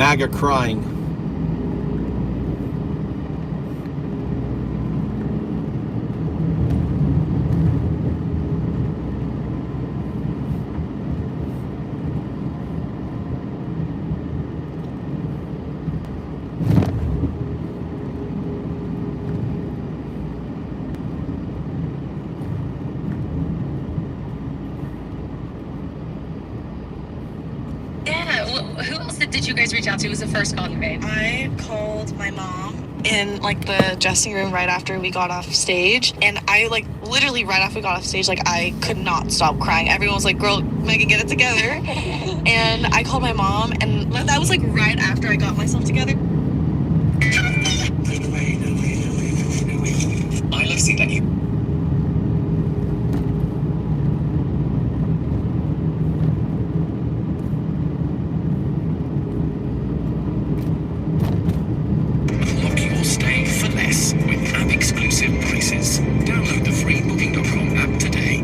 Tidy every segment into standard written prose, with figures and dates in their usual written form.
MAGA crying. Who else did you guys reach out to? Who was the first call you made? I called my mom in like the dressing room right after we got off stage, and I like literally right after we got off stage, like I could not stop crying. Everyone was like, "Girl, Megan, get it together." And I called my mom, and that was like right after I got myself together. I love seeing that you. With app-exclusive prices. Download the free Booking.com app today.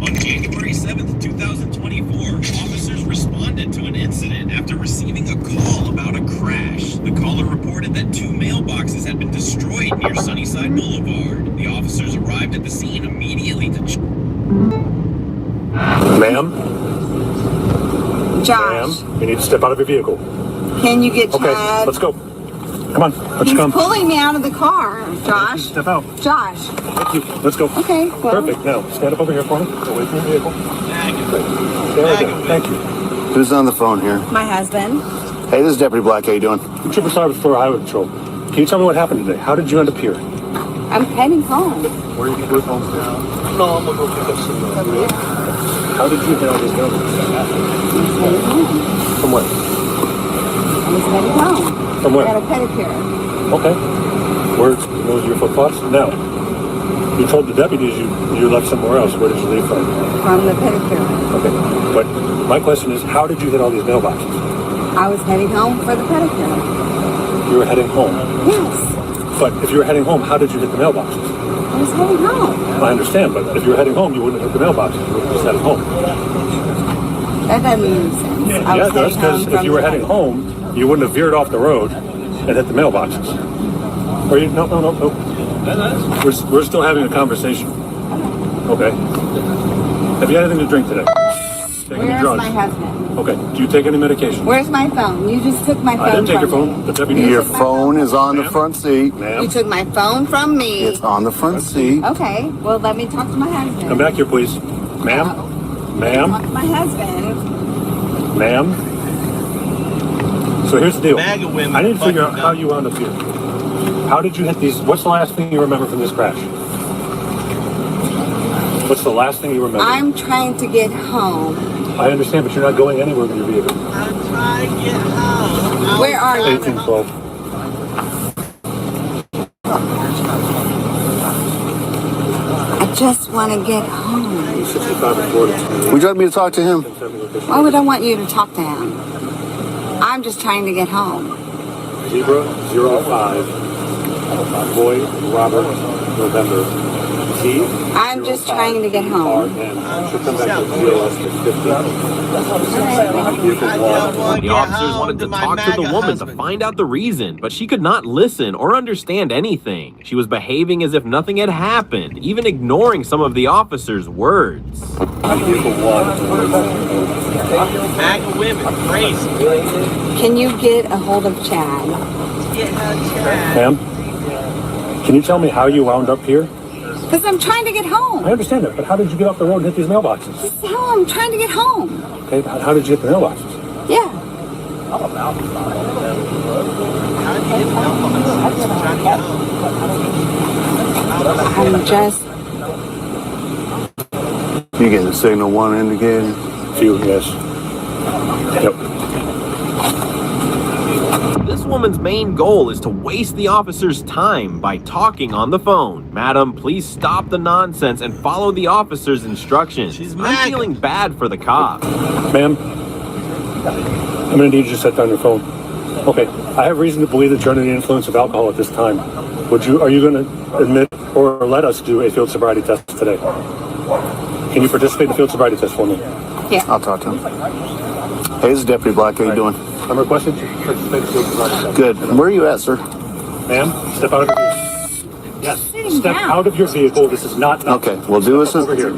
On January 7th, 2024, officers responded to an incident after receiving a call about a crash. The caller reported that 2 mailboxes had been destroyed near Sunnyside Boulevard. The officers arrived at the scene immediately to... Ma'am? Josh. Ma'am, you need to step out of your vehicle. Can you get Okay, Chad? let's go. Come on, let's He's come. pulling me out of the car, Josh. Step out. Josh. Thank you. Let's go. Okay, well. Perfect. Now, stand up over here for me. Away from your vehicle. Stay right there. Thank you. Who's on the phone here? My husband. Hey, this is Deputy Black. How you doing? Trooper Sarvis for Highway Patrol. Can you tell me what happened today? How did you end up here? I'm heading home. Where are you going home? No, I'm going to go pick up some. How did you hit all these buildings? From where? I was heading home. From where? I got a pedicure. Okay. Where's those your foot plots? Now, you told the deputies you left somewhere else. Where did you leave from? From the pedicure. Okay. But my question is, how did you hit all these mailboxes? I was heading home for the pedicure. You were heading home? Yes. But if you were heading home, how did you hit the mailboxes? I was heading home. I understand, but if you were heading home, you wouldn't hit the mailboxes. You would have just headed home. That doesn't make any sense. Yeah, it does, because if you were heading home, you wouldn't have veered off the road and hit the mailboxes. Or you, no. We're still having a conversation. Okay. Have you had anything to drink today? Where's my husband? Okay. Do you take any medication? Where's my phone? You just took my phone. I didn't take your from phone. me. The deputy. Your phone is on the front seat. Ma'am. You took my phone from me. It's on the front seat. Okay. Well, let me talk to my husband. Come back here, please. Ma'am? Talk Ma'am? to my husband. Ma'am? So here's the deal. MAGA women I need to figure out fucking how you wound up here. How did you hit these? What's the last thing you remember from this crash? What's the last thing you remember? I'm trying to get home. I understand, but you're not going anywhere with your vehicle. I'm trying to get home. Where are you? 1812. I just want to get home. 65 and 40. Would you like me to talk to him? Why would I want you to talk to him? I'm just trying to get home. Zebra 05. Boy Robert November. T. I'm just trying to get home. Should come back to 50. The officers wanted to talk to the woman to find out the reason, but she could not listen or understand anything. She was behaving as if nothing had happened, even ignoring some of the officers' words. MAGA women, crazy. Can you get a hold of Chad? Ma'am, can you tell me how you wound up here? Because I'm trying to get home. I understand that, but how did you get off the road and hit these mailboxes? This is how I'm trying to get home. Okay, how did you hit the mailboxes? Yeah. I'm just... You getting the signal 1 indicated? Few, yes. Yep. This woman's main goal is to waste the officer's time by talking on the phone. Madam, please stop the nonsense and follow the officer's instructions. I'm feeling bad for the cop. Ma'am, I'm going to need you to set down your phone. Okay, I have reason to believe that you're under the influence of alcohol at this time. Are you going to admit or let us do a field sobriety test today? Can you participate in the field sobriety test for me? Yeah. I'll talk to him. Hey, this is Deputy Black. How you doing? I'm requesting you participate in the field sobriety test. Good. Where are you at, sir? Ma'am, step out of your vehicle. Yes, step out of your vehicle. This is not... Okay, we'll do this over here.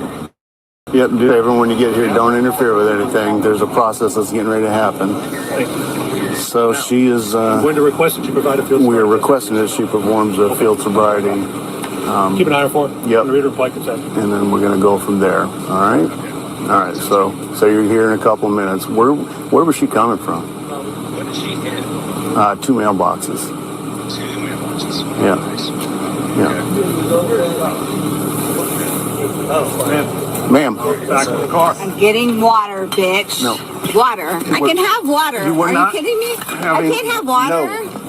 Yep, do everyone when you get here, don't interfere with anything. There's a process that's getting ready to happen. Thank you. So she is, I'm going to request that you provide a field sobriety we are test. requesting that she performs a field sobriety, Keep an eye out for it. Yep. Reader reply consent. and then we're gonna go from there, all right? All right, so you're here in a couple of minutes. Where was she coming from? What did she hit? 2 mailboxes. 2 mailboxes. Yeah. Yeah. Oh, Ma'am, back in the car. I'm getting water, bitch. No. Water. I can have water. You were Are not you kidding me? I having- can't have water. No.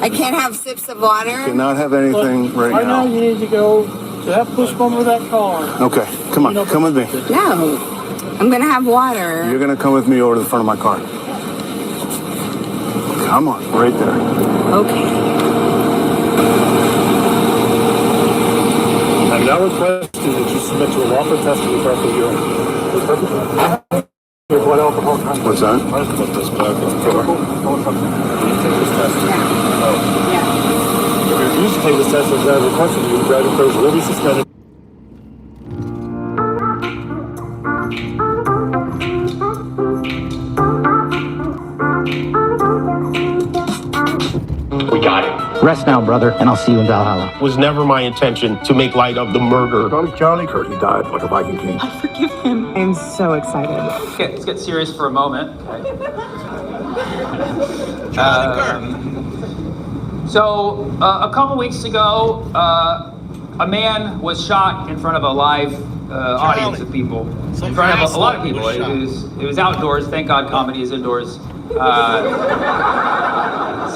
I can't have sips of water. cannot have anything right now. you need to go to that push bump of that car. Okay, come on, come with me. No. I'm gonna have water. You're gonna come with me over to the front of my car. Come on, right there. Okay. I'm now requesting that you submit to a lawful test of your breath urine. Your blood alcohol content. What's that? I have to put this back in the car. Will you take this test? Yeah. If you refuse to take this test as I requested you, driving course will be suspended. We got it. Rest now, brother, and I'll see you in Valhalla. It was never my intention to make light of the murder. Charlie Kirk, he died like a Viking king. Forgive him. I'm so excited. Okay, let's get serious for a moment. Okay. So, a couple weeks ago, a man was shot in front of a live audience of people. In front of a lot of people. It was outdoors. Thank God comedy is indoors.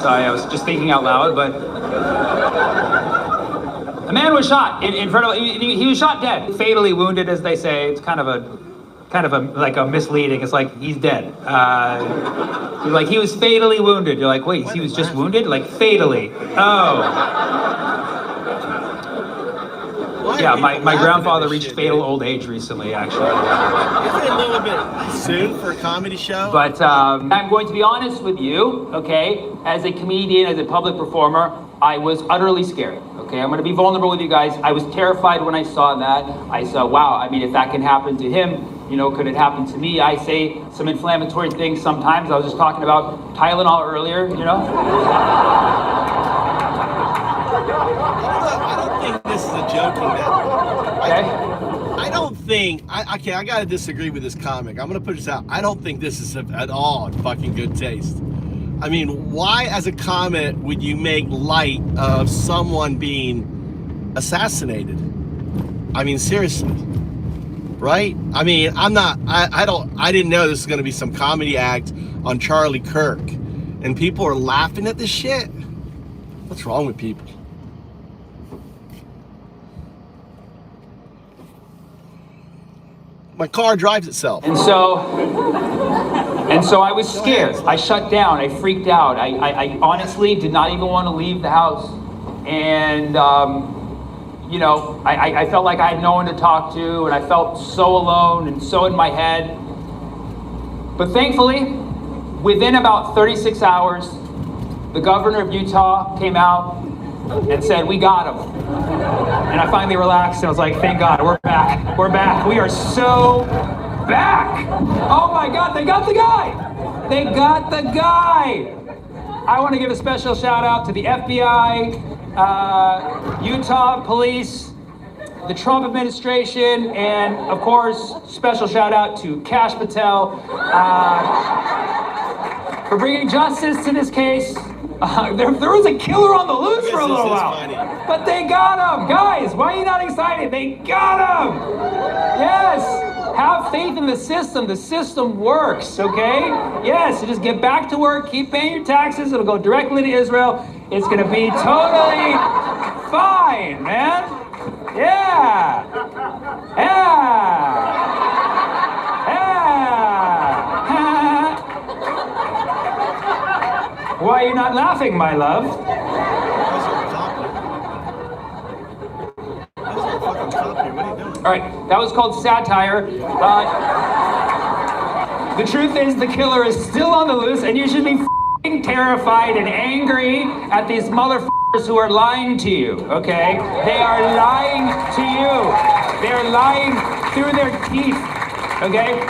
Sorry, I was just thinking out loud, but a man was shot in front of. He was shot dead, fatally wounded, as they say. It's kind of a like a misleading. It's like he's dead. Like he was fatally wounded. You're like, wait, he was just wounded? Like fatally? Oh. Yeah, my grandfather reached fatal old age recently, actually. Isn't it a little bit soon for a comedy show? But I'm going to be honest with you, okay? As a comedian, as a public performer, I was utterly scared, okay? I'm going to be vulnerable with you guys. I was terrified when I saw that. I saw, wow, I mean, if that can happen to him, you know, could it happen to me? I say some inflammatory things sometimes. I was just talking about Tylenol earlier, you know? I don't think this is a joking matter. Okay. I don't think, I gotta disagree with this comic. I'm gonna put this out. I don't think this is at all in fucking good taste. I mean, why as a comic would you make light of someone being assassinated? I mean, seriously, right? I mean, I didn't know this was gonna be some comedy act on Charlie Kirk. And people are laughing at this shit? What's wrong with people? My car drives itself. And so I was scared. I shut down. I freaked out. I honestly did not even want to leave the house. And, you know, I felt like I had no one to talk to, and I felt so alone and so in my head. But thankfully, within about 36 hours, the governor of Utah came out and said, we got him. And I finally relaxed and I was like, thank God, we're back. We're back. We are so back. Oh my God, they got the guy. They got the guy. I want to give a special shout out to the FBI, Utah police, the Trump administration, and of course, special shout out to Kash Patel for bringing justice to this case. There was a killer on the loose for a little while. Funny. But they got him! Guys, why are you not excited? They got him! Yes! Have faith in the system. The system works, okay? Yes, so just get back to work, keep paying your taxes, it'll go directly to Israel. It's gonna be totally fine, man. Yeah! Yeah! Yeah! Why are you not laughing, my love? All right, That was called satire. The truth is the killer is still on the loose, and you should be f***ing terrified and angry at these motherfuckers who are lying to you, okay? They are lying to you. They're lying through their teeth, okay?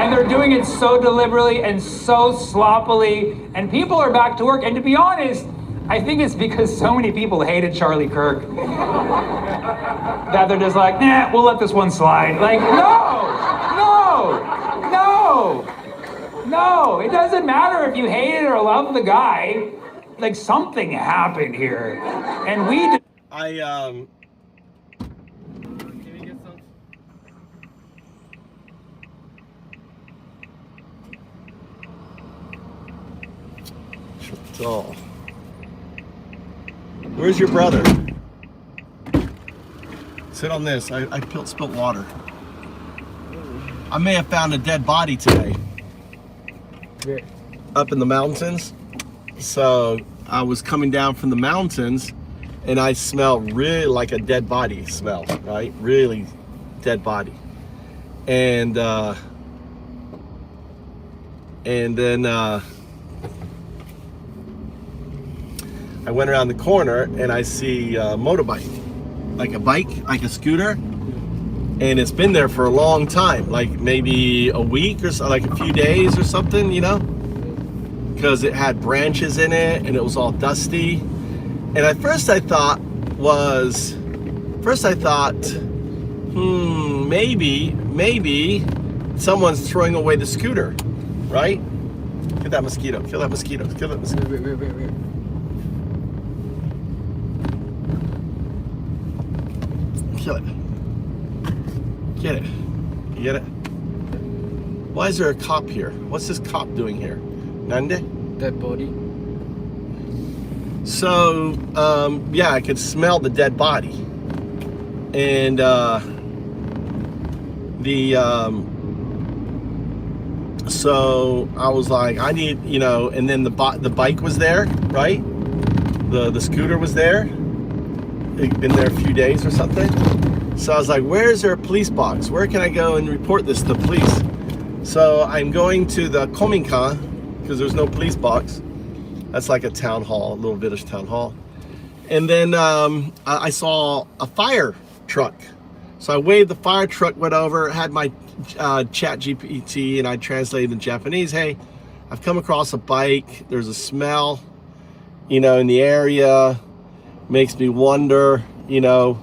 And they're doing it so deliberately and so sloppily, and people are back to work. And to be honest, I think it's because so many people hated Charlie Kirk that they're just like, nah, we'll let this one slide. Like, no, it doesn't matter if you hated or loved the guy. Like, something happened here, and we did. Can we get some? So, where's your brother? Sit on this. I spilt water. I may have found a dead body today. Where? Up in the mountains. So I was coming down from the mountains and I smelled really like a dead body smell, right? Really dead body. And then I went around the corner and I see a motorbike, like a bike, like a scooter. And it's been there for a long time, like maybe a week or so, like a few days or something, you know, because it had branches in it and it was all dusty. And at first I thought, maybe someone's throwing away the scooter, right? Kill that mosquito, kill that mosquito, kill that mosquito. Where? Kill it. Get it. You get it? Why is there a cop here? What's this cop doing here? Nande? Dead body. So, yeah, I could smell the dead body. And, so I was like, I need, you know, and then the bike was there, right? The scooter was there. It'd been there a few days or something. So I was like, where is there a police box? Where can I go and report this to the police? So I'm going to the Kominkan because there's no police box. That's like a town hall, a little village town hall. And then I saw a fire truck. So I waved the fire truck, went over, had my chat GPT, and I translated in Japanese. Hey, I've come across a bike. There's a smell, you know, in the area. Makes me wonder, you know,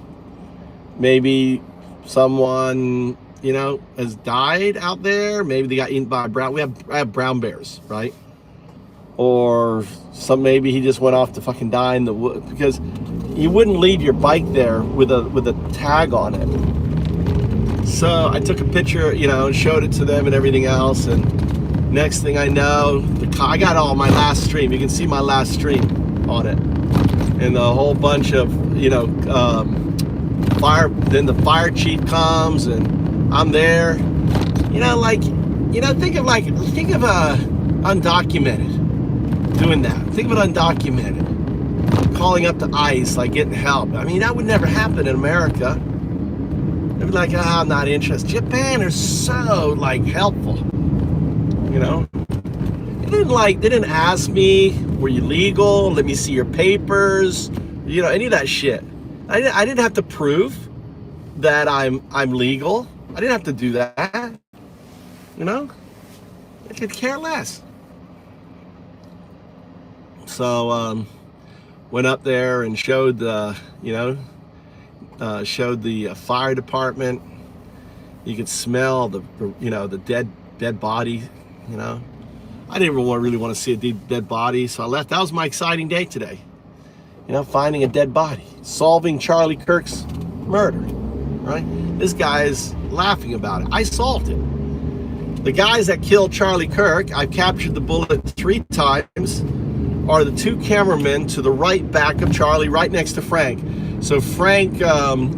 maybe someone, you know, has died out there. Maybe they got eaten by a brown. I have brown bears, right? Or maybe he just went off to fucking die in the wood, because you wouldn't leave your bike there with a tag on it. So I took a picture, you know, and showed it to them and everything else. And next thing I know, I got all my last stream. You can see my last stream on it, and a whole bunch of, you know, then the fire chief comes and I'm there, you know, like, you know, think of undocumented doing that. Think of it undocumented, calling up the ICE, like getting help. I mean, that would never happen in America. They'd be like, I'm not interested. Japan is so like helpful, you know. They didn't ask me, were you legal? Let me see your papers, you know, any of that shit. I didn't have to prove that I'm legal. I didn't have to do that. You know? I could care less. So went up there and showed the, you know, showed the fire department. You could smell the, you know, the dead body, you know. I didn't really want to see a dead body, so I left. That was my exciting day today. You know, finding a dead body, solving Charlie Kirk's murder, right? This guy is laughing about it. I solved it. The guys that killed Charlie Kirk, I've captured the bullet 3 times, are the 2 cameramen to the right back of Charlie, right next to Frank. So Frank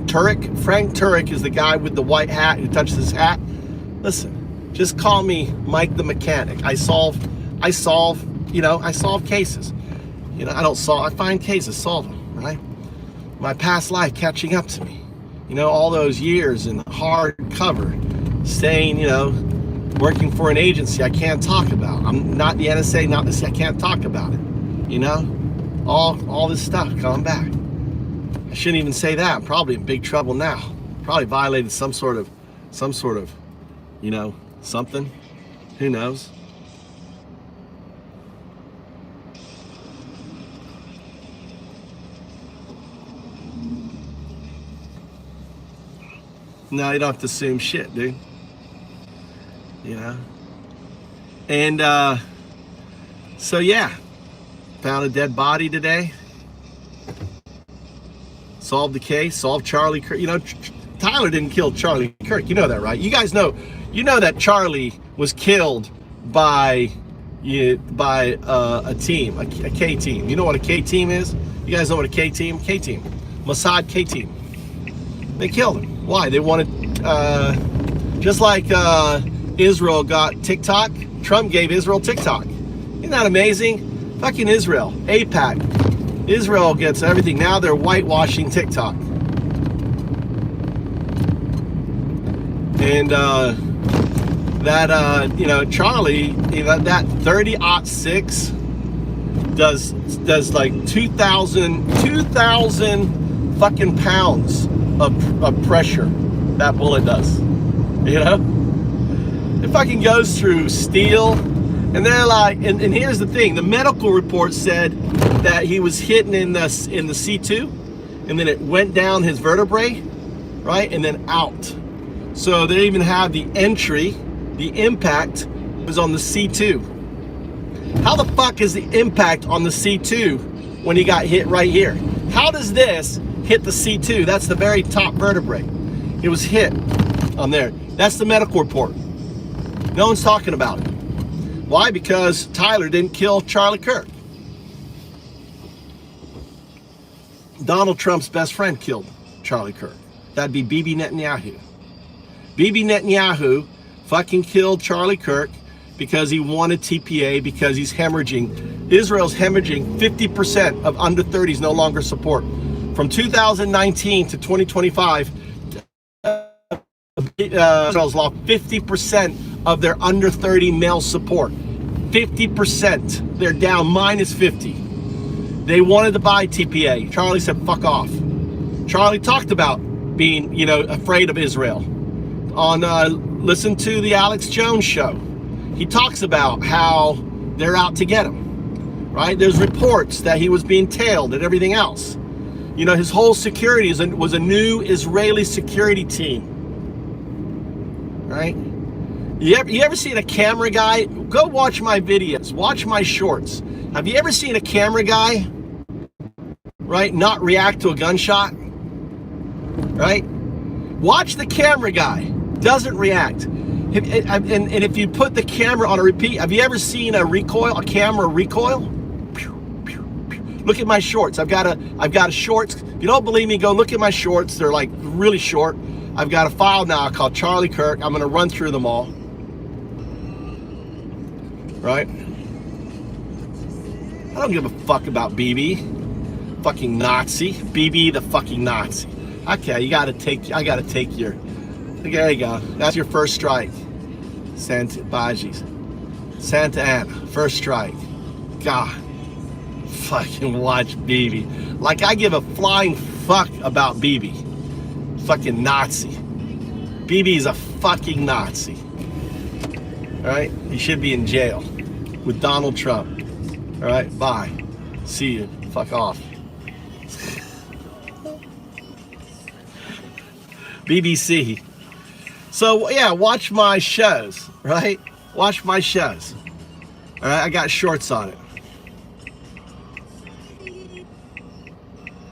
Turek is the guy with the white hat who touches his hat. Listen, just call me Mike the Mechanic. I solve, you know, I solve cases. You know, I find cases, solve them, right? My past life catching up to me. You know, all those years in hard cover, staying, you know, working for an agency I can't talk about. I'm not the NSA, not the CIA, I can't talk about it. You know, all this stuff coming back. I shouldn't even say that. I'm probably in big trouble now. Probably violated some sort of, you know, something. Who knows? No, you don't have to assume shit, dude. You know? And, so yeah. Found a dead body today. Solved the case. Solved Charlie Kirk. You know, Tyler didn't kill Charlie Kirk. You know that, right? You guys know. You know that Charlie was killed by a team, a K team. You know what a K team is? You guys know what a K team? K team. Mossad K team. They killed him. Why? They wanted, just like Israel got TikTok, Trump gave Israel TikTok. Isn't that amazing? Fucking Israel, AIPAC. Israel gets everything. Now they're whitewashing TikTok. And you know, Charlie, you know, that 30-06 does like 2,000 fucking pounds of pressure. That bullet does. You know? It fucking goes through steel. And they're like, and here's the thing, the medical report said that he was hit in the C2, and then it went down his vertebrae, right? And then out. So they even have the entry, the impact was on the C2. How the fuck is the impact on the C2 when he got hit right here? How does this hit the C2? That's the very top vertebrae. It was hit on there. That's the medical report. No one's talking about it. Why? Because Tyler didn't kill Charlie Kirk. Donald Trump's best friend killed Charlie Kirk. That'd be Bibi Netanyahu. Bibi Netanyahu fucking killed Charlie Kirk because he wanted TPA, because he's hemorrhaging. Israel's hemorrhaging 50% of under 30s no longer support. From 2019 to 2025, Israel's lost 50% of their under 30 male support. 50%. They're down minus 50. They wanted to buy TPA. Charlie said, fuck off. Charlie talked about being, you know, afraid of Israel. Listen to the Alex Jones show. He talks about how they're out to get him, right? There's reports that he was being tailed and everything else. You know, his whole security was a new Israeli security team, right? You ever seen a camera guy? Go watch my videos, watch my shorts. Have you ever seen a camera guy, right, not react to a gunshot, right? Watch the camera guy, doesn't react. And if you put the camera on a repeat, have you ever seen a camera recoil? Look at my shorts. I've got a shorts. If you don't believe me, go look at my shorts. They're like really short. I've got a file now called Charlie Kirk. I'm gonna run through them all. Right? I don't give a fuck about BB. Fucking Nazi. BB the fucking Nazi. Okay, I gotta take your, there you go. That's your first strike. Santa Ana, first strike. God. Fucking watch BB. Like I give a flying fuck about BB. Fucking Nazi. BB is a fucking Nazi. Alright? He should be in jail with Donald Trump. Alright? Bye. See you. Fuck off. BBC. So yeah, watch my shows, right? Watch my shows. Alright, I got shorts on it.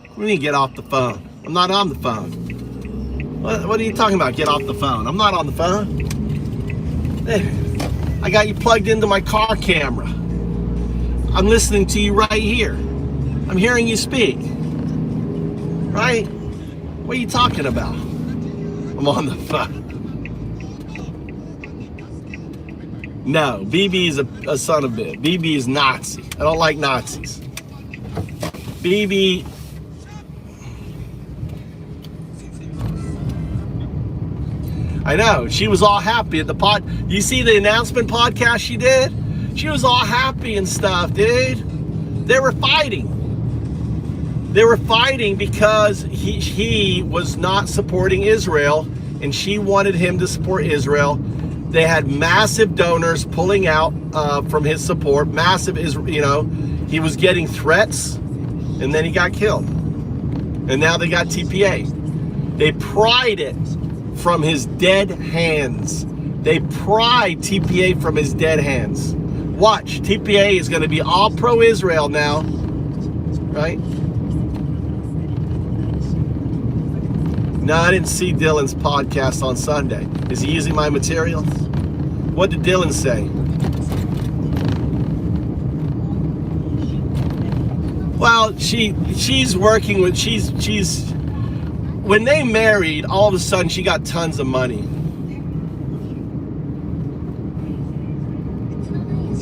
What do you mean get off the phone? I'm not on the phone. What are you talking about? Get off the phone. I'm not on the phone. I got you plugged into my car camera. I'm listening to you right here. I'm hearing you speak. Right? What are you talking about? I'm on the phone. No, BB is a son of a bitch. BB is Nazi. I don't like Nazis. BB. I know. She was all happy at the pod. You see the announcement podcast she did? She was all happy and stuff, dude. They were fighting. They were fighting because he was not supporting Israel, and she wanted him to support Israel. They had massive donors pulling out from his support. Massive, you know, he was getting threats, and then he got killed. And now they got TPA. They pried it from his dead hands. They pried TPA from his dead hands. Watch, TPA is going to be all pro-Israel now, right? No, I didn't see Dylan's podcast on Sunday. Is he using my materials? What did Dylan say? Well, she's working with, she's when they married, all of a sudden she got tons of money.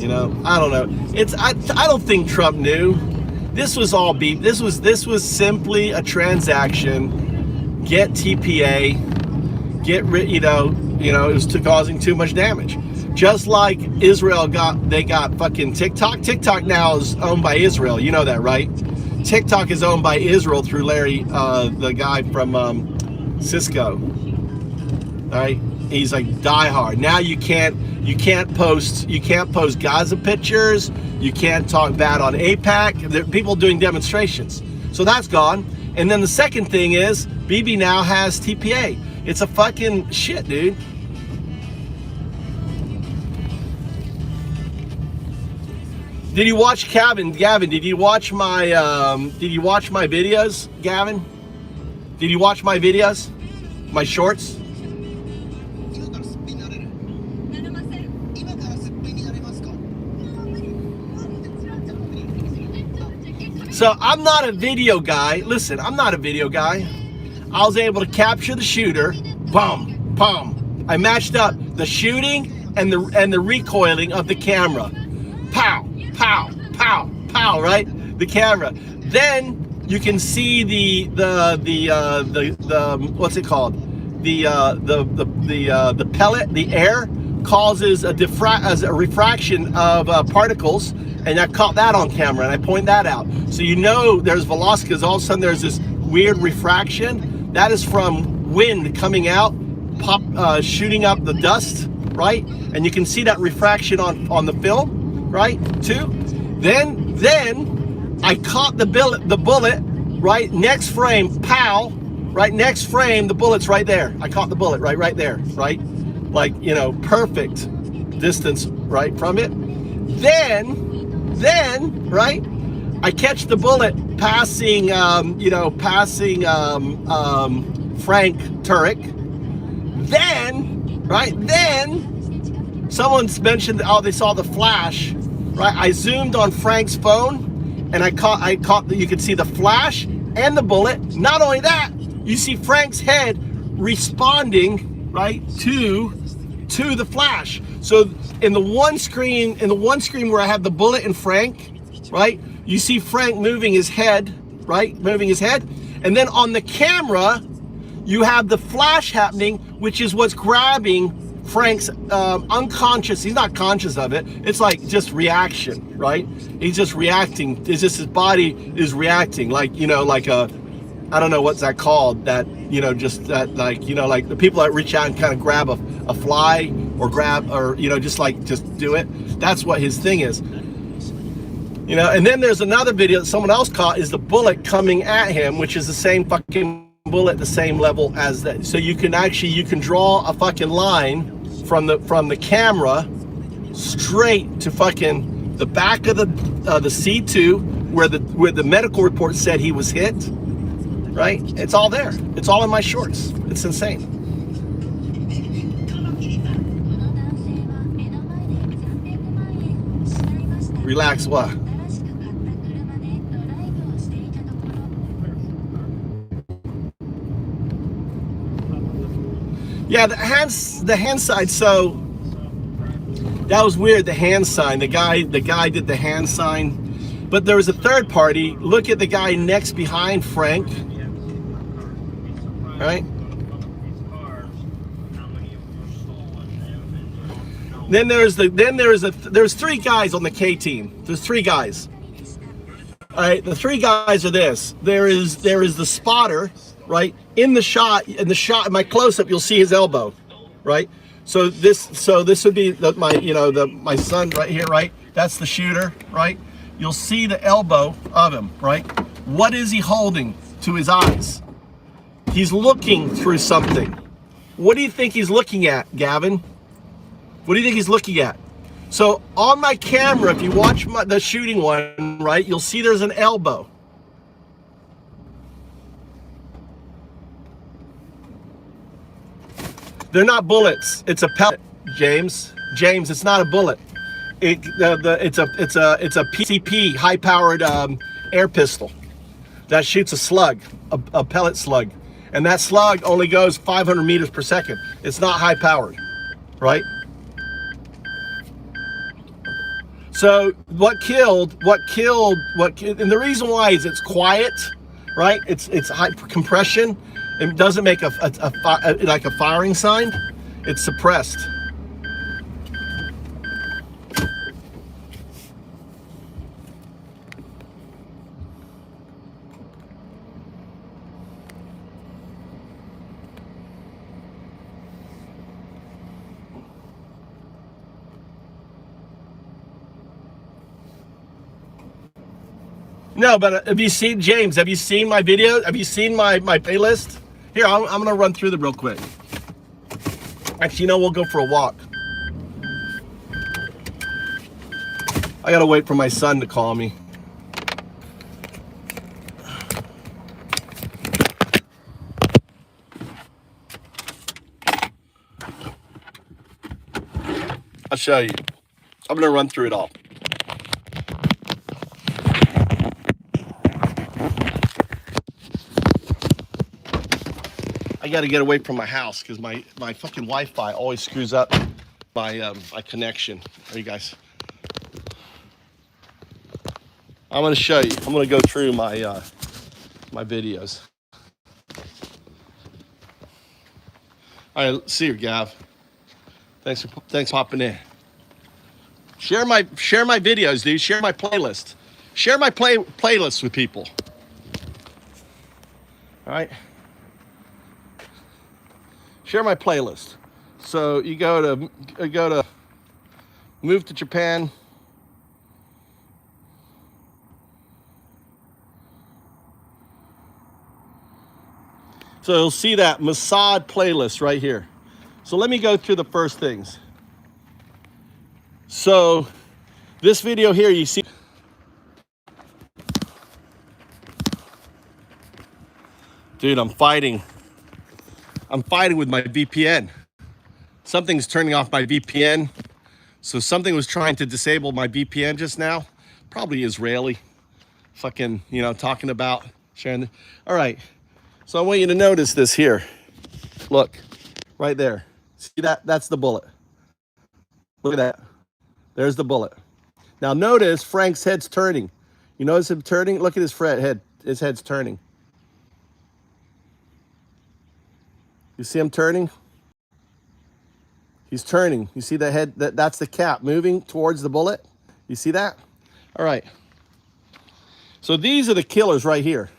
You know, I don't know. I don't think Trump knew. This was all beep. This was simply a transaction. Get TPA, get rid, you know, it was causing too much damage. Just like Israel got fucking TikTok. TikTok now is owned by Israel. You know that, right? TikTok is owned by Israel through Larry, the guy from Cisco. All right, he's like diehard. Now you can't post Gaza pictures. You can't talk bad on AIPAC. There are people doing demonstrations, so that's gone. And then the second thing is, Bibi now has TPA. It's a fucking shit, dude. Did you watch Gavin? Did you watch my videos, Gavin? Did you watch my videos? My shorts? So I'm not a video guy. Listen, I'm not a video guy. I was able to capture the shooter. Boom, boom. I matched up the shooting and the recoiling of the camera. Pow, pow, pow, pow. Right, the camera. Then you can see the what's it called? The pellet, the air causes a refraction of particles. And I caught that on camera, and I point that out. So you know there's velocity, because all of a sudden there's this weird refraction. That is from wind coming out, shooting up the dust, right? And you can see that refraction on the film, right, too. Then I caught the bullet, right? Next frame, pow, right? Next frame, the bullet's right there. I caught the bullet right there, right? Like, you know, perfect distance, right, from it. Then, right, I catch the bullet passing Frank Turek. Then someone's mentioned, they saw the flash, right? I zoomed on Frank's phone, and I caught you could see the flash and the bullet. Not only that, you see Frank's head responding, right, to the flash. So in the one screen where I have the bullet and Frank, right, you see Frank moving his head, right, and then on the camera you have the flash happening, which is what's grabbing Frank's unconscious. He's not conscious of it. It's like just reaction, right? He's just reacting. It's just his body is reacting, like, you know, like a, I don't know what's that called, that, you know, just that, like, you know, like the people that reach out and kind of grab a fly or grab, or, you know, just do it. That's what his thing is. You know, and then there's another video that someone else caught, is the bullet coming at him, which is the same fucking bullet, the same level as that. So you can draw a fucking line from the camera straight to fucking the back of the C2 where the medical report said he was hit. Right? It's all there. It's all in my shorts. It's insane. Relax, what? Yeah, the hand sign. So that was weird. The hand sign. The guy did the hand sign, but there was a third party. Look at the guy next behind Frank. Right? there's three guys on the K team. There's three guys. All right, the three guys are this. There is the spotter, right? In the shot, in my close-up, you'll see his elbow, right? So this would be my son right here, right? That's the shooter, right? You'll see the elbow of him, right? What is he holding to his eyes? He's looking through something. What do you think he's looking at, Gavin? What do you think he's looking at? So on my camera, if you watch the shooting one, right, you'll see there's an elbow. They're not bullets. It's a pellet, James. James, it's not a bullet. It's a PCP, high-powered air pistol that shoots a slug, a pellet slug, and that slug only goes 500 meters per second. It's not high-powered, right? So what killed, and the reason why is it's quiet, right? It's high compression. It doesn't make like a firing sign. It's suppressed. No, but have you seen, James, have you seen my video? Have you seen my playlist? Here, I'm going to run through them real quick. Actually, we'll go for a walk. I got to wait for my son to call me. I'll show you. I'm going to run through it all. I got to get away from my house because my fucking Wi-Fi always screws up my connection. There you guys. I'm going to show you. I'm going to go through my my videos. All right, see you, Gav. Thanks for popping in. Share my videos, dude. Share my playlist. Share my playlist with people. All right. Share my playlist. So you go to Move to Japan. So you'll see that Mossad playlist right here. So let me go through the first things. So this video here, you see, dude, I'm fighting with my VPN. Something's turning off my VPN. So something was trying to disable my VPN just now. Probably Israeli. Fucking, talking about sharing. All right. So I want you to notice this here. Look, right there. See that? That's the bullet. Look at that. There's the bullet. Now notice Frank's head's turning. You notice him turning? Look at his head. His head's turning. You see him turning? He's turning. You see the head? That's the cap moving towards the bullet. You see that? All right. So these are the killers right here.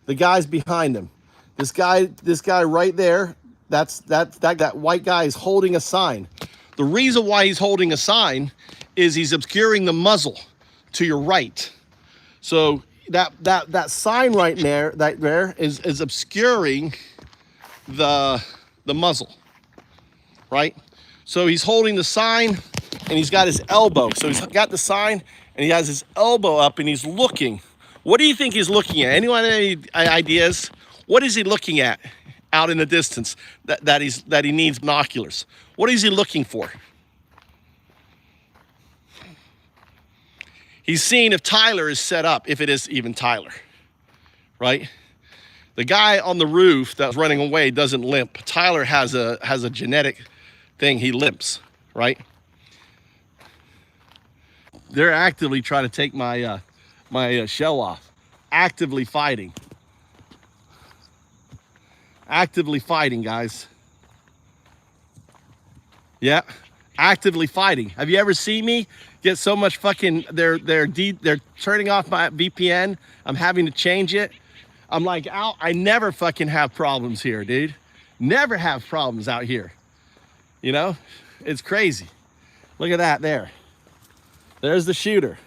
The guys behind them. This guy right there. That white guy is holding a sign. The reason why he's holding a sign is he's obscuring the muzzle to your right. So that sign right there, is obscuring the muzzle, right? So he's holding the sign and he's got his elbow. So he's got the sign and he has his elbow up and he's looking. What do you think he's looking at? Anyone have any ideas? What is he looking at out in the distance that he needs binoculars? What is he looking for? He's seeing if Tyler is set up, if it is even Tyler, right? The guy on the roof that was running away doesn't limp. Tyler has a genetic thing. He limps, right? They're actively trying to take my my shell off. Actively fighting. Actively fighting, guys. Yeah, actively fighting. Have you ever seen me get so much fucking, they're turning off my VPN. I'm having to change it. I'm like out. I never fucking have problems here, dude. Never have problems out here. You know, it's crazy. Look at that there. There's the shooter.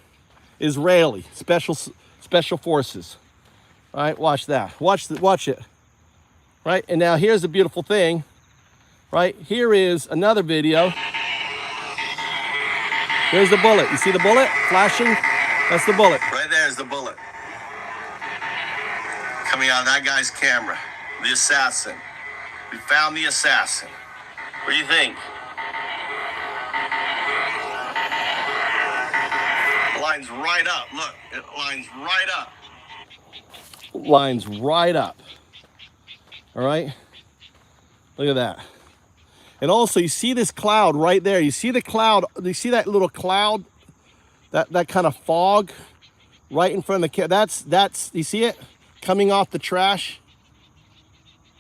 Israeli, special forces. All right, watch that. Watch it. Right, and now here's the beautiful thing. Right, here is another video. There's the bullet. You see the bullet flashing? That's the bullet. Right there's the bullet. Coming out of that guy's camera. The assassin. We found the assassin. What do you think? It lines right up. Look, it lines right up. Lines right up. All right? Look at that. And also, you see this cloud right there. You see the cloud. You see that little cloud? That kind of fog right in front of the camera. That's, you see it? Coming off the trash.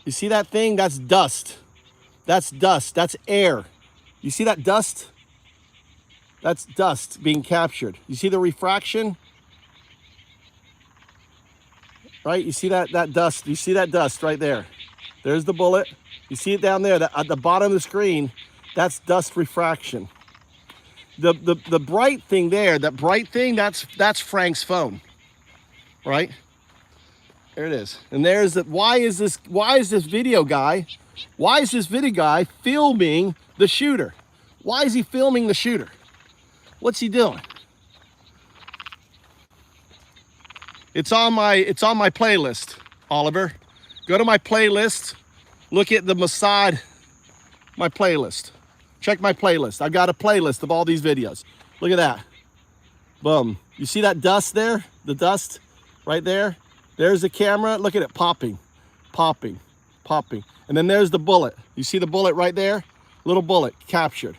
You see that thing? That's dust. That's dust. That's air. You see that dust? That's dust being captured. You see the refraction? Right? You see that dust? You see that dust right there? There's the bullet. You see it down there at the bottom of the screen. That's dust refraction. The bright thing there, that bright thing, that's Frank's phone. Right? There it is. And there's the, why is this video guy filming the shooter? Why is he filming the shooter? What's he doing? It's on my playlist, Oliver. Go to my playlist. Look at the Mossad, my playlist. Check my playlist. I've got a playlist of all these videos. Look at that. Boom. You see that dust there? The dust right there? There's the camera. Look at it popping, popping, popping. And then there's the bullet. You see the bullet right there? Little bullet captured.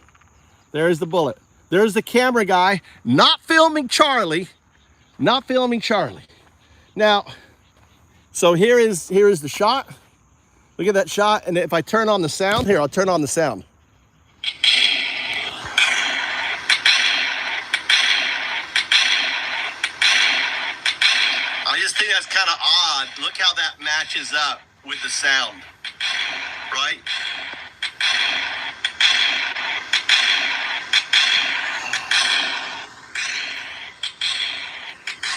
There's the bullet. There's the camera guy not filming Charlie. Not filming Charlie. Now, so here is the shot. Look at that shot. And if I turn on the sound, here, I'll turn on the sound. I just think that's kind of odd. Look how that matches up with the sound, right?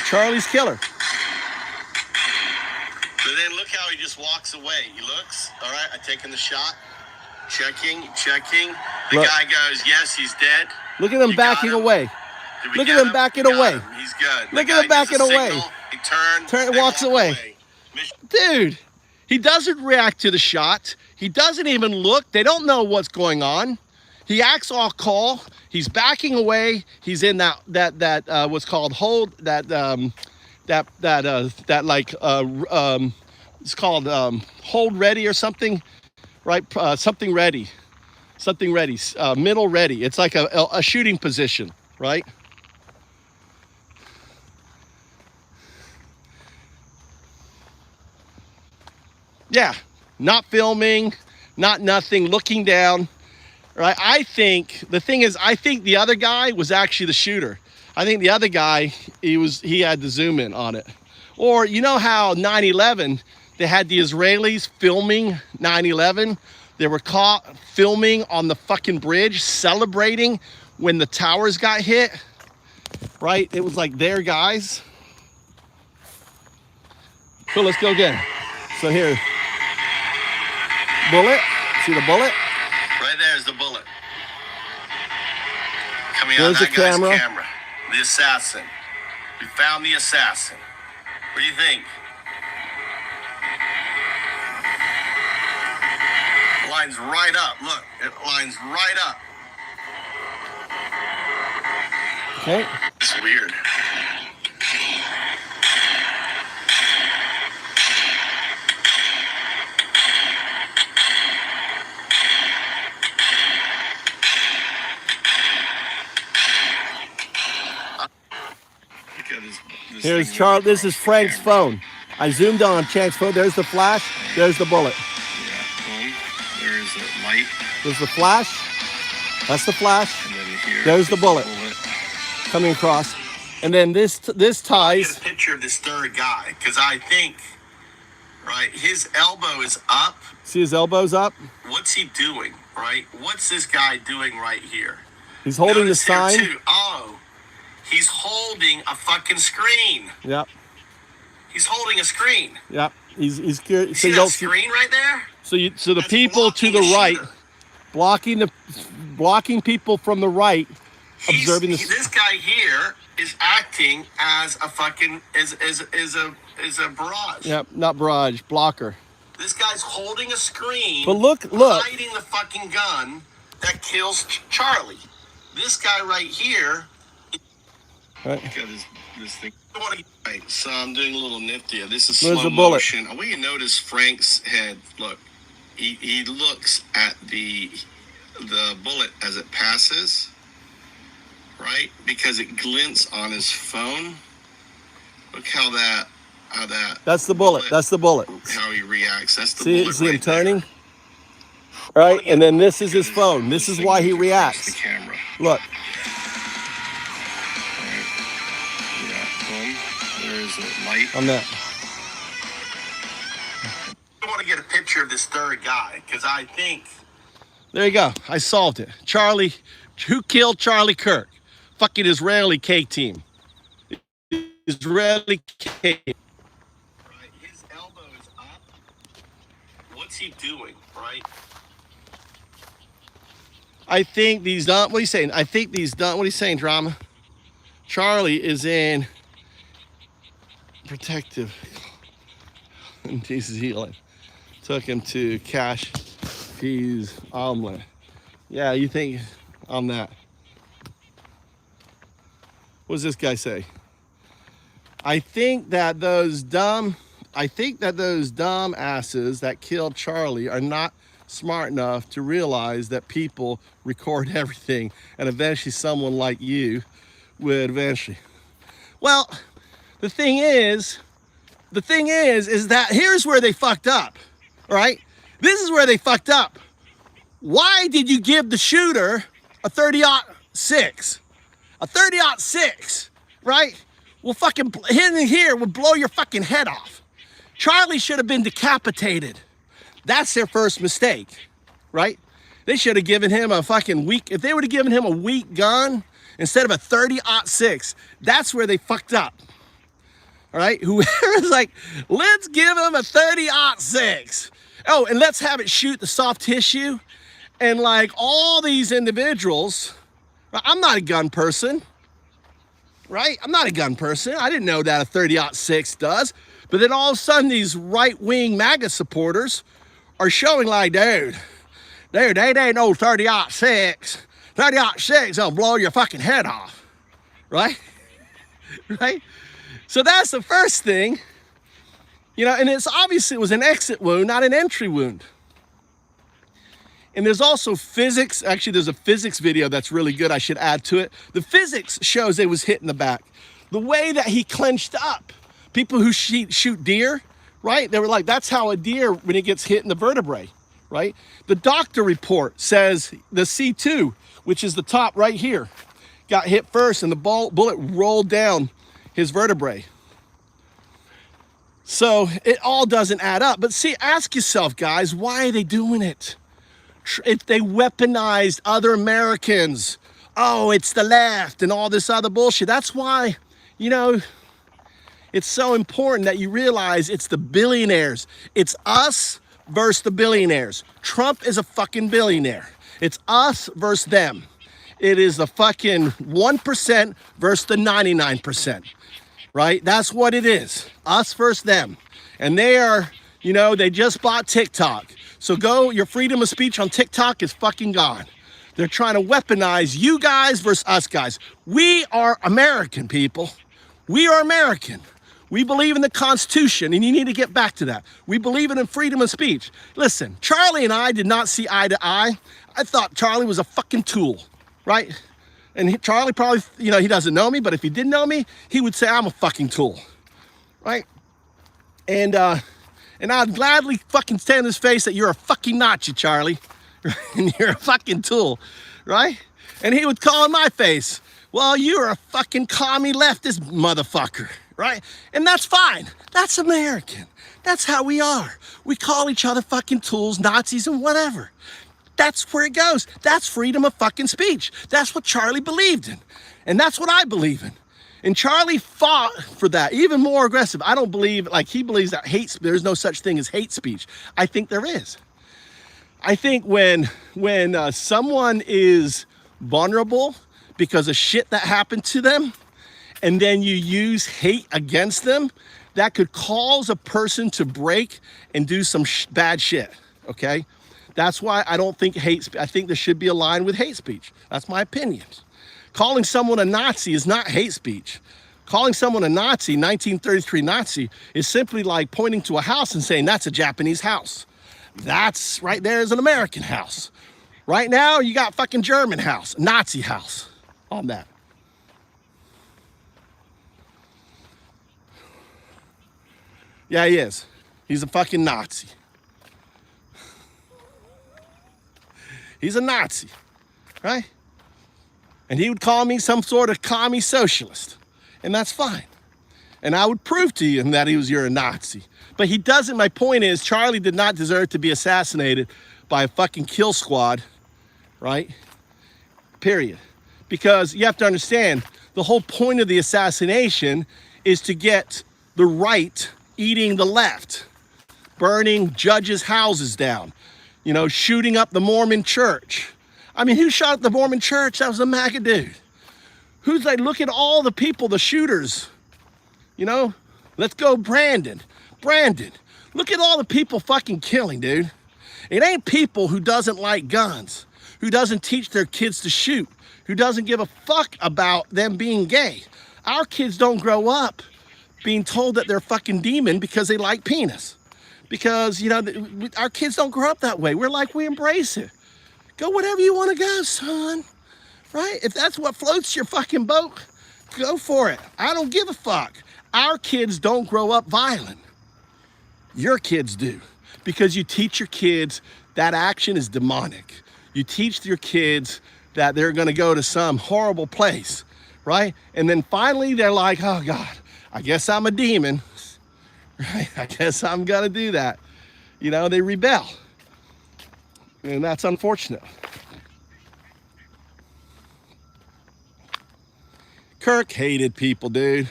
Charlie's killer. But then look how he just walks away. He looks, all right, I'm taking the shot, checking. The guy goes, yes, he's dead. Look at him backing away. Look at him backing away. He's good. Look at him backing away. He turns, walks away. Dude, he doesn't react to the shot. He doesn't even look. They don't know what's going on. He acts all calm. He's backing away. He's in that what's called hold, it's called hold ready or something, right? Something ready, middle ready. It's like a shooting position, right? Yeah, not filming, not nothing, looking down, right? I think the other guy was actually the shooter. I think the other guy, he had to zoom in on it. Or you know how 9/11, they had the Israelis filming 9/11? They were caught filming on the fucking bridge, celebrating when the towers got hit, right? It was like their guys. So let's go again. So here, bullet, see the bullet? Right there's the bullet. Coming out of that guy's camera. The assassin. We found the assassin. What do you think? It lines right up. Look, it lines right up. Okay. It's weird. Here's Charles. This is Frank's phone. I zoomed on Frank's phone. There's the flash. There's the bullet. Yeah, boom. There's the light. There's the flash. That's the flash. There's the bullet coming across. And then this ties. Get a picture of this third guy, because I think, right, his elbow is up. See his elbows up? What's he doing, right? What's this guy doing right here? He's holding Notice the sign. here too. Oh, he's holding a fucking screen. Yep. He's holding a screen. Yep. He's You see that screen right there? So the people to the right, blocking people from the right, observing this. This guy here is acting as a fucking is a barrage. Yep, not barrage, blocker. This guy's holding a screen. But look. Hiding the fucking gun that kills Charlie. This guy right here. Right. Got this thing. Right, so I'm doing a little nifty. This is There's slow a bullet. motion. I want you to notice Frank's head. Look, he looks at the bullet as it passes, right? Because it glints on his phone. Look how that. That's the bullet. That's the bullet. How he reacts. That's the bullet. See him right turning? Right, and then this is his phone. This is why he reacts. The camera. Look. There's a light. On that. I want to get a picture of this third guy, because I think. There you go. I solved it. Charlie, who killed Charlie Kirk? Fucking Israeli K team. Israeli K. Right, his elbow is up. What's he doing, right? I think these done. What are you saying? I think these done. What are you saying, drama? Charlie is in protective. And Jesus healing. Took him to cash his omelet. Yeah, you think on that? What does this guy say? I think that those dumb asses that killed Charlie are not smart enough to realize that people record everything, and eventually someone like you would eventually. Well, the thing is that here's where they fucked up, right? This is where they fucked up. Why did you give the shooter a 30-06? A 30-06, right? Well, fucking hitting here would blow your fucking head off. Charlie should have been decapitated. That's their first mistake, right? They should have given him a fucking weak, if they would have given him a weak gun instead of a 30-06, that's where they fucked up. All right, whoever's like, let's give him a 30-06. Oh, and let's have it shoot the soft tissue. And like all these individuals, I'm not a gun person, right? I'm not a gun person. I didn't know that a 30-06 does. But then all of a sudden, these right-wing MAGA supporters are showing like, dude, they ain't no 30-06. 30-06 will blow your fucking head off, right? Right? So that's the first thing, you know, and it's obviously it was an exit wound, not an entry wound. And there's also physics. Actually, there's a physics video that's really good. I should add to it. The physics shows it was hit in the back. The way that he clenched up, people who shoot deer, right? They were like, that's how a deer, when it gets hit in the vertebrae, right? The doctor report says the C2, which is the top right here, got hit first and the bullet rolled down his vertebrae. So it all doesn't add up. But see, ask yourself, guys, why are they doing it? If they weaponized other Americans, oh, it's the left and all this other bullshit. That's why, you know, it's so important that you realize it's the billionaires. It's us versus the billionaires. Trump is a fucking billionaire. It's us versus them. It is the fucking 1% versus the 99%, right? That's what it is. Us versus them. And they are, you know, they just bought TikTok. So go, your freedom of speech on TikTok is fucking gone. They're trying to weaponize you guys versus us guys. We are American, people. We are American. We believe in the Constitution, and you need to get back to that. We believe in freedom of speech. Listen, Charlie and I did not see eye to eye. I thought Charlie was a fucking tool, right? And Charlie probably, you know, he doesn't know me, but if he did know me, he would say I'm a fucking tool, right? And I'd gladly fucking stand in his face that you're a fucking Nazi, Charlie, and you're a fucking tool, right? And he would call in my face, well, you're a fucking commie leftist motherfucker, right? And that's fine. That's American. That's how we are. We call each other fucking tools, Nazis, and whatever. That's where it goes. That's freedom of fucking speech. That's what Charlie believed in. And that's what I believe in. And Charlie fought for that, even more aggressive. I don't believe, like he believes that there's no such thing as hate speech. I think there is. I think when someone is vulnerable because of shit that happened to them, and then you use hate against them, that could cause a person to break and do some bad shit, okay? That's why I don't think I think there should be a line with hate speech. That's my opinion. Calling someone a Nazi is not hate speech. Calling someone a Nazi, 1933 Nazi, is simply like pointing to a house and saying, that's a Japanese house. That's right there is an American house. Right now, you got fucking German house, Nazi house on that. Yeah, he is. He's a fucking Nazi. He's a Nazi, right? And he would call me some sort of commie socialist, and that's fine. And I would prove to him that you're a Nazi. But he doesn't. My point is, Charlie did not deserve to be assassinated by a fucking kill squad, right? Period. Because you have to understand, the whole point of the assassination is to get the right eating the left, burning judges' houses down, you know, shooting up the Mormon church. I mean, who shot up the Mormon church? That was a MAGA dude. Who's like, look at all the people, the shooters, you know? Let's go Brandon. Brandon, look at all the people fucking killing, dude. It ain't people who doesn't like guns, who doesn't teach their kids to shoot, who doesn't give a fuck about them being gay. Our kids don't grow up being told that they're fucking demon because they like penis. Because, you know, our kids don't grow up that way. We're like, we embrace it. Go whatever you want to go, son. Right? If that's what floats your fucking boat, go for it. I don't give a fuck. Our kids don't grow up violent. Your kids do. Because you teach your kids that action is demonic. You teach your kids that they're going to go to some horrible place, right? And then finally they're like, oh God, I guess I'm a demon, right? I guess I'm going to do that. You know, they rebel. And that's unfortunate. Kirk hated people, dude.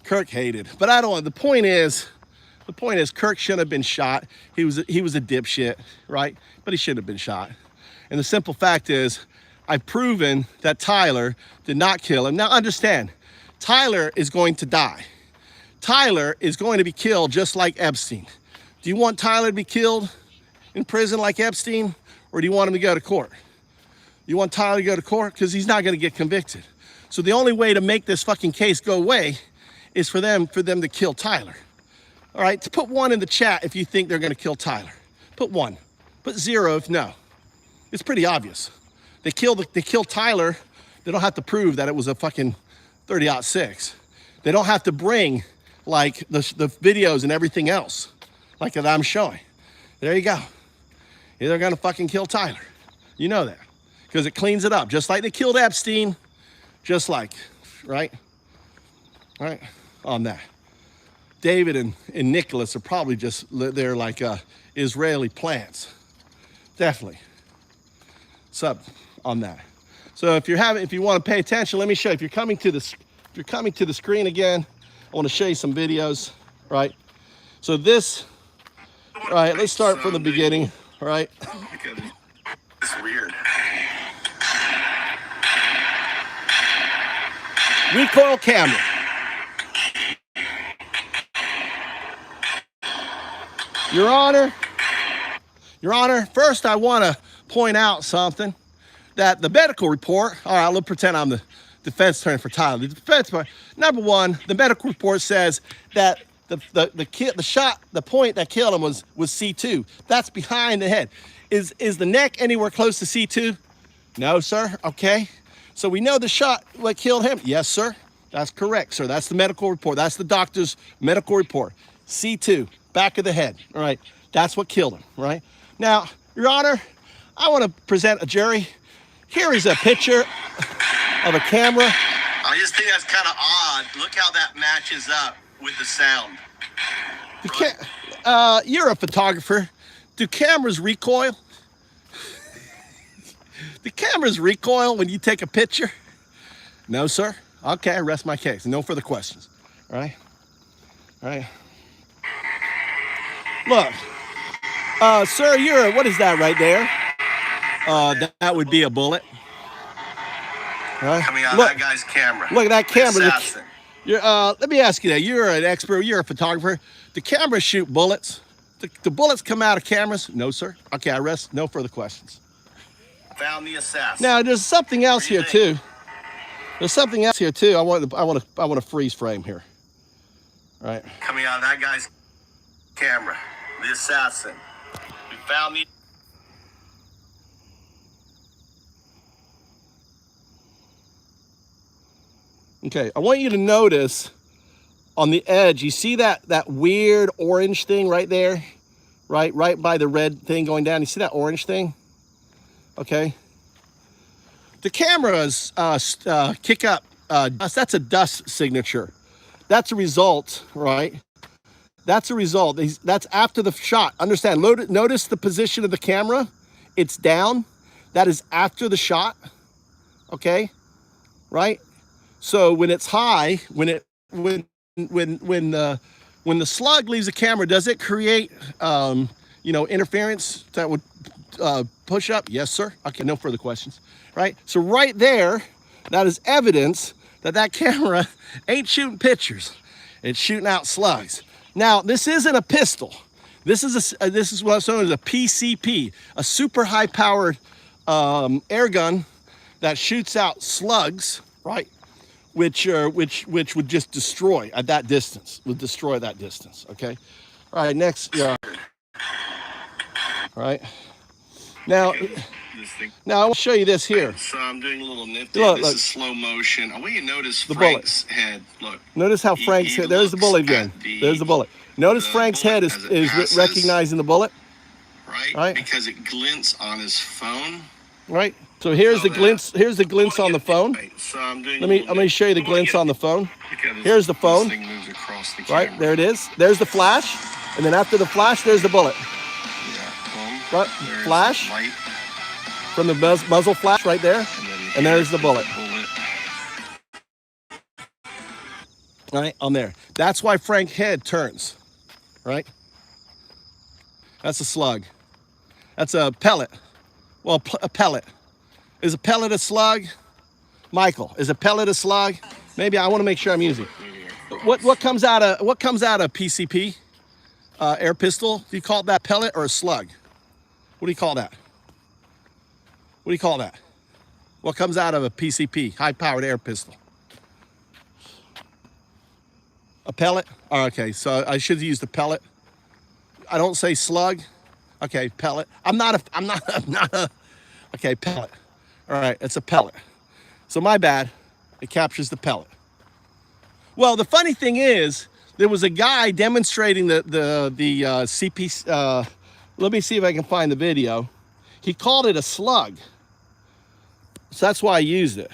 Kirk hated. But I don't, the point is Kirk shouldn't have been shot. He was a dipshit, right? But he shouldn't have been shot. And the simple fact is, I've proven that Tyler did not kill him. Now understand, Tyler is going to die. Tyler is going to be killed just like Epstein. Do you want Tyler to be killed in prison like Epstein, or do you want him to go to court? You want Tyler to go to court? Because he's not going to get convicted. So the only way to make this fucking case go away is for them to kill Tyler. All right, to put 1 in the chat if you think they're going to kill Tyler. Put 1. Put 0 if no. It's pretty obvious. They kill Tyler. They don't have to prove that it was a fucking 30-06. They don't have to bring like the videos and everything else like that I'm showing. There you go. They're going to fucking kill Tyler. You know that. Because it cleans it up. Just like they killed Epstein. Just like, right? Right? On that. David and Nicholas are probably just, they're like Israeli plants. Definitely. Sub on that. So if you want to pay attention, let me show you. If you're coming to the screen again, I want to show you some videos, right? So this, right, let's start from the beginning, right? Because it's weird. Recoil camera. Your Honor, first I want to point out something, that the medical report, all right, let's pretend I'm the defense attorney for Tyler. The defense part, number 1, the medical report says that the point that killed him was C2. That's behind the head. Is the neck anywhere close to C2? No, sir. Okay. So we know the shot what killed him. Yes, sir. That's correct, sir. That's the medical report. That's the doctor's medical report. C2, back of the head. All right. That's what killed him, right? Now, Your Honor, I want to present a jury Here is a picture of a camera. I just think that's kind of odd. Look how that matches up with the sound. You're a photographer. Do cameras recoil? Do cameras recoil when you take a picture? No, sir. Okay, I rest my case. No further questions. All right? All right. Look, sir, what is that right there? That would be a bullet. Right? Coming out of that guy's camera. Look at that camera. Assassin. Let me ask you that. You're an expert. You're a photographer. Do cameras shoot bullets? Do bullets come out of cameras? No, sir. Okay, I rest. No further questions. Found the assassin. Now, there's something else here too. There's something else here too. I want to freeze frame here. All right. Coming out of that guy's camera. The assassin. We found the. Okay, I want you to notice on the edge, you see that weird orange thing right there? Right by the red thing going down. You see that orange thing? Okay. The cameras kick up dust. That's a dust signature. That's a result, right? That's a result. That's after the shot. Understand, notice the position of the camera. It's down. That is after the shot, okay? Right? So when it's high, when the slug leaves the camera, does it create interference that would push up? Yes, sir. Okay, no further questions. Right? So right there, that is evidence that camera ain't shooting pictures. It's shooting out slugs. Now, this isn't a pistol. This is what's known as a PCP, a super high powered air gun that shoots out slugs, right? Which would just destroy at that distance, okay? All right, next, all right. Now I will show you this here. So I'm doing a little nifty. This is slow motion. I want you to notice Frank's head. Look. Notice how Frank's head, there's the bullet again. There's the bullet. Notice Frank's head is recognizing the bullet. Right? Because it glints on his phone. Right? So here's the glints. Here's the glints on the phone. So I'm doing. Let me show you the glints on the phone. Here's the phone. Right there it is. There's the flash, and then after the flash, there's the bullet. Right? Flash from the muzzle flash right there, and there's the bullet. Right on there. That's why Frank's head turns. Right. That's a slug. That's a pellet. Well, a pellet. Is a pellet a slug? Michael, is a pellet a slug? Maybe I want to make sure I'm using. What comes out of PCP? Air pistol? Do you call that pellet or a slug? What do you call that? What do you call that? What comes out of a PCP, high-powered air pistol? A pellet? Oh, okay, so I should use the pellet. I don't say slug. Okay, pellet. I'm not a. Okay, pellet. All right, it's a pellet. So my bad. It captures the pellet. Well, the funny thing is, there was a guy demonstrating the CP. Let me see if I can find the video. He called it a slug. So that's why I used it.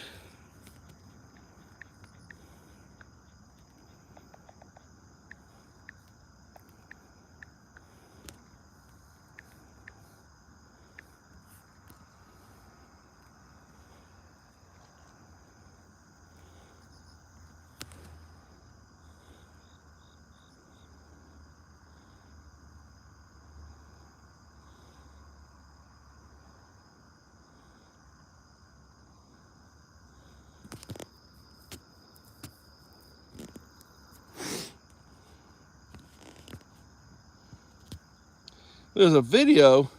There's a video.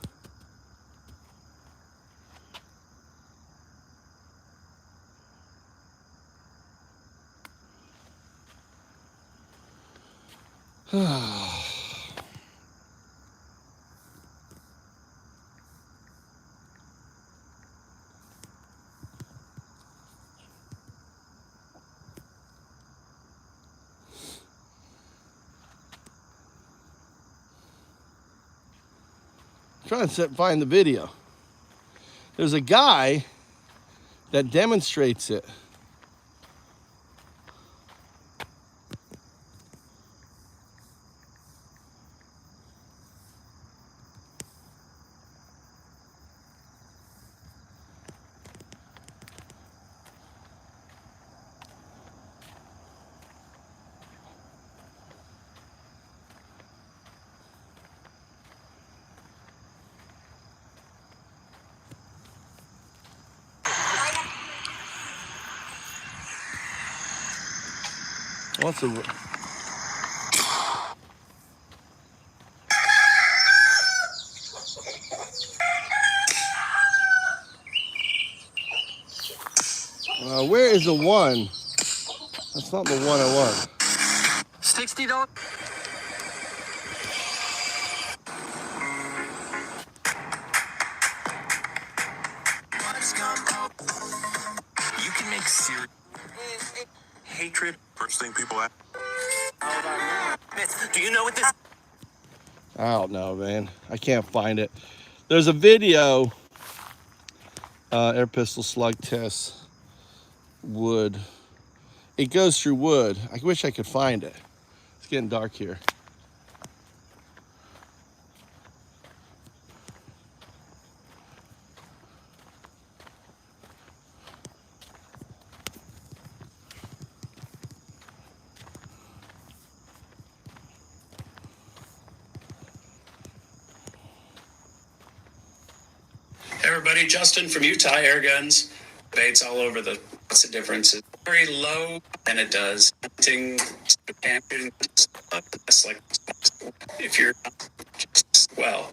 Trying to find the video. There's a guy that demonstrates it. What's a... where is the one? That's not the one I want. $60. You can make serious hatred. First thing people ask. Do you know what this? I don't know, man. I can't find it. There's a video. Air pistol slug test. Wood. It goes through wood. I wish I could find it. It's getting dark here. Everybody, Justin from Utah Air Guns. Debates all over the what's the difference? It's very low than it does. Hunting, camping, that's like if you're just, well.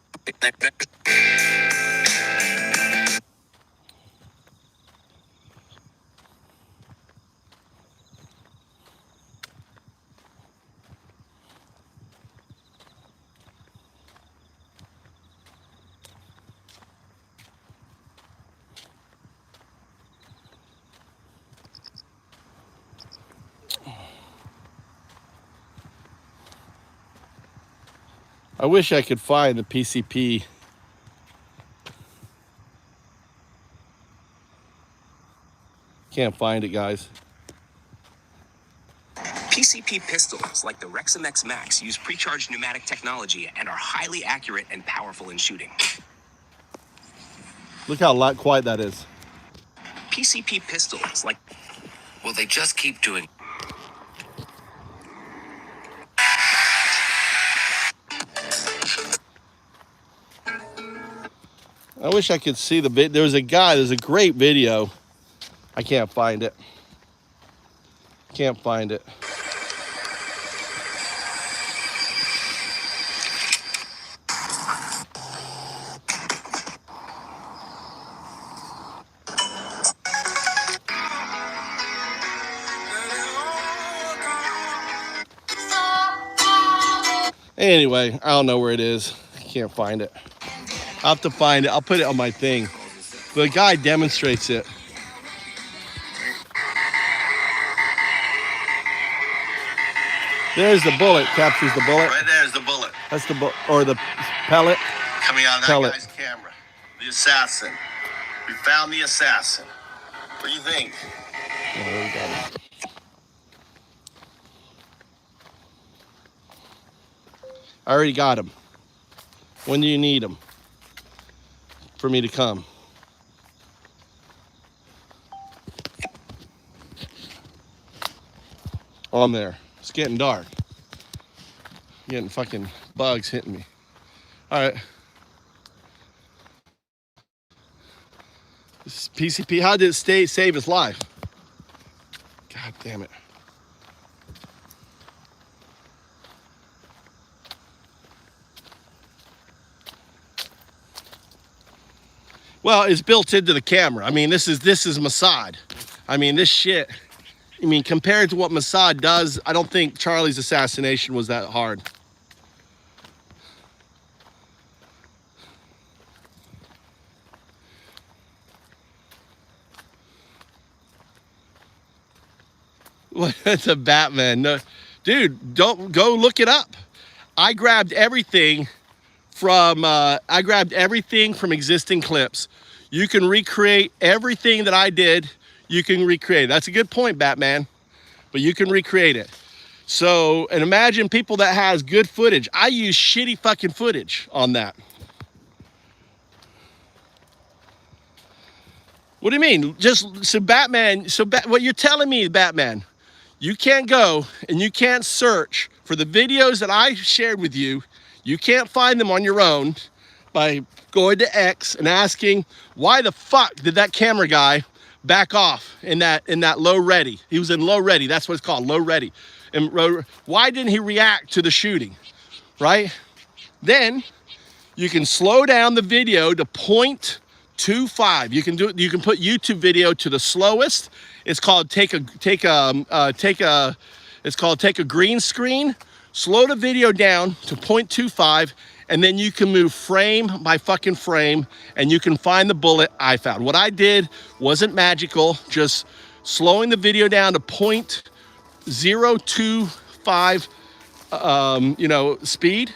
I wish I could find the PCP. Can't find it, guys. PCP pistols, like the Rexamex Max, use pre-charged pneumatic technology and are highly accurate and powerful in shooting. Look how quiet that is. PCP pistols, like... Will they just keep doing... I wish I could see the vid. There's a great video. I can't find it. Can't find it. Anyway, I don't know where it is. I can't find it. I'll have to find it. I'll put it on my thing. The guy demonstrates it. There's the bullet. Captures the bullet. Right there's the bullet. That's the bullet, or the pellet. Coming out of that Pellet. guy's camera. The assassin. We found the assassin. What do you think? Oh, there we go. I already got him. When do you need him? For me to come. Oh, I'm there. It's getting dark. Getting fucking bugs hitting me. All right. This is PCP. How did it save his life? God damn it. Well, it's built into the camera. I mean, this is Mossad. I mean, this shit. I mean, compared to what Mossad does, I don't think Charlie's assassination was that hard. What? It's a Batman. No, dude, don't go look it up. I grabbed everything from existing clips. You can recreate everything that I did. You can recreate it. That's a good point, Batman. But you can recreate it. So, and imagine people that has good footage. I use shitty fucking footage on that. What do you mean? Just, so Batman, what you're telling me, Batman, you can't go and you can't search for the videos that I shared with you. You can't find them on your own by going to X and asking, why the fuck did that camera guy back off in that low ready? He was in low ready. That's what it's called, low ready. And why didn't he react to the shooting, right? Then you can slow down the video to 0.25. You can do it. You can put YouTube video to the slowest. It's called take a green screen. Slow the video down to 0.25, and then you can move frame by fucking frame, and you can find the bullet I found. What I did wasn't magical, just slowing the video down to 0.025, speed,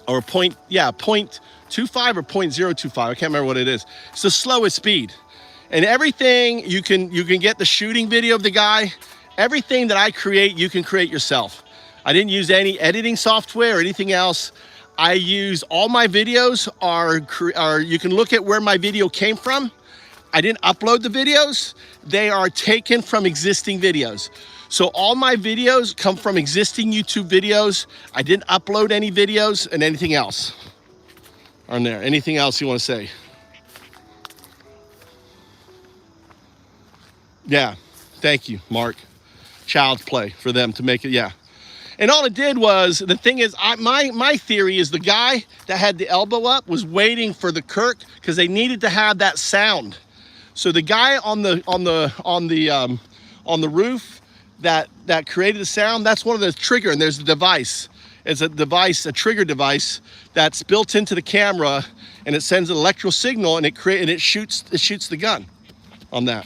or 0.25 or 0.025. I can't remember what it is. It's the slowest speed, and everything you can get the shooting video of the guy. Everything that I create, you can create yourself. I didn't use any editing software or anything else. I use all my videos are you can look at where my video came from. I didn't upload the videos. They are taken from existing videos. So all my videos come from existing YouTube videos. I didn't upload any videos and anything else on there. Anything else you want to say? Yeah, thank you, Mark. Child's play for them to make it, yeah. And all it did was, the thing is, my theory is the guy that had the elbow up was waiting for the Kirk because they needed to have that sound. So the guy on the roof that created the sound, that's one of the trigger, and there's a device. It's a device, a trigger device that's built into the camera, and it sends an electrical signal, and it shoots the gun on that.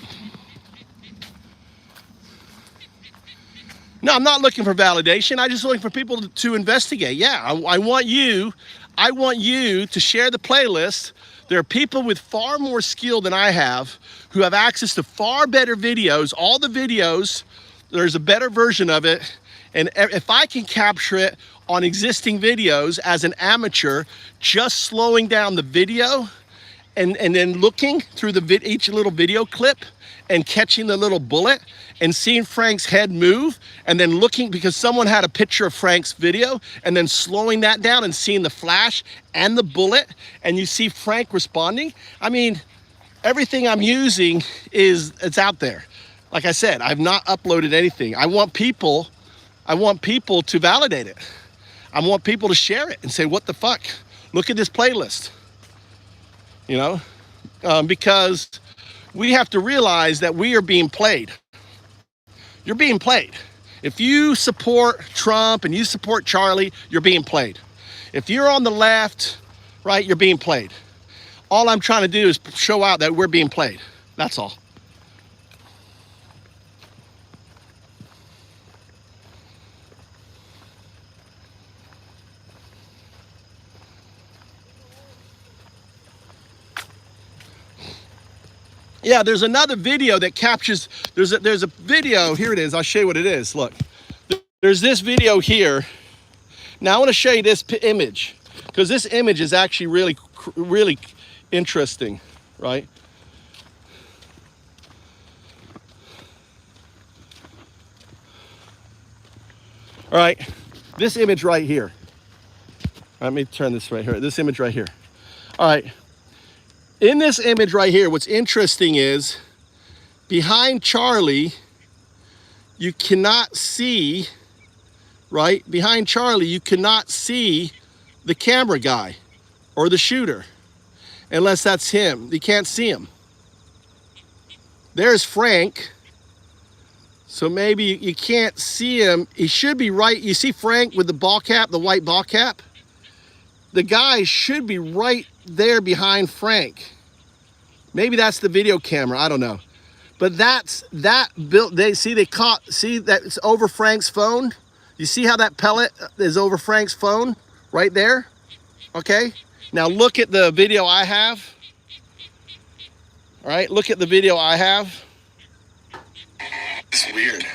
No, I'm not looking for validation. I'm just looking for people to investigate. Yeah, I want you to share the playlist. There are people with far more skill than I have who have access to far better videos. All the videos, there's a better version of it. And if I can capture it on existing videos as an amateur, just slowing down the video and then looking through each little video clip and catching the little bullet and seeing Frank's head move, and then looking, because someone had a picture of Frank's video, and then slowing that down and seeing the flash and the bullet, and you see Frank responding. I mean, everything I'm using it's out there. Like I said, I've not uploaded anything. I want people to validate it. I want people to share it and say, what the fuck? Look at this playlist. Because we have to realize that we are being played. You're being played. If you support Trump and you support Charlie, you're being played. If you're on the left, right, you're being played. All I'm trying to do is show out that we're being played. That's all. Yeah, there's another video that captures, there's a video, here it is, I'll show you what it is, look. There's this video here. Now I want to show you this image, because this image is actually really interesting, right? All right, this image right here. Let me turn this right here, this image right here. All right. In this image right here, what's interesting is behind Charlie, you cannot see, right? Behind Charlie, you cannot see the camera guy or the shooter, unless that's him. You can't see him. There's Frank. So maybe you can't see him. He should be right. You see Frank with the ball cap, the white ball cap? The guy should be right there behind Frank. Maybe that's the video camera, I don't know. But that's that built, see that it's over Frank's phone? You see how that pellet is over Frank's phone right there? Okay, now look at the video I have. All right, look at the video I have. It's weird.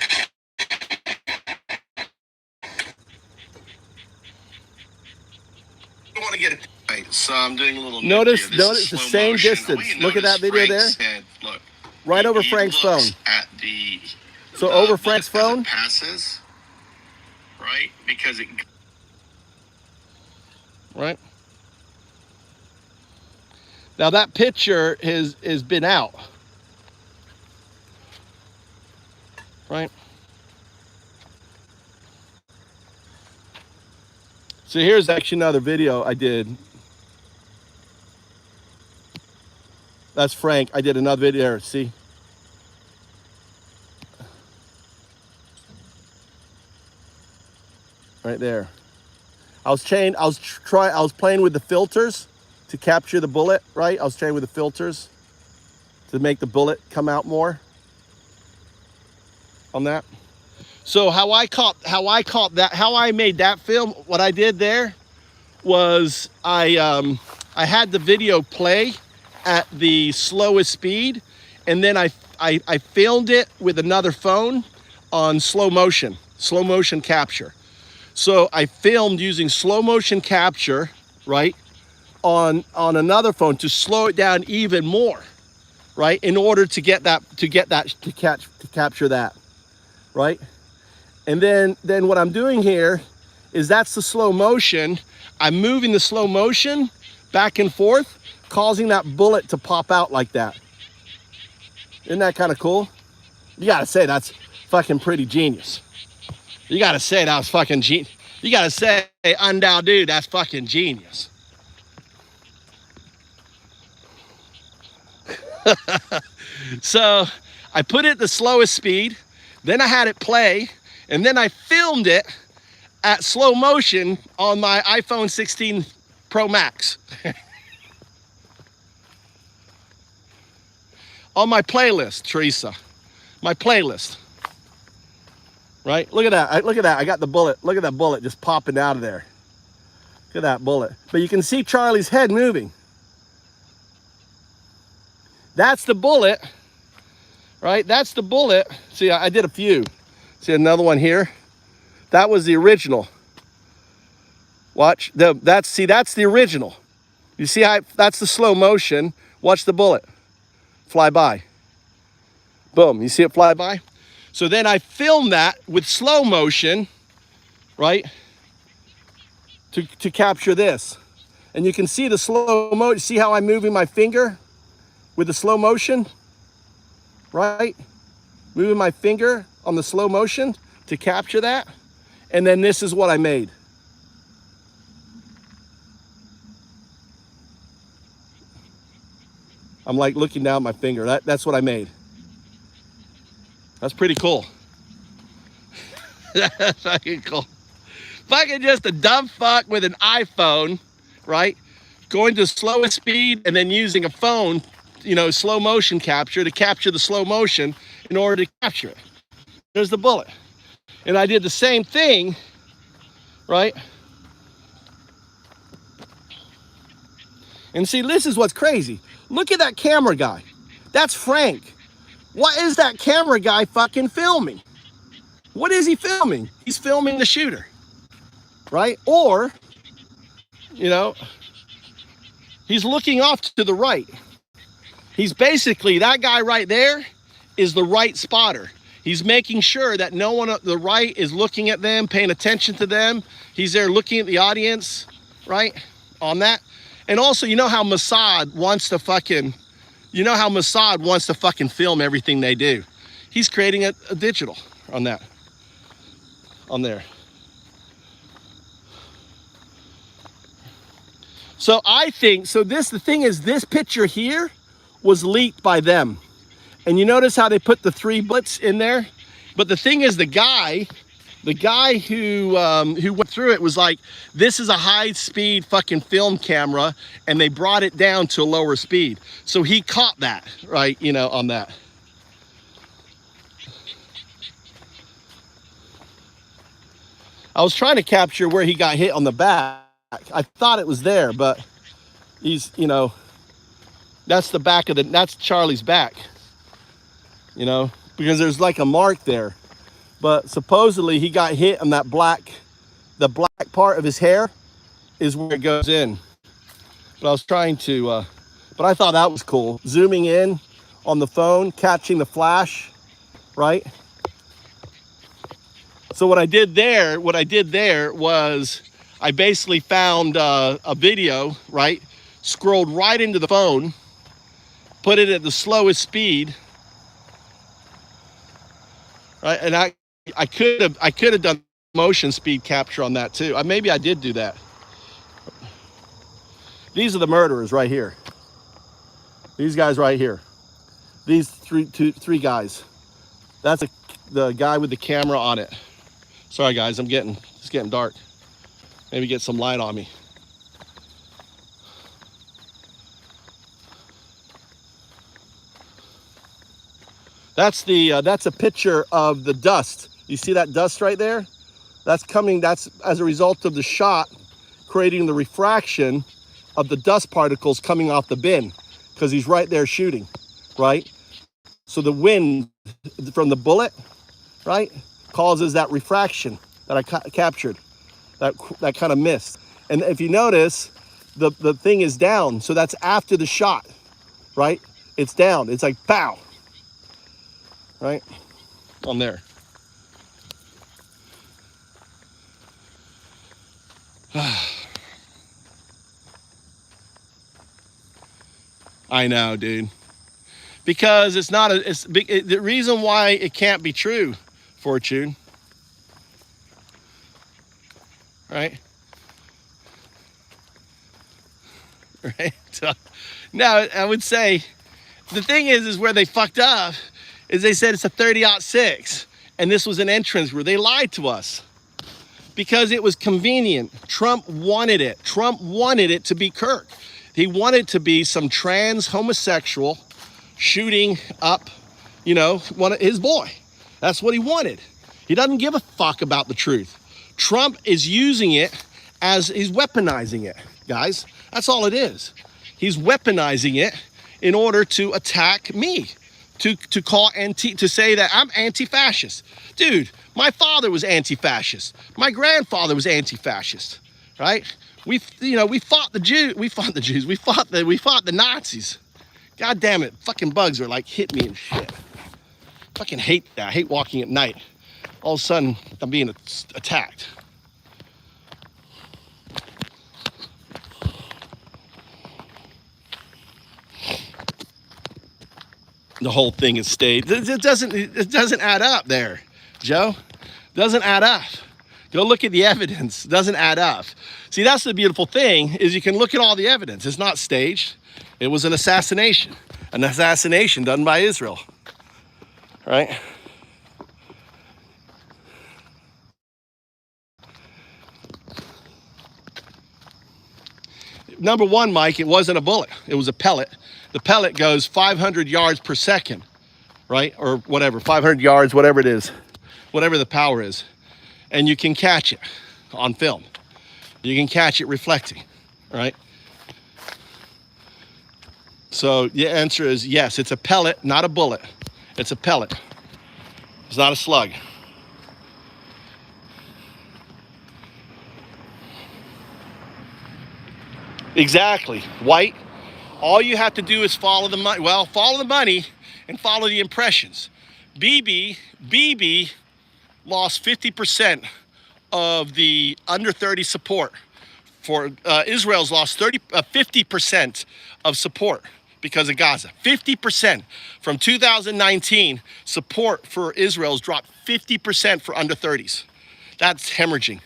I want to get it right, so I'm doing a little. Notice the same distance. Look at that video there. Look, right over Frank's phone. At the so over Frank's phone. It passes, right? Because it. Right. Now that picture has been out. Right. So here's actually another video I did. That's Frank. I did another video there. See? Right there. I was playing with the filters to capture the bullet, right? I was playing with the filters to make the bullet come out more on that. So how I made that film, what I did there was I had the video play at the slowest speed, and then I filmed it with another phone on slow motion capture. So I filmed using slow motion capture, right, on another phone to slow it down even more, right, in order to capture that, right? And then what I'm doing here is that's the slow motion. I'm moving the slow motion back and forth, causing that bullet to pop out like that. Isn't that kind of cool? You gotta say that's fucking pretty genius. You gotta say that was fucking genius. You gotta say, hey, Undow dude, that's fucking genius. So I put it at the slowest speed, then I had it play, and then I filmed it at slow motion on my iPhone 16 Pro Max. On my playlist, Teresa. My playlist. Right? Look at that. Look at that. I got the bullet. Look at that bullet just popping out of there. Look at that bullet. But you can see Charlie's head moving. That's the bullet. Right? That's the bullet. See, I did a few. See another one here? That was the original. Watch. That's the original. You see how that's the slow motion. Watch the bullet fly by. Boom. You see it fly by? So then I filmed that with slow motion, right? To capture this. And you can see the slow motion. See how I'm moving my finger with the slow motion? Right? Moving my finger on the slow motion to capture that. And then this is what I made. I'm like looking down my finger. That's what I made. That's pretty cool. That's fucking cool. Fucking just a dumb fuck with an iPhone, right? Going to slowest speed and then using a phone, you know, slow motion capture to capture the slow motion in order to capture it. There's the bullet. And I did the same thing, right? And see, this is what's crazy. Look at that camera guy. That's Frank. What is that camera guy fucking filming? What is he filming? He's filming the shooter, right? Or, you know, he's looking off to the right. He's basically, that guy right there is the right spotter. He's making sure that no one at the right is looking at them, paying attention to them. He's there looking at the audience, right? On that. And also, you know how Mossad wants to fucking film everything they do. He's creating a digital on that. On there. So I think, the thing is, this picture here was leaked by them. And you notice how they put the 3 bullets in there? But the thing is, the guy who went through it was like, this is a high-speed fucking film camera, and they brought it down to a lower speed. So he caught that, right, you know, on that. I was trying to capture where he got hit on the back. I thought it was there, but he's, you know, That's the back of that's Charlie's back, you know, because there's like a mark there. But supposedly he got hit on that the black part of his hair is where it goes in. But I was trying to, but I thought that was cool. Zooming in on the phone, catching the flash, right? So what I did there was I basically found a video, right? Scrolled right into the phone, put it at the slowest speed, right? And I could have done motion speed capture on that too. Maybe I did do that. These are the murderers right here. These guys right here. These three guys. That's the guy with the camera on it. Sorry guys, it's getting dark. Maybe get some light on me. That's a picture of the dust. You see that dust right there? That's as a result of the shot creating the refraction of the dust particles coming off the bin, because he's right there shooting, right? So the wind from the bullet, right, causes that refraction that I captured, that kind of mist. And if you notice, the thing is down, so that's after the shot, right? It's down, it's like pow, right, on there. I know, dude. Because it's not the reason why it can't be true, Fortune. Right? Right? So, now, I would say, the thing is where they fucked up, is they said it's a 30-06, and this was an entrance where they lied to us. Because it was convenient. Trump wanted it. Trump wanted it to be Kirk. He wanted to be some trans homosexual shooting up, you know, his boy. That's what he wanted. He doesn't give a fuck about the truth. Trump is using it as he's weaponizing it, guys. That's all it is. He's weaponizing it in order to attack me, to say that I'm anti-fascist. Dude, my father was anti-fascist. My grandfather was anti-fascist, right? We fought the Jews. We fought the Nazis. God damn it, fucking bugs are like hit me and shit. Fucking hate that. I hate walking at night. All of a sudden, I'm being attacked. The whole thing is staged. It doesn't add up there, Joe. Doesn't add up. Go look at the evidence. It doesn't add up. See, that's the beautiful thing, is you can look at all the evidence. It's not staged. It was an assassination done by Israel, right? Number one, Mike, it wasn't a bullet. It was a pellet. The pellet goes 500 yards per second, right? Or whatever, 500 yards, whatever it is, whatever the power is. And you can catch it on film. You can catch it reflecting, right? So the answer is yes, it's a pellet, not a bullet. It's a pellet. It's not a slug. Exactly. White. All you have to do is follow the money. Well, follow the money and follow the impressions. BB lost 50% of the under 30 support. For Israel's lost 50% of support because of Gaza. 50% from 2019, support for Israel's dropped 50% for under 30s. That's hemorrhaging.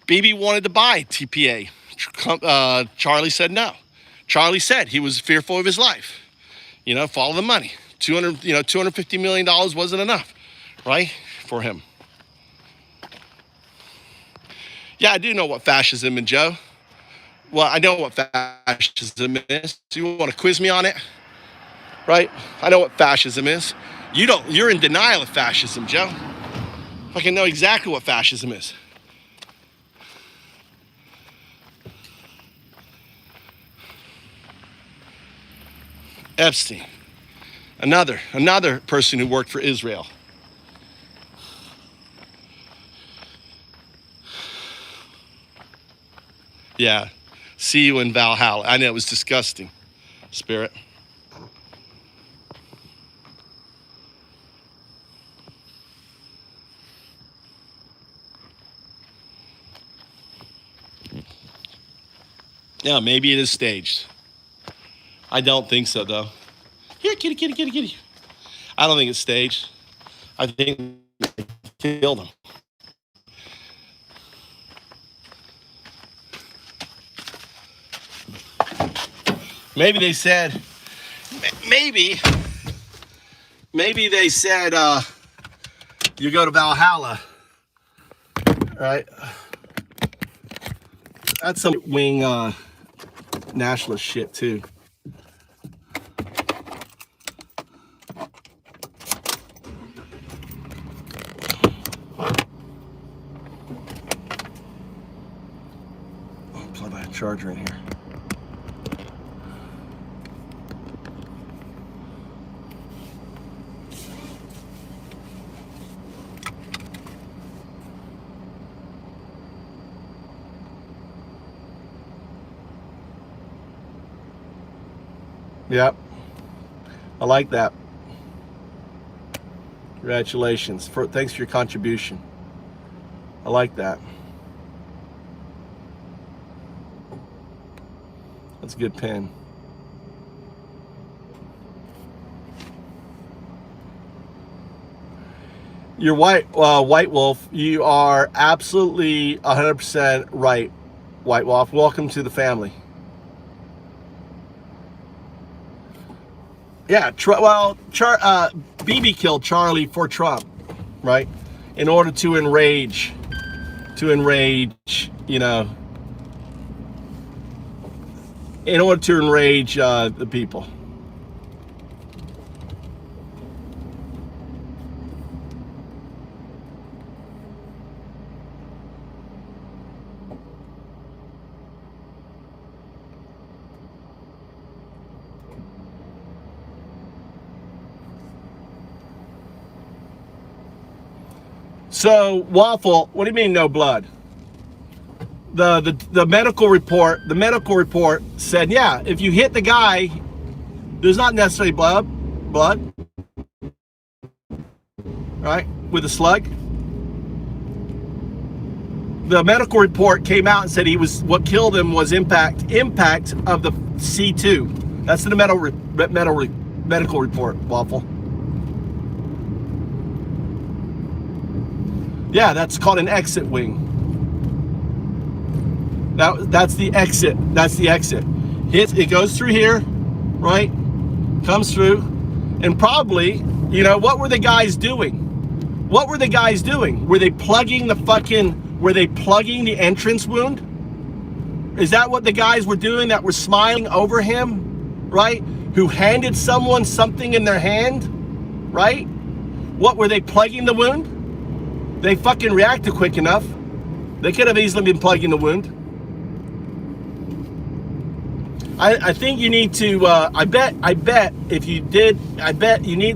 Bibi wanted to buy TPA. Charlie said no. Charlie said he was fearful of his life. You know, follow the money. $250 million wasn't enough, right, for him. Yeah, I do know what fascism is, Joe. Well, I know what fascism is. Do you want to quiz me on it? Right? I know what fascism is. You don't. You're in denial of fascism, Joe. I can know exactly what fascism is. Epstein. Another person who worked for Israel. Yeah. See you in Valhalla. I know, it was disgusting. Spirit. Yeah, maybe it is staged. I don't think so, though. Here, kitty, kitty, kitty, kitty. I don't think it's staged. I think they killed him. Maybe they said, maybe they said, you go to Valhalla, right? That's some wing nationalist shit too. I'll plug my charger in here. Yep. I like that. Congratulations. Thanks for your contribution. I like that. That's a good pen. You're White Wolf. You are absolutely 100% right, White Wolf. Welcome to the family. Yeah, Bibi killed Charlie for Trump, right? In order to enrage, you know, in order to enrage the people. So, Waffle, what do you mean no blood? The medical report said, yeah, if you hit the guy, there's not necessarily blood, right? With a slug. The medical report came out and said what killed him was impact of the C2. That's the medical report, Waffle. Yeah, that's called an exit wing. That's the exit. That's the exit. It goes through here, right? Comes through, and probably, you know, what were the guys doing? What were the guys doing? Were they plugging the entrance wound? Is that what the guys were doing that were smiling over him, right? Who handed someone something in their hand, right? What were they plugging the wound? They fucking reacted quick enough. They could have easily been plugging the wound. I think you need to, I bet if you did,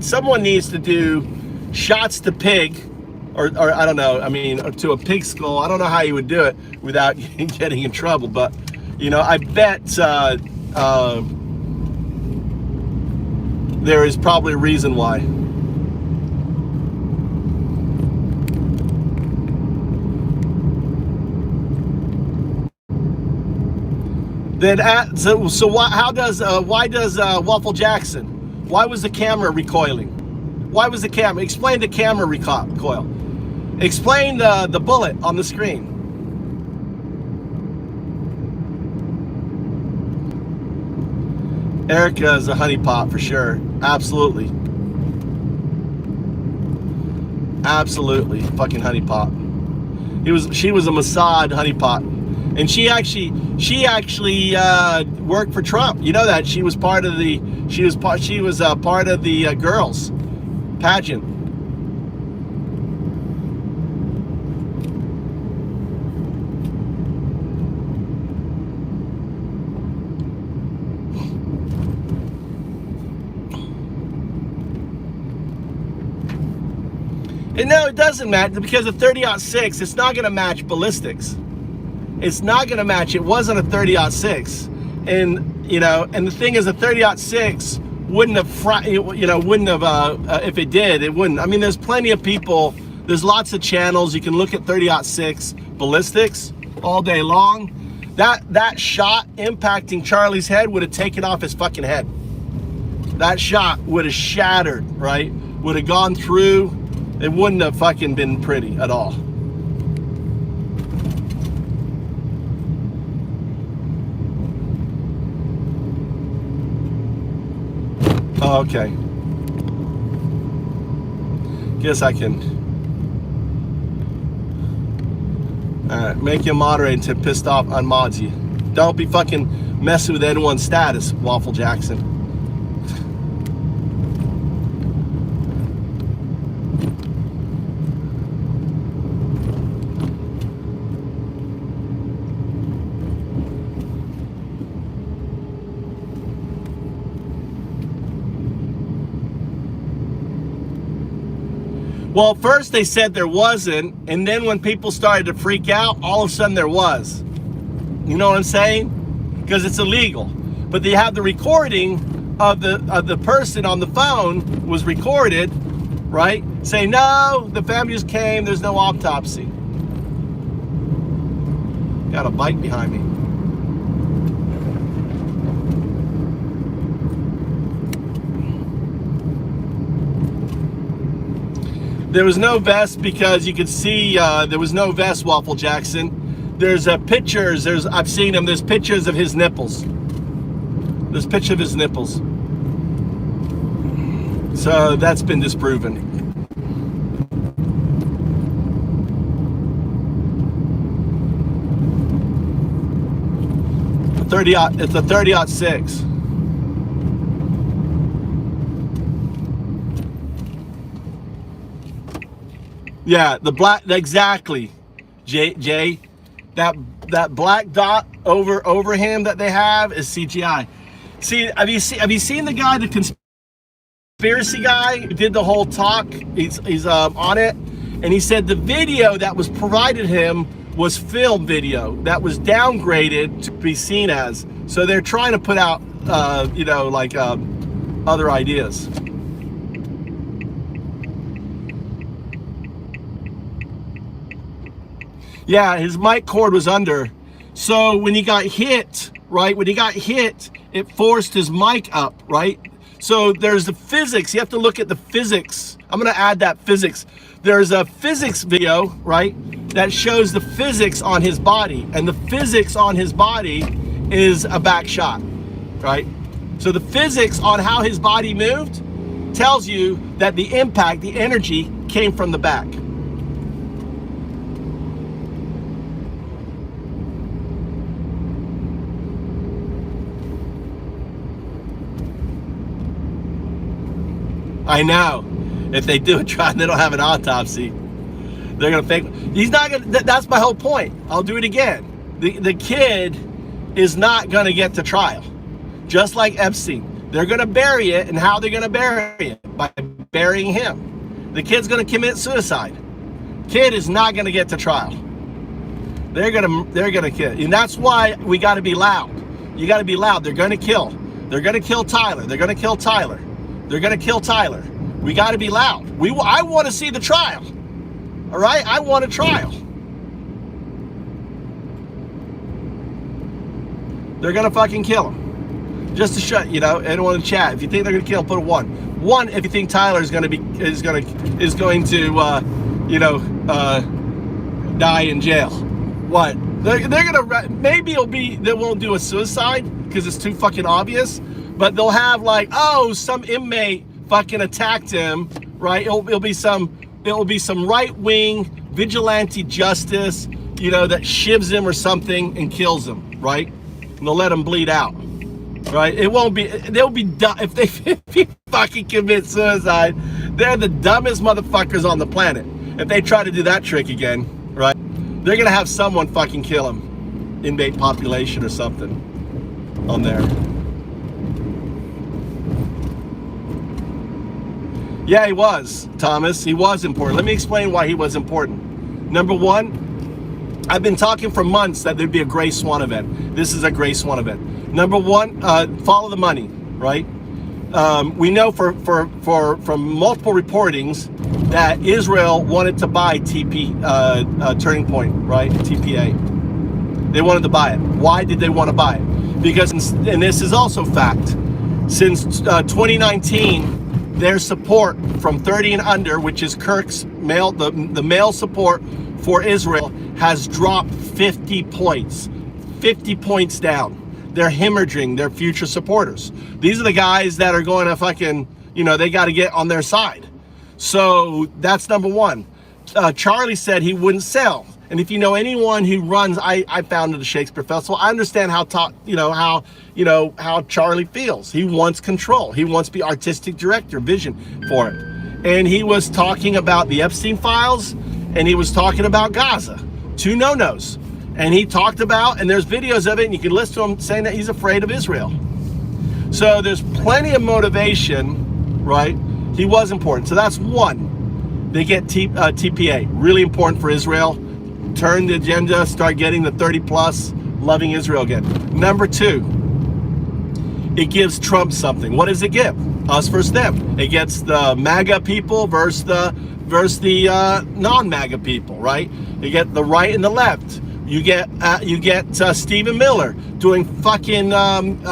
someone needs to do shots to pig, or I don't know, I mean, or to a pig skull. I don't know how you would do it without getting in trouble, but, you know, I bet there is probably a reason why. Then, why does Waffle Jackson? Why was the camera recoiling? Why was the camera? Explain the camera recoil. Explain the bullet on the screen. Erica is a honeypot for sure. Absolutely. Absolutely, fucking honeypot. She was a Mossad honeypot. And she actually worked for Trump. You know that she was part of the part of the girls pageant. And no, it doesn't match, because a 30-06, it's not going to match ballistics. It's not going to match. It wasn't a 30-06. And, you know, and the thing is, a 30-06 wouldn't have, wouldn't have, if it did, it wouldn't. I mean, there's plenty of people, there's lots of channels. You can look at 30-06 ballistics all day long. That shot impacting Charlie's head would have taken off his fucking head. That shot would have shattered, right? Would have gone through. It wouldn't have fucking been pretty at all. Oh, okay. Guess I can. Alright, make you moderate until pissed off unmods you. Don't be fucking messing with anyone's status, Waffle Jackson. Well, first they said there wasn't, and then when people started to freak out, all of a sudden there was. You know what I'm saying? Because it's illegal. But they have the recording of the person on the phone was recorded, right? Saying, no, the family just came, there's no autopsy. Got a bike behind me. There was no vest because you could see there was no vest, Waffle Jackson. There's pictures, I've seen him, there's pictures of his nipples. There's a picture of his nipples. So that's been disproven. It's a 30-06. Yeah, the black, exactly, Jay. That black dot over him that they have is CGI. See, have you seen the guy, the conspiracy guy who did the whole talk? He's on it, and he said the video that was provided him was film video that was downgraded to be seen as. So they're trying to put out, other ideas. Yeah, his mic cord was under. So when he got hit, right? When he got hit, it forced his mic up, right? So there's the physics. You have to look at the physics. I'm going to add that physics. There's a physics video, right? That shows the physics on his body. And the physics on his body is a back shot, right? So the physics on how his body moved tells you that the impact, the energy came from the back. I know. If they do a trial, they don't have an autopsy. They're gonna fake. He's not gonna. That's my whole point. I'll do it again. The kid is not gonna get to trial, just like Epstein. They're gonna bury it, and how they're gonna bury it? By burying him. The kid's gonna commit suicide. Kid is not gonna get to trial. They're gonna kill, and that's why we got to be loud. You got to be loud. They're gonna kill. They're gonna kill Tyler. They're gonna kill Tyler. They're gonna kill Tyler. We got to be loud. I want to see the trial. All right, I want a trial. They're gonna fucking kill him. Just to shut, anyone in the chat. If you think they're gonna kill him, put a 1. 1 if you think Tyler is going to die in jail. What? They're gonna, maybe they won't do a suicide because it's too fucking obvious. But they'll have some inmate fucking attacked him, right? It'll be some right-wing vigilante justice, that shivs him or something and kills him, right? And they'll let him bleed out, right? They'll be dumb if he fucking commit suicide. They're the dumbest motherfuckers on the planet. If they try to do that trick again, right? They're gonna have someone fucking kill him, inmate population or something on there. Yeah, he was, Thomas. He was important. Let me explain why he was important. Number one, I've been talking for months that there'd be a Gray Swan event. This is a Gray Swan event. Number one, follow the money, right? We know from multiple reportings that Israel wanted to buy Turning Point, right? TPA. They wanted to buy it. Why did they want to buy it? Because, and this is also fact, since 2019, their support from 30 and under, which is Kirk's male, the male support for Israel, has dropped 50 points. 50 points down. They're hemorrhaging their future supporters. These are the guys that are going to fucking, they got to get on their side. So that's number one. Charlie said he wouldn't sell. And if you know anyone who runs, I founded the Shakespeare Festival. I understand how Charlie feels. He wants control. He wants to be artistic director, vision for it. And he was talking about the Epstein files, and he was talking about Gaza. Two no-nos. And he talked about, and there's videos of it, and you can listen to him saying that he's afraid of Israel. So there's plenty of motivation, right? He was important. So that's one. They get TPA, really important for Israel. Turn the agenda, start getting the 30 plus, loving Israel again. Number two, it gives Trump something. What does it give? Us versus them. It gets the MAGA people versus the non-MAGA people, right? You get the right and the left. You get Stephen Miller doing fucking what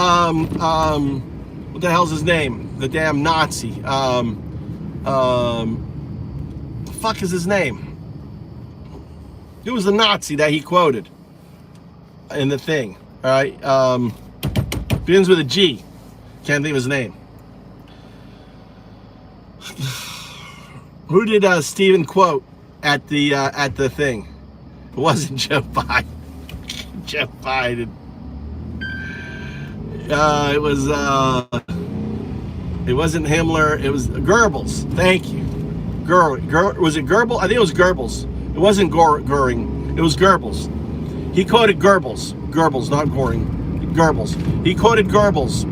the hell's his name? The damn Nazi. The fuck is his name? It was the Nazi that he quoted in the thing. All right, begins with a G. Can't think of his name. Who did Stephen quote at the thing? It wasn't Joe Biden. Joe Biden. It wasn't Himmler. It was Goebbels. Thank you. Was it Goebbels? I think it was Goebbels. It wasn't Goering. It was Goebbels. He quoted Goebbels. Goebbels, not Goring. Goebbels. He quoted Goebbels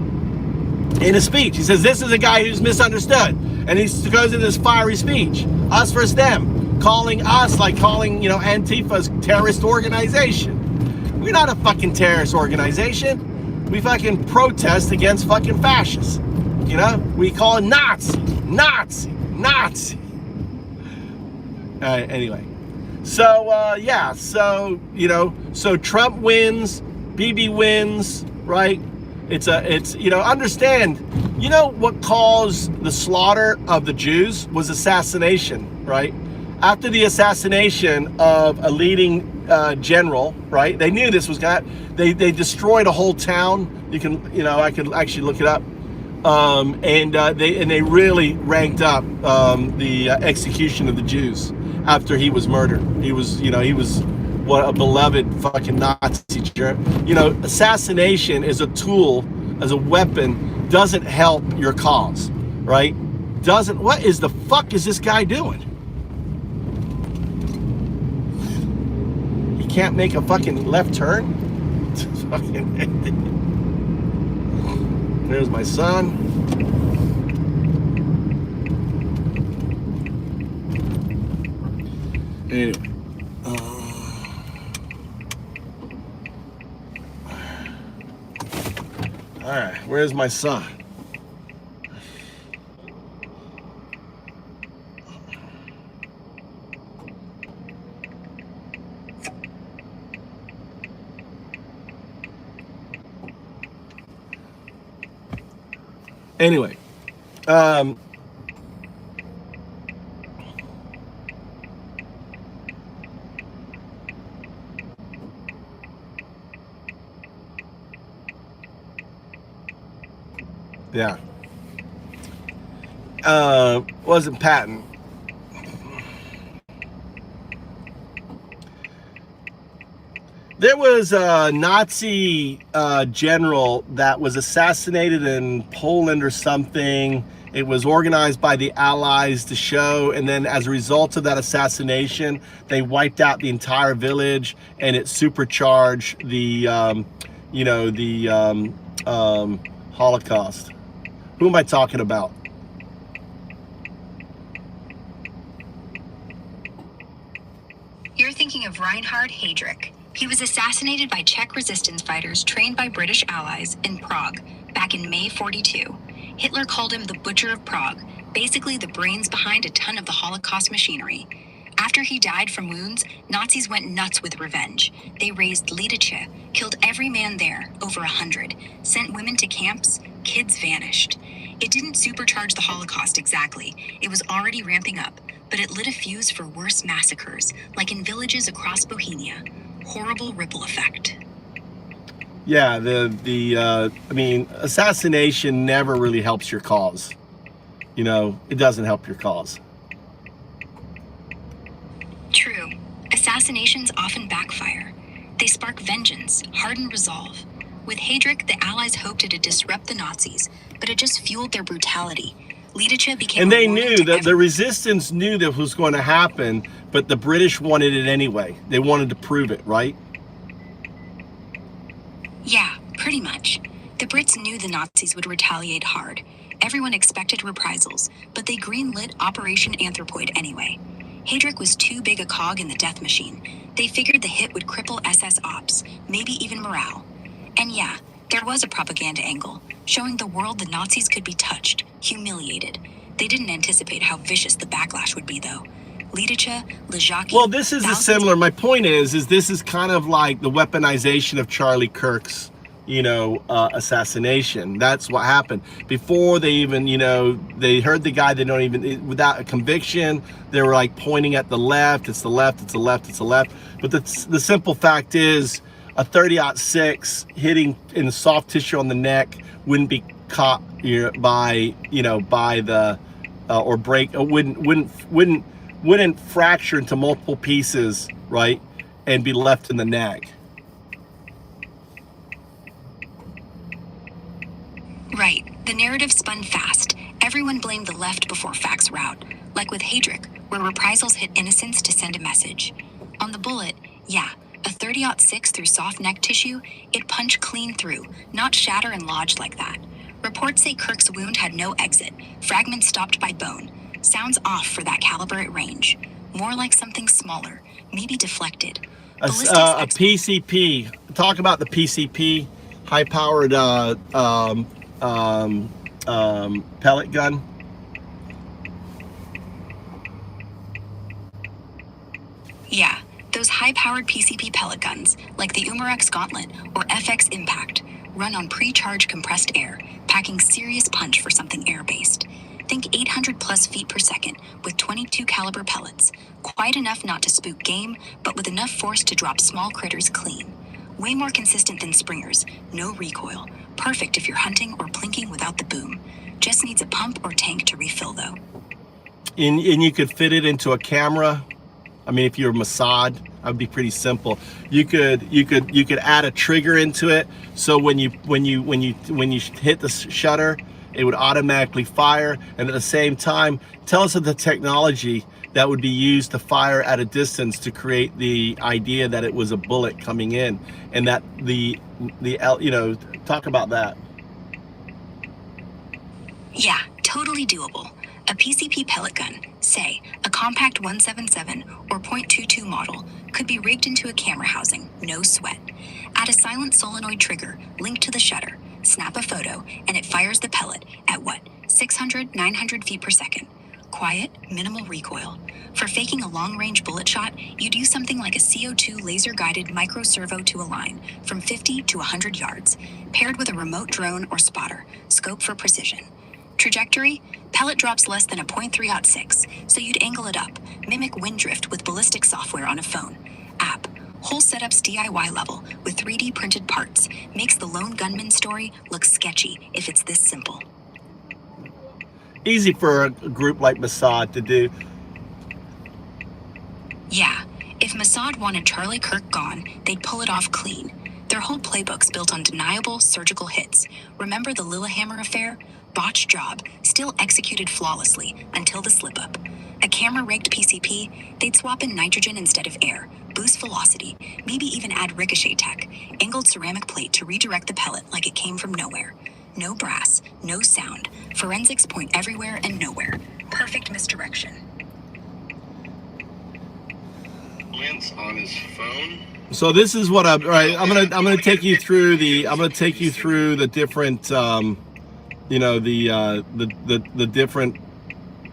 in a speech. He says, this is a guy who's misunderstood. And he goes into this fiery speech. Us versus them. Calling us like calling, Antifa's terrorist organization. We're not a fucking terrorist organization. We fucking protest against fucking fascists. We call it Nazi. Nazi. Nazi. Anyway. So, yeah. So, so Trump wins. Bibi wins, right? It's understand, what caused the slaughter of the Jews was assassination, right? After the assassination of a leading general, right? They knew this was they destroyed a whole town. You can, I could actually look it up. And they really ranked up the execution of the Jews after he was murdered. He was what a beloved fucking Nazi. Assassination is a tool, as a weapon, doesn't help your cause, right? What is the fuck is this guy doing? He can't make a fucking left turn? There's my son. Anyway. All right, where's my son? Anyway, yeah. Wasn't Patton. There was a Nazi general that was assassinated in Poland or something. It was organized by the Allies to show, and then as a result of that assassination, they wiped out the entire village, and it supercharged the, Holocaust. Who am I talking about? You're thinking of Reinhard Heydrich. He was assassinated by Czech resistance fighters trained by British allies in Prague back in May 42. Hitler called him the Butcher of Prague, basically the brains behind a ton of the Holocaust machinery. After he died from wounds, Nazis went nuts with revenge. They razed Lidice, killed every man there, over 100, sent women to camps, kids vanished. It didn't supercharge the Holocaust exactly. It was already ramping up, but it lit a fuse for worse massacres, like in villages across Bohemia. Horrible ripple effect. Yeah, I mean, assassination never really helps your cause. You know, it doesn't help your cause. True. Assassinations often backfire. They spark vengeance, harden resolve. With Heydrich, the Allies hoped it'd disrupt the Nazis, but it just fueled their brutality. Lidice became and they knew that the resistance knew that was going to happen, but the British wanted it anyway. They wanted to prove it, right? Yeah, pretty much. The Brits knew the Nazis would retaliate hard. Everyone expected reprisals, but they greenlit Operation Anthropoid anyway. Heydrich was too big a cog in the death machine. They figured the hit would cripple SS ops, maybe even morale. And yeah, there was a propaganda angle, showing the world the Nazis could be touched, humiliated. They didn't anticipate how vicious the backlash would be, though. Lidice, Lejaki... Well, this is a similar... My point is this is kind of like the weaponization of Charlie Kirk's, you know, assassination. That's what happened. Before they even, you know, they heard the guy, they don't even... Without a conviction, they were like pointing at the left. It's the left, it's the left, it's the left. But the simple fact is, a 30-06 hitting in soft tissue on the neck wouldn't be caught by, you know, by the... or break... wouldn't fracture into multiple pieces, right, and be left in the neck. Right. The narrative spun fast. Everyone blamed the left before facts were out, like with Heydrich, where reprisals hit innocents to send a message. On the bullet, yeah, a 30-06 through soft neck tissue, it punched clean through, not shatter and lodge like that. Reports say Kirk's wound had no exit, fragments stopped by bone. Sounds off for that caliber at range. More like something smaller, maybe deflected. A PCP. Talk about the PCP, high-powered pellet gun. Yeah, those high-powered PCP pellet guns, like the Umarex Gauntlet or FX Impact, run on pre-charged compressed air, packing serious punch for something air-based. Think 800 plus feet per second with 22 caliber pellets. Quite enough not to spook game, but with enough force to drop small critters clean. Way more consistent than Springer's, no recoil. Perfect if you're hunting or plinking without the boom. Just needs a pump or tank to refill though. And you could fit it into a camera. I mean, if you're Mossad, that would be pretty simple. You could add a trigger into it, so when you hit the shutter, it would automatically fire, and at the same time, tell us of the technology that would be used to fire at a distance to create the idea that it was a bullet coming in, and that the you know, talk about that. Yeah, totally doable. A PCP pellet gun, say a compact 177 or .22 model, could be rigged into a camera housing, no sweat. Add a silent solenoid trigger linked to the shutter. Snap a photo, and it fires the pellet at what, 600, 900 feet per second. Quiet, minimal recoil. For faking a long-range bullet shot, you'd use something like a CO2 laser-guided micro-servo to align from 50 to 100 yards, paired with a remote drone or spotter, scope for precision. Trajectory, pellet drops less than a .306, so you'd angle it up, mimic wind drift with ballistic software on a phone. App. Whole setup's DIY level with 3D printed parts makes the lone gunman story look sketchy if it's this simple. Easy for a group like Mossad to do. Yeah, if Mossad wanted Charlie Kirk gone, they'd pull it off clean. Their whole playbook's built on deniable surgical hits. Remember the Lillehammer affair? Botched job, still executed flawlessly until the slip-up. A camera-rigged PCP, they'd swap in nitrogen instead of air, boost velocity, maybe even add ricochet tech, angled ceramic plate to redirect the pellet like it came from nowhere. No brass, no sound. Forensics point everywhere and nowhere. Perfect misdirection. sequence on his phone. So this is what I'm gonna take you through the different you know, the different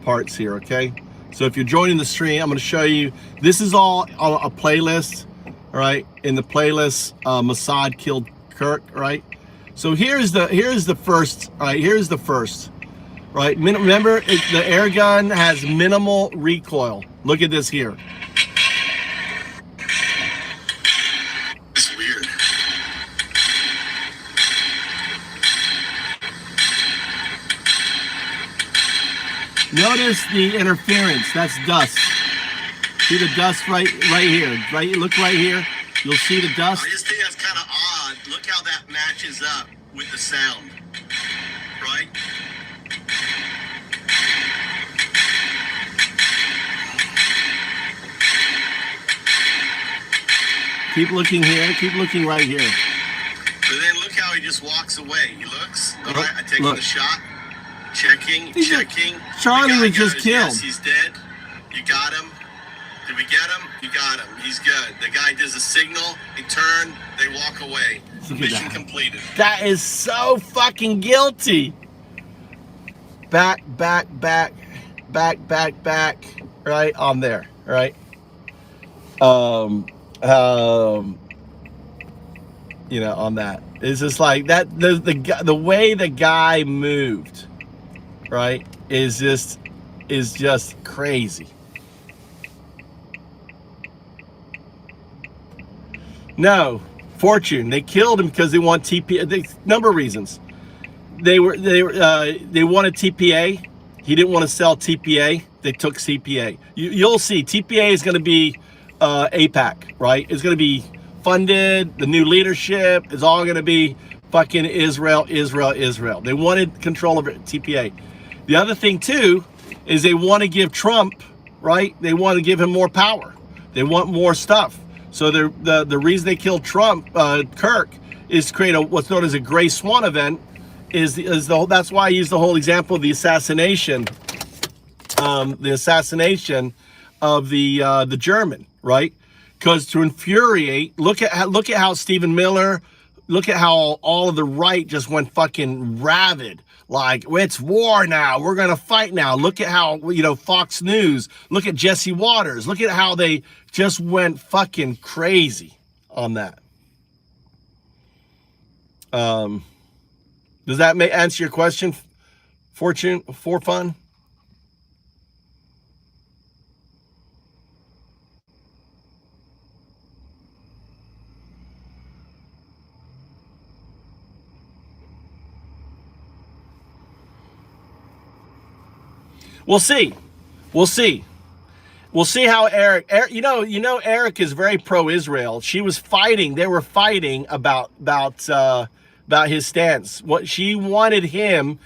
parts here, okay? So if you're joining the stream, I'm gonna show you, this is all a playlist, all right? In the playlist, Mossad killed Kirk, right? So here's the first, all right? Here's the first, right? Remember, the air gun has minimal recoil. Look at this here. It's weird. Notice the interference. That's dust. See the dust right here. Right, look right here. You'll see the dust. I just think that's kind of odd. Look how that matches up with the sound, right? Keep looking here. Keep looking right here. But then look how he just walks away. He looks. All right, I take Look. the shot. Checking. Charlie The guy was just goes, killed. Yes, he's dead. You got him. Did we get him? You got him. He's good. The guy does a signal. They turn. They walk away. Look at Mission that. completed. That is so fucking guilty. Back. Right on there. Right. You know, on that. It's just like that. The way the guy moved, right, is just crazy. No, Fortune. They killed him because they want TPA. Number of reasons. They wanted TPA. He didn't want to sell TPA. They took CPA. You'll see. TPA is going to be APAC, right? It's going to be funded. The new leadership is all going to be fucking Israel. They wanted control over TPA. The other thing too is they want to give Trump, right? They want to give him more power. They want more stuff. So the reason they killed Trump, Kirk, is to create what's known as a gray swan event. That's why I use the whole example of the assassination. The assassination of the German, right? Because to infuriate, look at how Stephen Miller, look at how all of the right just went fucking rabid. Like, it's war now. We're gonna fight now. Look at how, you know, Fox News. Look at Jesse Waters. Look at how they just went fucking crazy on that. Does that answer your question, Fortune, for fun? We'll see. We'll see how Eric, you know, Eric is very pro-Israel. She was fighting. They were fighting about his stance. What she wanted him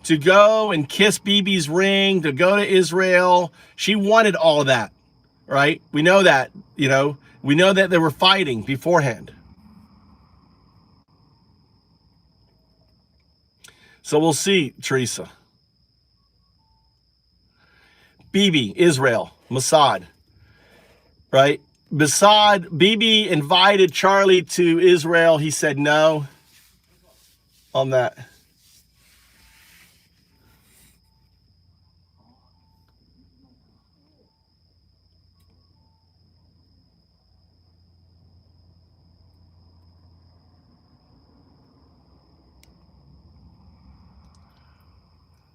to go and kiss Bibi's ring, to go to Israel. She wanted all of that, right? We know that, you know. We know that they were fighting beforehand. So we'll see, Teresa. Bibi, Israel, Mossad, right? Bibi invited Charlie to Israel. He said no on that.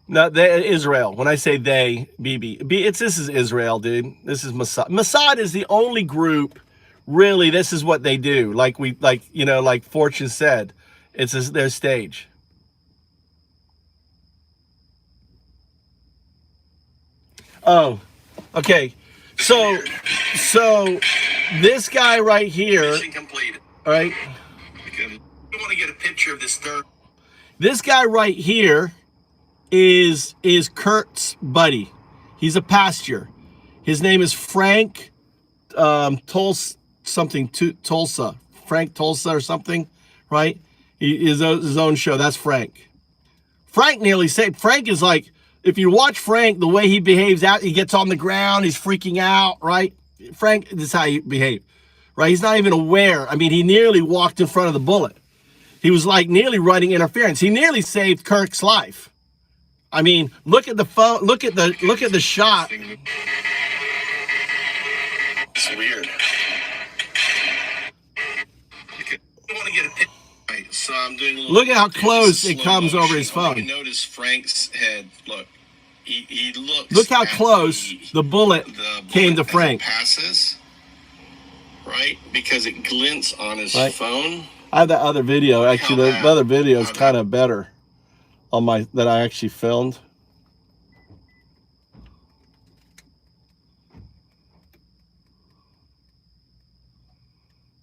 No, Israel. When I say they, Bibi, this is Israel, dude. This is Mossad. Mossad is the only group, really. This is what they do. Like Fortune said, it's their stage. Oh, okay. So this guy right here. Mission completed. All right. Because I want to get a picture of this third. This guy right here is Kurt's buddy. He's a pastor. His name is Frank Tulsa, Frank Tulsa or something, right? His own show. That's Frank. Frank nearly saved. Frank is like if you watch Frank, the way he behaves out, he gets on the ground, he's freaking out, right? Frank, this is how he behaved, right? He's not even aware. I mean, he nearly walked in front of the bullet. He was like nearly running interference. He nearly saved Kirk's life. I mean, look at the phone. Look at the shot. It's weird. I want to get a picture. Right, so I'm doing a little. Look at how close it comes motion. over his phone. You can notice Frank's head. Look, he looks. Look how close the bullet came to Frank. Passes. Right, because it glints on his phone. I have that other video. Actually, the other video is kind of better on my that I actually filmed.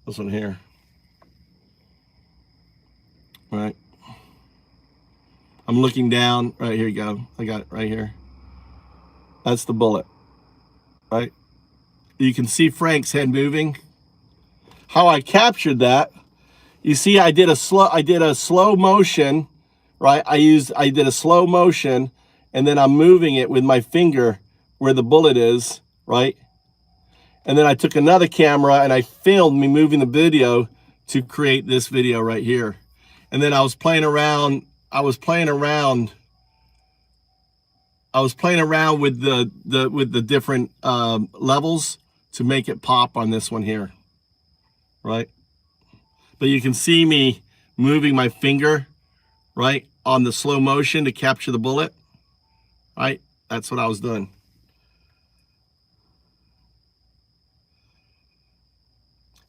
This one here. Right. I'm looking down. Right, here you go. I got it right here. That's the bullet. Right. You can see Frank's head moving. How I captured that, you see, I did a slow motion, right? I did a slow motion, and then I'm moving it with my finger where the bullet is, right? And then I took another camera and I filmed me moving the video to create this video right here. And then I was playing around. I was playing around with the different levels to make it pop on this one here, right? But you can see me moving my finger, right, on the slow motion to capture the bullet, right? That's what I was doing.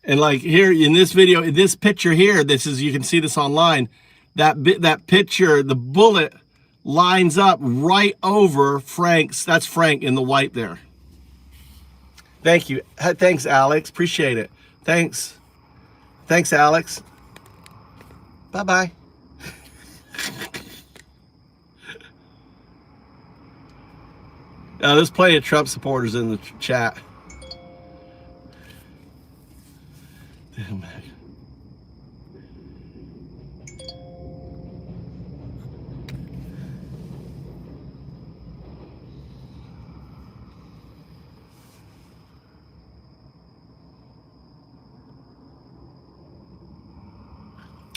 And like here in this video, in this picture here, this is, you can see this online, that picture, the bullet lines up right over Frank's, that's Frank in the white there. Thank you. Thanks, Alex. Appreciate it. Thanks. Thanks, Alex. Bye-bye. There's plenty of Trump supporters in the chat. Damn.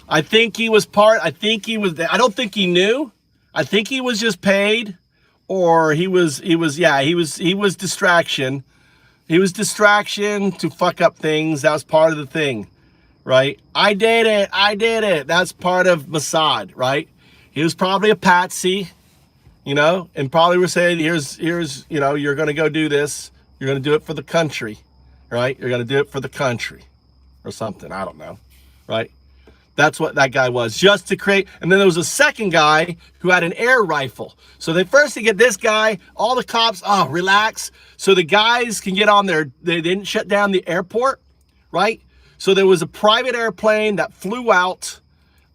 I think he was I don't think he knew. I think he was just paid, or he was distraction. He was distraction to fuck up things. That was part of the thing, right? I did it. That's part of Mossad, right? He was probably a patsy, and probably was saying, here's, you're going to go do this. You're going to do it for the country, right? You're going to do it for the country or something. I don't know, right? That's what that guy was, just to create. And then there was a second guy who had an air rifle. So they get this guy, all the cops, relax. So the guys can get on there. They didn't shut down the airport, right? So there was a private airplane that flew out,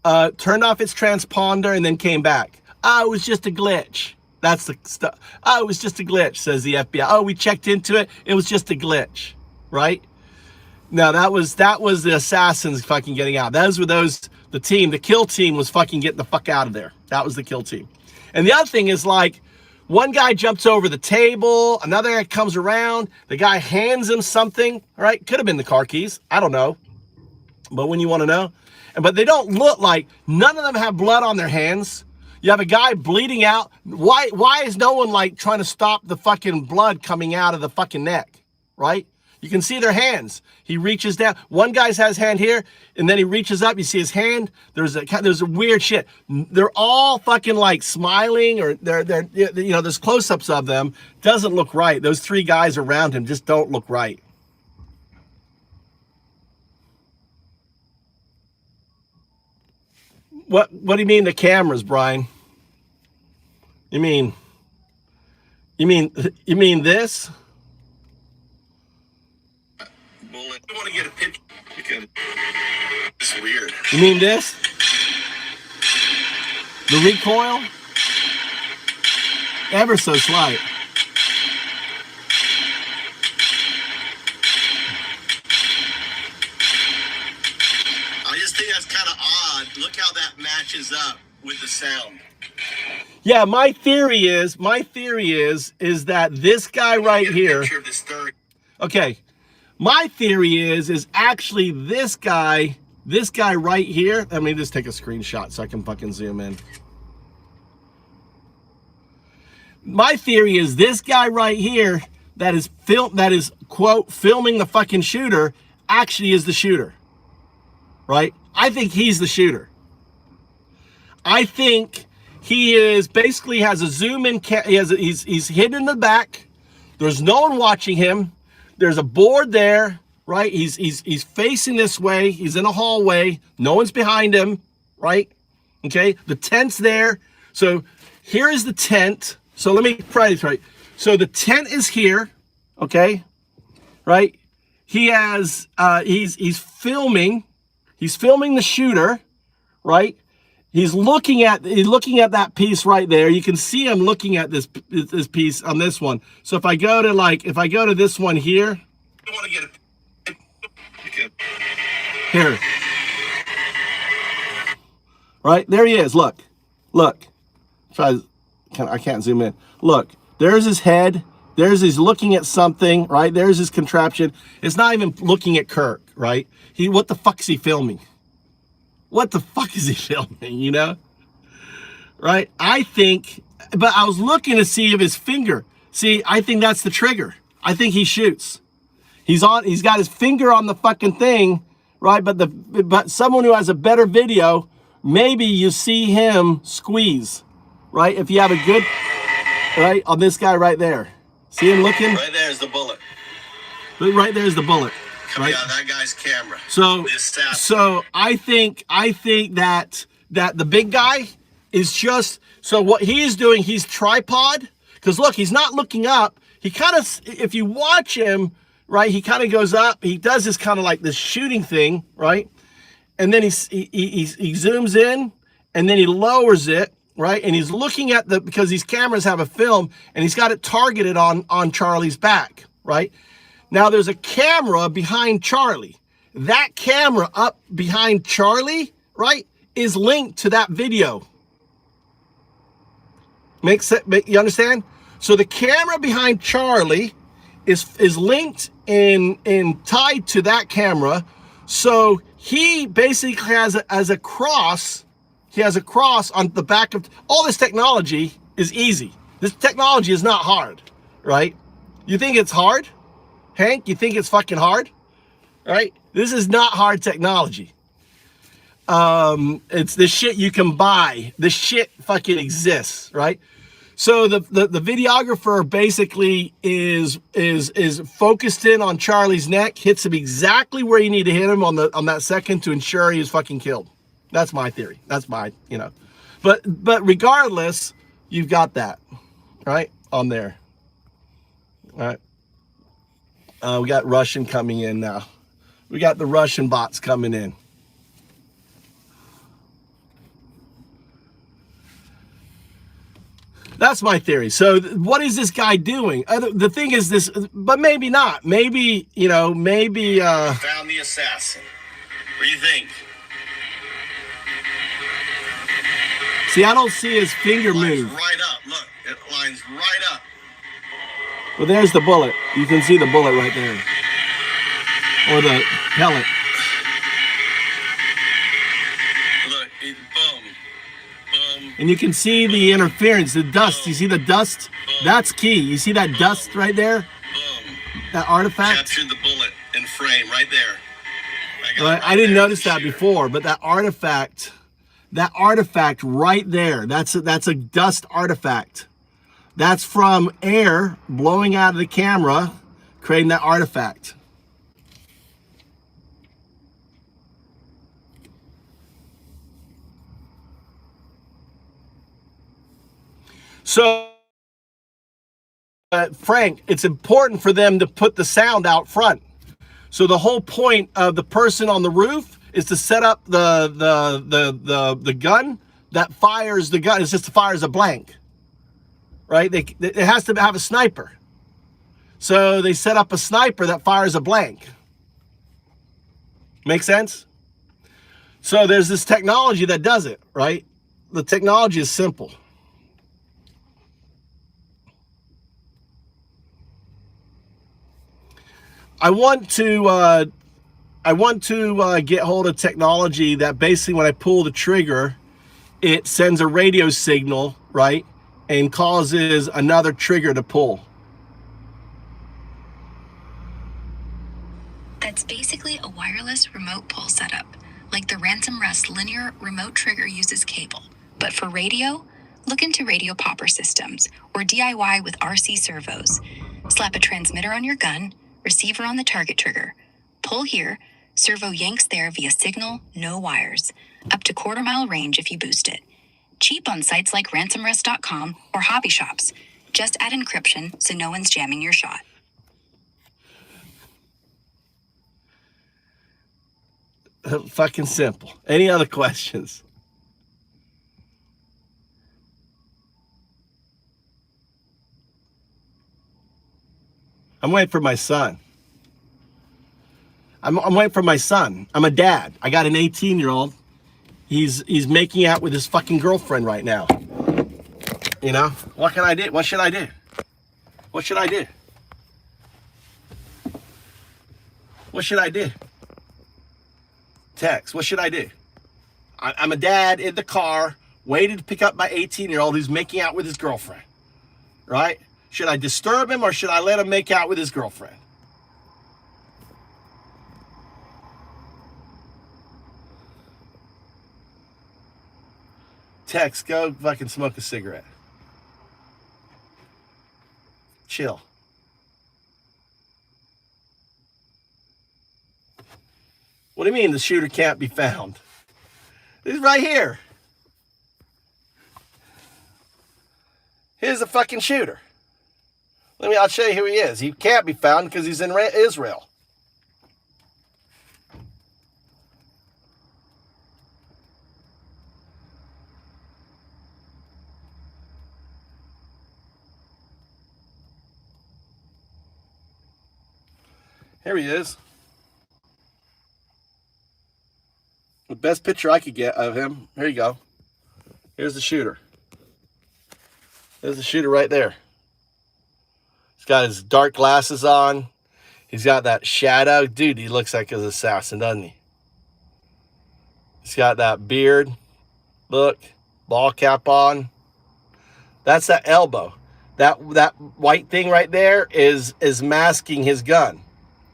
turned off its transponder, and then came back. It was just a glitch. That's the stuff. It was just a glitch, says the FBI. We checked into it. It was just a glitch, right? No, that was the assassins fucking getting out. The kill team was fucking getting the fuck out of there. That was the kill team. And the other thing is, like, one guy jumps over the table, another guy comes around, the guy hands him something, right? Could have been the car keys. I don't know. But when you want to know. But they don't look like, none of them have blood on their hands. You have a guy bleeding out. Why is no one like trying to stop the fucking blood coming out of the fucking neck, right? You can see their hands. He reaches down. One guy's has his hand here, and then he reaches up. You see his hand. There's a weird shit. They're all fucking like smiling, or there's close-ups of them. Doesn't look right. Those three guys around him just don't look right. What do you mean the cameras, Brian? You mean this? I want to get a picture because it's weird. You mean this? The recoil? Ever so slight. I just think that's kind of odd. Look how that matches up with the sound. Yeah, my theory is that this guy right here. Okay, my theory is actually this guy right here. Let me just take a screenshot so I can fucking zoom in. My theory is this guy right here that is quote filming the fucking shooter actually is the shooter, right? I think he's the shooter. I think he is basically has a zoom in. He's hidden in the back. There's no one watching him. There's a board there, right? He's facing this way. He's in a hallway. No one's behind him, right? Okay. The tent's there. So here is the tent. So let me try this right. So the tent is here, okay, right? He has he's filming the shooter, right? He's looking at that piece right there. You can see him looking at this piece on this one. So if I go to this one here, I want to get it. here, right there he is. Look. I can't zoom in. Look, there's his head. He's looking at something, right? There's his contraption. It's not even looking at Kirk, right? What the fuck is he filming? What the fuck is he filming, you know? Right? I think, but I was looking to see if his finger, I think that's the trigger. I think he shoots. He's got his finger on the fucking thing, right? But someone who has a better video, maybe you see him squeeze, right? If you have a good, right, on this guy right there. See him looking? Right there's the bullet. Right there's the bullet. Coming Right? out of that guy's camera. So I think that the big guy is just, so what he is doing, he's tripod, because look, he's not looking up. He kind of, if you watch him, right, he kind of goes up. He does this kind of like this shooting thing, right? And then he zooms in, and then he lowers it, right? And he's looking at because these cameras have a film, and he's got it targeted on Charlie's back, right? Now there's a camera behind Charlie. That camera up behind Charlie, right, is linked to that video. Makes sense? You understand? So the camera behind Charlie is linked in tied to that camera. So he basically has a cross. He has a cross on the back of all this technology is easy. This technology is not hard, right? You think it's hard? Hank, you think it's fucking hard? Right? This is not hard technology. It's the shit you can buy. The shit fucking exists, right? So the videographer basically is focused in on Charlie's neck, hits him exactly where you need to hit him on that second to ensure he is fucking killed. That's my theory. That's my, you know. But regardless, you've got that, right, on there. All right. We got Russian coming in now. We got the Russian bots coming in. That's my theory. So what is this guy doing? The thing is this, but maybe not. Maybe, you know, maybe... Found the assassin. What do you think? See, I don't see his finger move. Right up. Look, it lines right up. Well, there's the bullet. You can see the bullet right there. Or the pellet. Look, boom. And you can see the interference, the dust. You see the dust? That's key. You see that dust right there? That artifact? Captured the bullet in frame right there. I didn't notice that before, but that artifact right there, that's a dust artifact. That's from air blowing out of the camera, creating that artifact. So, Frank, it's important for them to put the sound out front. So the whole point of the person on the roof is to set up the gun that fires the gun. It just fires a blank. Right? It has to have a sniper. So they set up a sniper that fires a blank. Make sense? So there's this technology that does it, right? The technology is simple. I want to get hold of technology that basically when I pull the trigger, it sends a radio signal, right? And causes another trigger to pull. That's basically a wireless remote pull setup, like the Ransom Rest linear remote trigger uses cable. But for radio, look into radio popper systems or DIY with RC servos. Slap a transmitter on your gun, receiver on the target trigger. Pull here, servo yanks there via signal, no wires. Up to quarter-mile range if you boost it. Cheap on sites like ransomrest.com or hobby shops. Just add encryption so no one's jamming your shot. Fucking simple. Any other questions? I'm waiting for my son. I'm waiting for my son. I'm a dad. I got an 18-year-old. He's making out with his fucking girlfriend right now. You know? What can I do? What should I do? What should I do? What should I do? Text. What should I do? I'm a dad in the car, waiting to pick up my 18-year-old who's making out with his girlfriend. Right? Should I disturb him or should I let him make out with his girlfriend? Text, go fucking smoke a cigarette. Chill. What do you mean the shooter can't be found? He's right here. Here's the fucking shooter. I'll show you who he is. He can't be found because he's in Israel. Here he is. The best picture I could get of him. Here you go. Here's the shooter. There's the shooter right there. He's got his dark glasses on. He's got that shadow. Dude, he looks like an assassin, doesn't he? He's got that beard. Look, ball cap on. That's that elbow. That white thing right there is masking his gun,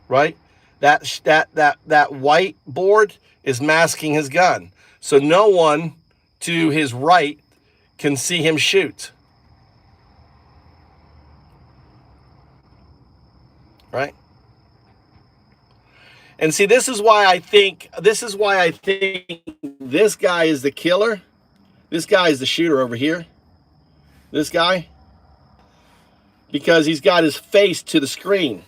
right? That white board is masking his gun. So no one to his right can see him shoot. Right? And see, this is why I think this guy is the killer. This guy is the shooter over here. This guy. Because he's got his face to the screen.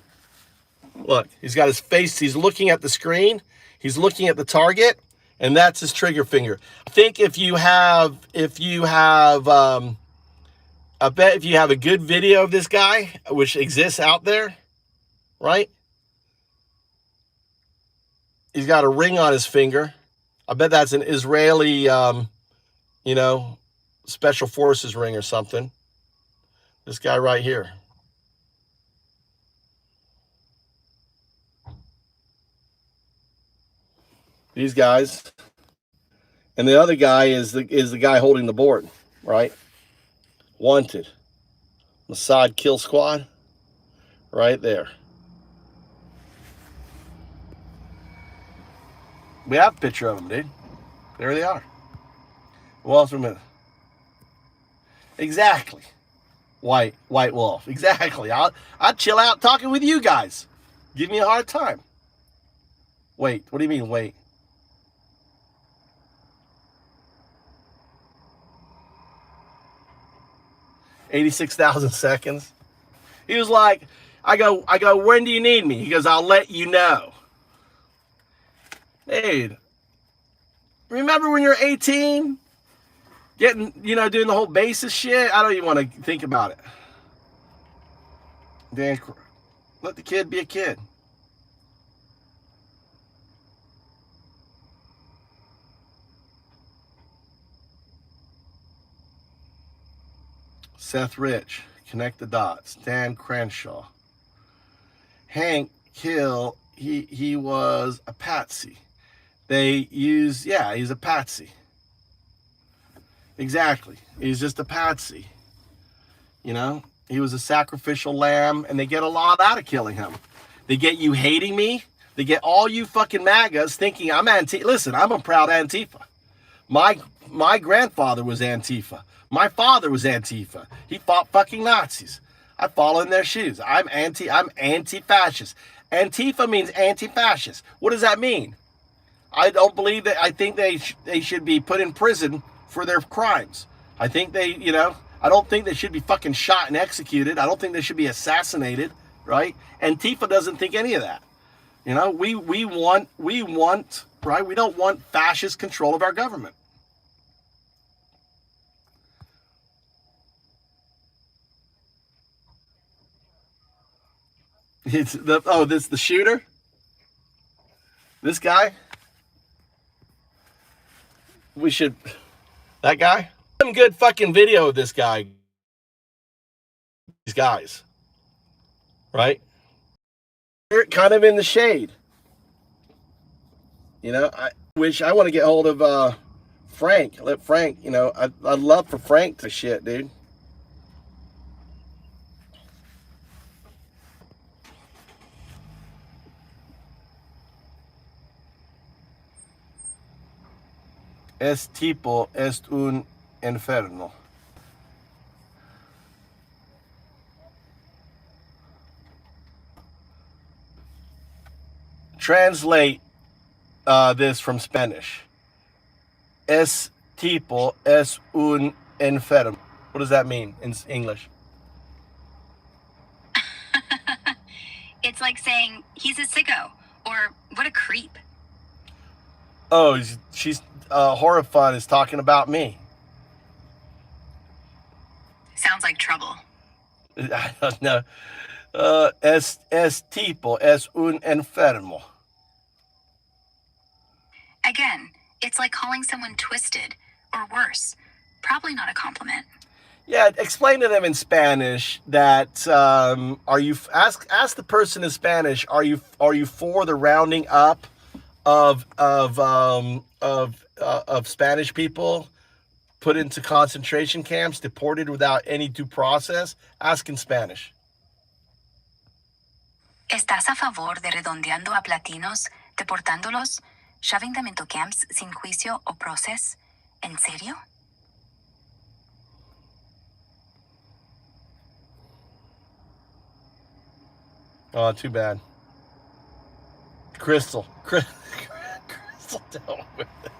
Look, he's got his face, he's looking at the screen, he's looking at the target, and that's his trigger finger. I think if you have a good video of this guy, which exists out there, right? He's got a ring on his finger. I bet that's an Israeli, special forces ring or something. This guy right here. These guys. And the other guy is the guy holding the board, right? Wanted. Mossad Kill Squad. Right there. We have a picture of them, dude. There they are. Wolf from it. Exactly. White wolf. Exactly. I'd chill out talking with you guys. Give me a hard time. Wait. What do you mean, wait? $86,000 seconds. He was like, I go, when do you need me? He goes, I'll let you know. Dude, remember when you're 18? Doing the whole basis shit? I don't even want to think about it. Dan, let the kid be a kid. Seth Rich, connect the dots. Dan Crenshaw. Hank kill. He was a patsy. He's a patsy. Exactly. He's just a patsy. You know, he was a sacrificial lamb, and they get a lot out of killing him. They get you hating me. They get all you fucking MAGAs thinking I'm Antifa. Listen, I'm a proud Antifa. My grandfather was Antifa. My father was Antifa. He fought fucking Nazis. I follow in their shoes. I'm anti-fascist. Antifa means anti-fascist. What does that mean? I don't believe that. I think they should be put in prison for their crimes. I think I don't think they should be fucking shot and executed. I don't think they should be assassinated, right? Antifa doesn't think any of that. You know, we want, right? We don't want fascist control of our government. It's the shooter? This guy? That guy? Some good fucking video of this guy. These guys. Right? They're kind of in the shade. You know, I want to get hold of Frank. Let Frank, I'd love for Frank to shit, dude. Es tipo es un enfermo. Translate this from Spanish. Es tipo es un enfermo. What does that mean in English? It's like saying he's a sicko or what a creep. Oh, she's Horrifun is talking about me. Sounds like trouble. I don't know. Es tipo es un enfermo. Again, it's like calling someone twisted or worse. Probably not a compliment. Yeah, explain to them in Spanish that ask the person in Spanish, are you for the rounding up of Spanish people put into concentration camps, deported without any due process? Ask in Spanish. ¿Estás a favor de redondeando a platinos, deportándolos, shoving them into camps sin juicio o proceso? ¿En serio? Oh, too bad. Crystal dealt with it.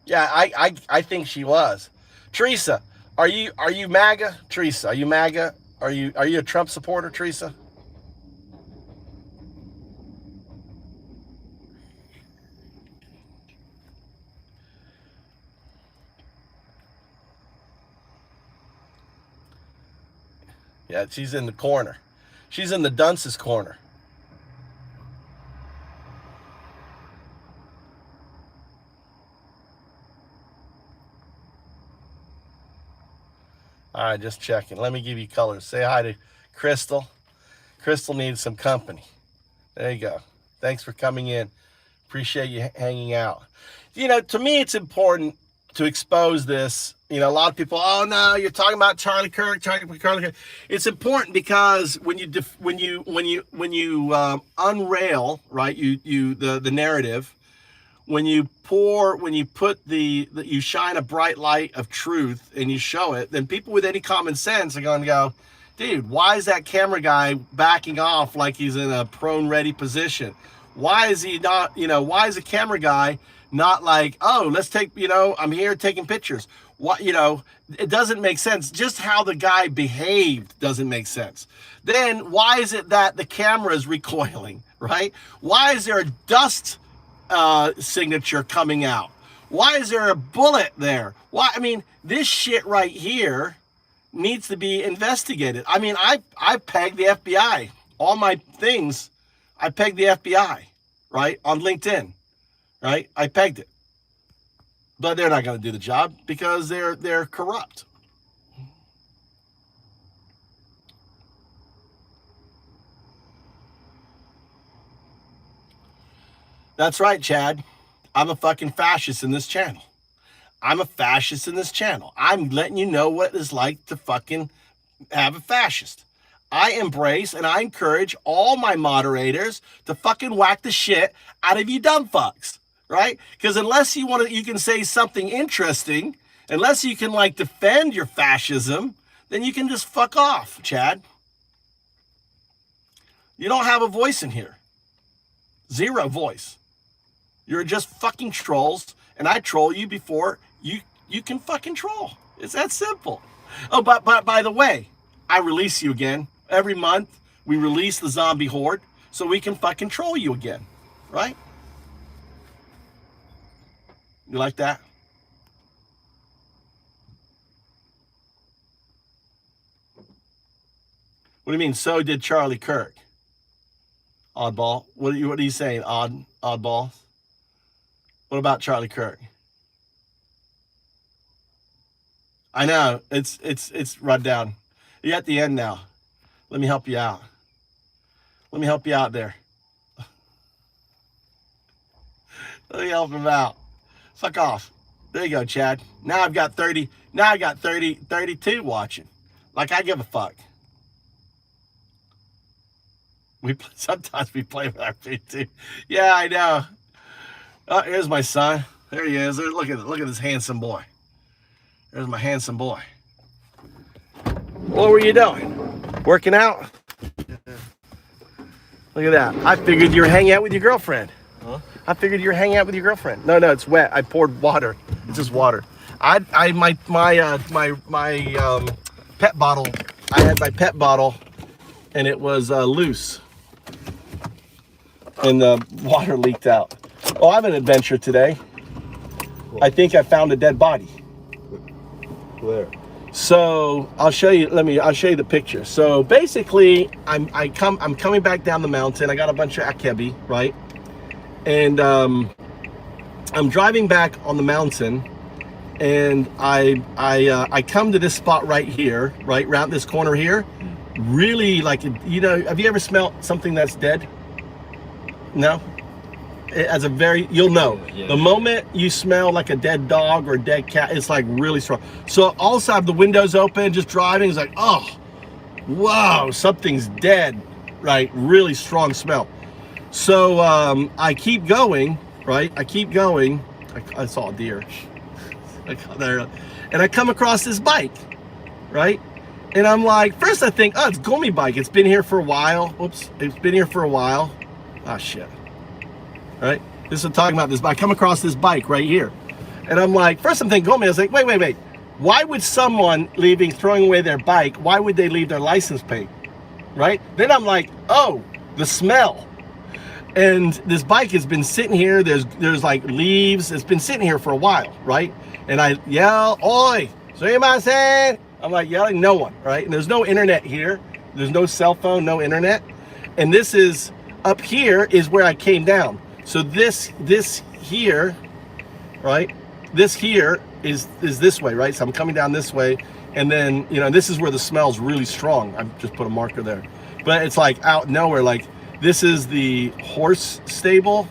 Yeah, I think she was. Teresa, are you MAGA? Teresa, are you MAGA? Are you a Trump supporter, Teresa? Yeah, she's in the corner. She's in the dunce's corner. All right, just checking. Let me give you colors. Say hi to Crystal. Crystal needs some company. There you go. Thanks for coming in. Appreciate you hanging out. To me, it's important to expose this. A lot of people, oh no, you're talking about Charlie Kirk. It's important because when you unrail, right, the narrative, when you shine a bright light of truth and you show it, then people with any common sense are going to go, dude, why is that camera guy backing off like he's in a prone ready position? Why is he not, why is the camera guy not like, oh, let's take, I'm here taking pictures. What, it doesn't make sense. Just how the guy behaved doesn't make sense. Then why is it that the camera is recoiling, right? Why is there a dust signature coming out? Why is there a bullet there? Why? I mean, this shit right here needs to be investigated. I mean, I pegged the FBI. All my things, I pegged the FBI, right? On LinkedIn, right? I pegged it. But they're not going to do the job because they're corrupt. That's right, Chad. I'm a fucking fascist in this channel. I'm a fascist in this channel. I'm letting you know what it's like to fucking have a fascist. I embrace and I encourage all my moderators to fucking whack the shit out of you dumb fucks, right? Because unless you want to, you can say something interesting, unless you can like defend your fascism, then you can just fuck off, Chad. You don't have a voice in here. Zero voice. You're just fucking trolls, and I troll you before you can fucking troll. It's that simple. Oh, but by the way, I release you again. Every month, we release the zombie horde so we can fucking troll you again, right? You like that? What do you mean, so did Charlie Kirk? Oddball. What are you saying, oddball? What about Charlie Kirk? I know, it's run down. You're at the end now. Let me help you out. Let me help you out there. Let me help him out. Fuck off. There you go, Chad. Now I've got 30, now I got 32 watching. Like I give a fuck. Sometimes we play with our feet too. Yeah, I know. Oh, here's my son. There he is. Look at this handsome boy. There's my handsome boy. What were you doing? Working out? Look at that. I figured you were hanging out with your girlfriend. Huh? I figured you were hanging out with your girlfriend. No, it's wet. I poured water. It's just water. My pet bottle. I had my pet bottle, and it was loose, and the water leaked out. Oh, I have an adventure today. I think I found a dead body. Where? So I'll show you. I'll show you the picture. So basically, I'm coming back down the mountain. I got a bunch of akebi, right? And I'm driving back on the mountain, and I come to this spot right here, right around this corner here. Really, like, you know, have you ever smelled something that's dead? No. As a very, you'll know. Yeah. The moment you smell like a dead dog or a dead cat, it's like really strong. So all of a sudden, the windows open, just driving, it's like, oh, wow, something's dead, right? Really strong smell. So I keep going, right? I keep going. I saw a deer. And I come across this bike, right? And I'm like, first I think, oh, it's Gomi bike. It's been here for a while. Oops, it's been here for a while. Oh, shit. Right? This is what I'm talking about. This. I come across this bike right here. And I'm like, first I'm thinking, Gomi. I was like, wait. Why would someone throwing away their bike, why would they leave their license plate? Right? Then I'm like, oh, the smell. And this bike has been sitting here. There's like leaves. It's been sitting here for a while, right? And I yell, oi, sumimasen. I'm like yelling, no one, right? And there's no internet here. There's no cell phone, no internet. And this is, up here is where I came down. So this here, right? This here is this way, right? So I'm coming down this way. And then, you know, this is where the smell's really strong. I've just put a marker there. But it's like out nowhere, like this is the horse stable.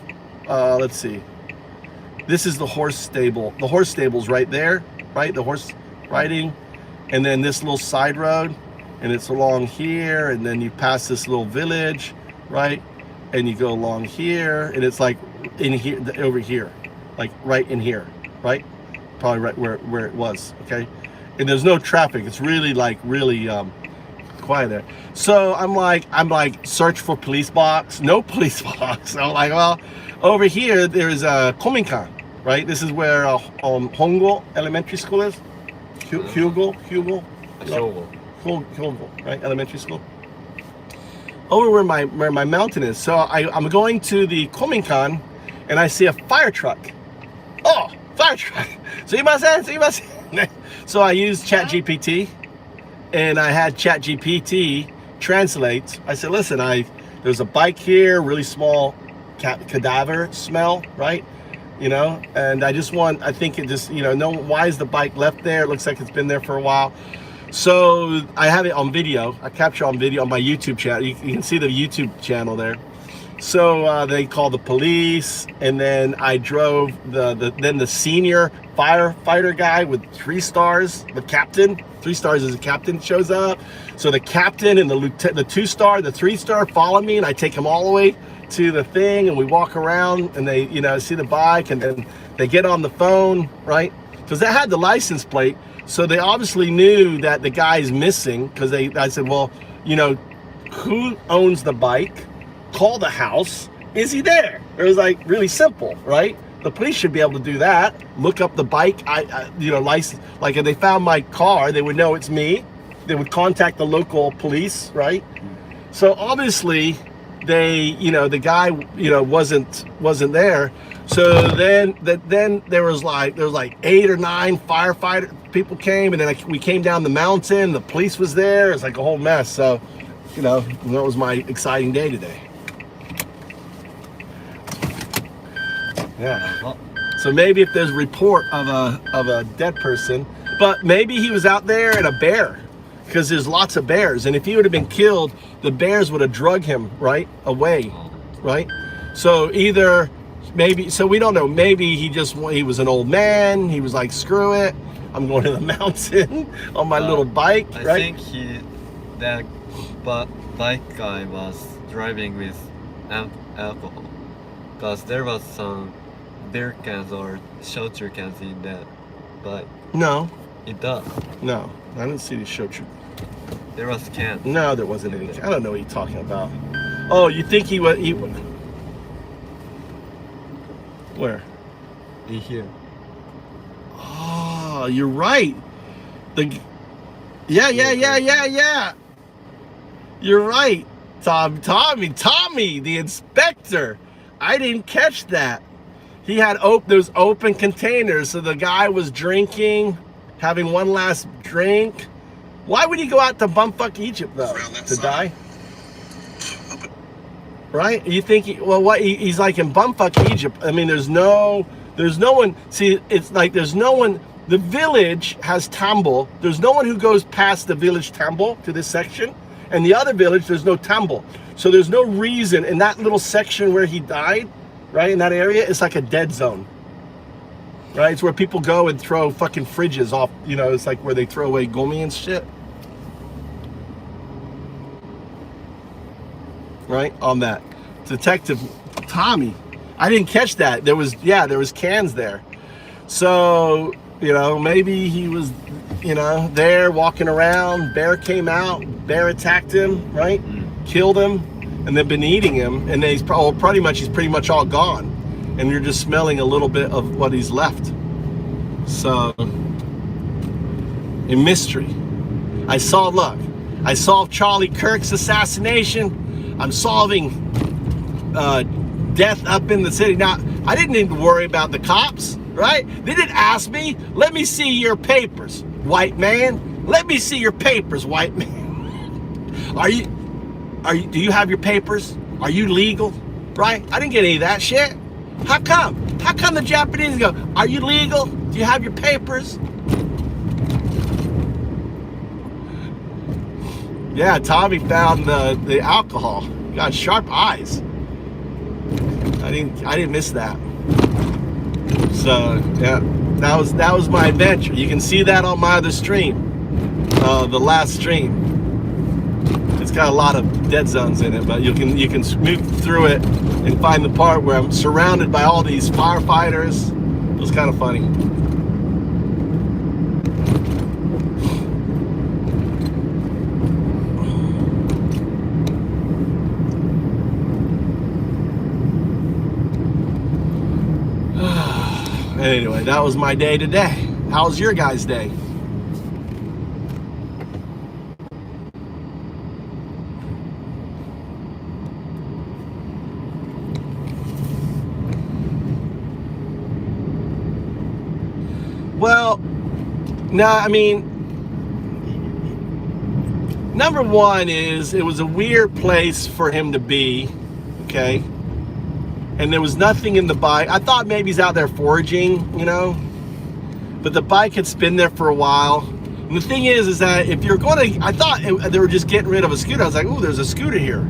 Let's see. This is the horse stable. The horse stable's right there, right? The horse riding. And then this little side road, and it's along here, and then you pass this little village, right? And you go along here, and it's like in here, over here, like right in here, right? Probably right where it was, okay? And there's no traffic. It's really quiet there. So I'm like search for police box, no police box. I'm like, well, over here there's a Kominkan, right? This is where Hongo Elementary School is. Hugo, right? Elementary school. Over where my mountain is. So I'm going to the Kominkan, and I see a fire truck. Oh, fire truck! Sumimasen. So I used ChatGPT, and I had ChatGPT translate. I said, listen, there's a bike here, really small cadaver smell, right? You know, and I think it just, you know, why is the bike left there? It looks like it's been there for a while. So I have it on video. I capture on video on my YouTube channel. You can see the YouTube channel there. So they called the police, and then I drove the senior firefighter guy with 3 stars, the captain, 3 stars as a captain shows up. So the captain and the 2-star, the 3-star follow me, and I take them all the way to the thing, and we walk around, and they, see the bike, and then they get on the phone, right? Because they had the license plate, so they obviously knew that the guy's missing. Because I said, well, who owns the bike? Call the house. Is he there? It was like really simple, right? The police should be able to do that. Look up the bike, license. Like if they found my car, they would know it's me. They would contact the local police, right? So obviously, they, the guy, wasn't there. So then there was like 8 or 9 firefighter people came, and then we came down the mountain. The police was there. It's like a whole mess. So, that was my exciting day today. Yeah. So maybe if there's a report of a dead person, but maybe he was out there at a bear, because there's lots of bears, and if he would have been killed, the bears would have drug him away, right? So so we don't know. Maybe he was an old man. He was like, screw it, I'm going to the mountain on my little bike, right? I think that bike guy was driving with alcohol, because there was some beer cans or shochu cans in that bike. No. It does. No, I didn't see the shochu. There was cans. No, there wasn't any. I don't know what you're talking about. Oh, you think he was? Where? In here. Oh, you're right. Yeah. You're right, Tommy, the inspector. I didn't catch that. He had those open containers, so the guy was drinking, having one last drink. Why would he go out to bumfuck Egypt though? To die? Right? You think he's like in bumfuck Egypt. I mean, there's no one. See, it's like there's no one. The village has tambo. There's no one who goes past the village tambo to this section, and the other village there's no tambo. So there's no reason in that little section where he died, right, in that area, it's like a dead zone. Right? It's where people go and throw fucking fridges off, it's like where they throw away gumi and shit. Right? On that. Detective Tommy. I didn't catch that. There was cans there. So, maybe he was, there walking around. Bear came out. Bear attacked him, right? Killed him. And they've been eating him. And then he's pretty much all gone. And you're just smelling a little bit of what he's left. So, a mystery. I solved Charlie Kirk's assassination. I'm solving death up in the city. Now, I didn't need to worry about the cops, right? They didn't ask me, let me see your papers, white man. Let me see your papers, white man. Do you have your papers? Are you legal? Right? I didn't get any of that shit. How come? How come the Japanese go, are you legal? Do you have your papers? Yeah, Tommy found the alcohol. Got sharp eyes. I didn't miss that. So yeah, that was my adventure. You can see that on my other stream, the last stream. It's got a lot of dead zones in it, but you can move through it and find the part where I'm surrounded by all these firefighters. It was kind of funny. Anyway, that was my day today. How was your guys' day? Well, no, I mean, number one is it was a weird place for him to be, okay? And there was nothing in the bike. I thought maybe he's out there foraging, but the bike had been there for a while. And the thing is that if you're going to, I thought they were just getting rid of a scooter. I was like, ooh, there's a scooter here.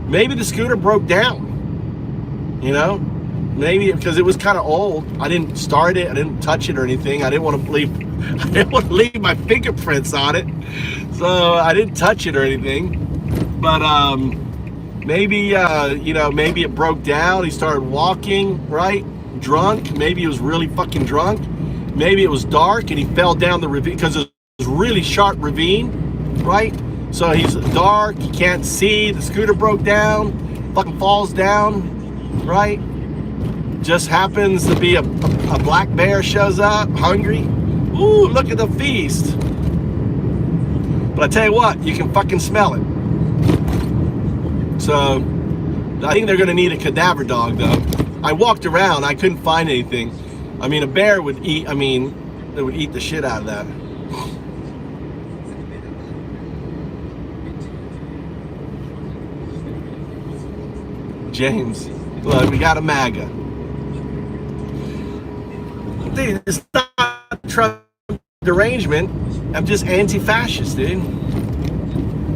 Maybe the scooter broke down. You know, maybe because it was kind of old. I didn't start it. I didn't touch it or anything. I didn't want to leave. I didn't want to leave my fingerprints on it, so I didn't touch it or anything. But maybe you know, maybe it broke down. He started walking, right? Drunk. Maybe he was really fucking drunk. Maybe it was dark and he fell down the ravine because it was a really sharp ravine, right? So he's dark. He can't see. The scooter broke down. Fucking falls down. Right? Just happens to be a black bear shows up, hungry. Ooh, look at the feast. But I tell you what, you can fucking smell it. So, I think they're gonna need a cadaver dog though. I walked around, I couldn't find anything. I mean, a bear would eat, it would eat the shit out of that. James. Look, we got a MAGA. Dude, it's not Trump derangement. I'm just anti-fascist, dude.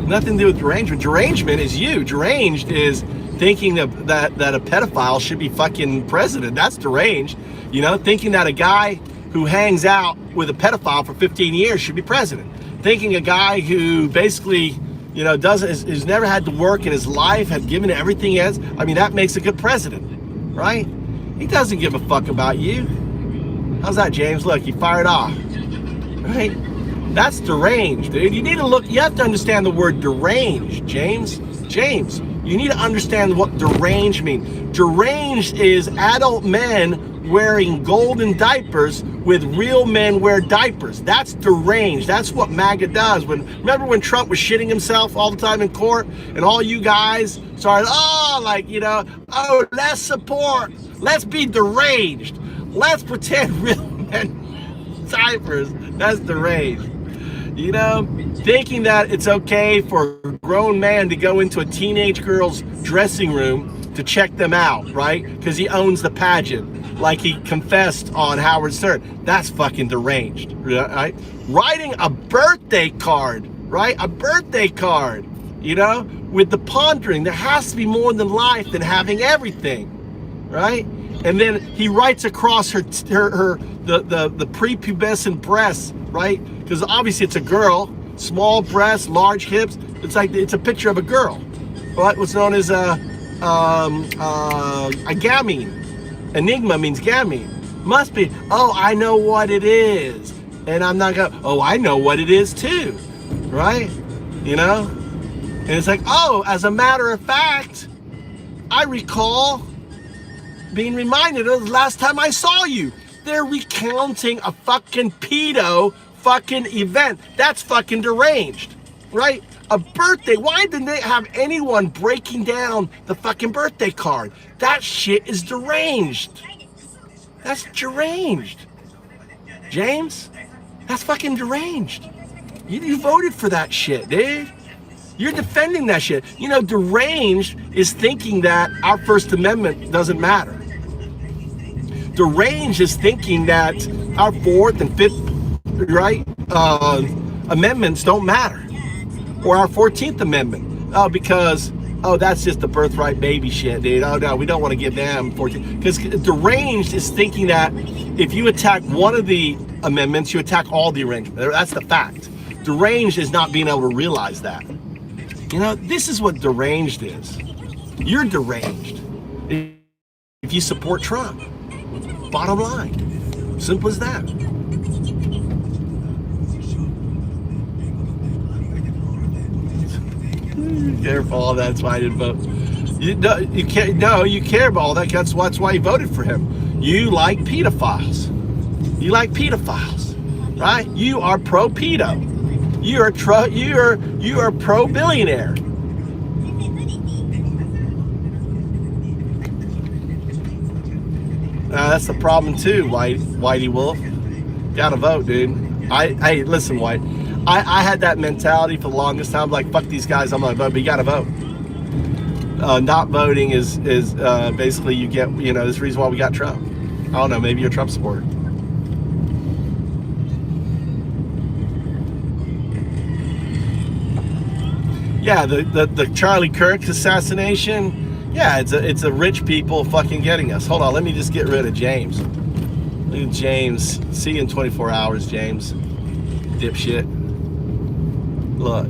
Nothing to do with derangement. Derangement is you. Deranged is thinking that a pedophile should be fucking president. That's deranged. You know, thinking that a guy who hangs out with a pedophile for 15 years should be president. Thinking a guy who basically, you know, has never had to work in his life, had given it everything he has. I mean, that makes a good president, right? He doesn't give a fuck about you. How's that, James? Look, he fired off, right? That's deranged, dude. You need to look, you have to understand the word deranged, James. James, you need to understand what deranged means. Deranged is adult men wearing golden diapers with real men wear diapers. That's deranged. That's what MAGA does. Remember when Trump was shitting himself all the time in court and all you guys started, let's support, let's be deranged, let's pretend real men diapers. That's deranged. You know, thinking that it's okay for a grown man to go into a teenage girl's dressing room to check them out, right? Because he owns the pageant, like he confessed on Howard Stern. That's fucking deranged, right? Writing a birthday card, right? A birthday card, you know, with the pondering. There has to be more than life than having everything, right? And then he writes across the prepubescent breasts, right? Because obviously it's a girl, small breasts, large hips. It's like it's a picture of a girl, right? What's known as a gamine. Enigma means gamine. Must be. Oh, I know what it is, and I'm not gonna. Oh, I know what it is too, right? You know, and it's like, oh, as a matter of fact, I recall being reminded of the last time I saw you. They're recounting a fucking pedo fucking event. That's fucking deranged, right? A birthday. Why didn't they have anyone breaking down the fucking birthday card? That shit is deranged. That's deranged. James, that's fucking deranged. You voted for that shit, dude. You're defending that shit. You know, deranged is thinking that our First Amendment doesn't matter. Deranged is thinking that our Fourth and Fifth, right, amendments don't matter. Or our 14th Amendment. Oh, because, that's just the birthright baby shit, dude. Oh, no, we don't want to give them 14. Because deranged is thinking that if you attack one of the amendments, you attack all the arrangements. That's the fact. Deranged is not being able to realize that. You know, this is what deranged is. You're deranged if you support Trump. Bottom line. Simple as that. Careful, that's why I didn't vote. You can't. No, you care about all that. That's why you voted for him. You like pedophiles. You like pedophiles, right? You are pro pedo. You are pro billionaire. That's the problem too, Whitey Wolf. Gotta vote, dude. Hey, listen, White. I had that mentality for the longest time, like, fuck these guys, I'm gonna vote, but you gotta vote. Not voting is basically you get, you know, this is the reason why we got Trump. I don't know, maybe you're a Trump supporter. Yeah, the Charlie Kirk assassination. Yeah, it's a rich people fucking getting us. Hold on, let me just get rid of James. Look at James. See you in 24 hours, James. Dipshit. Look.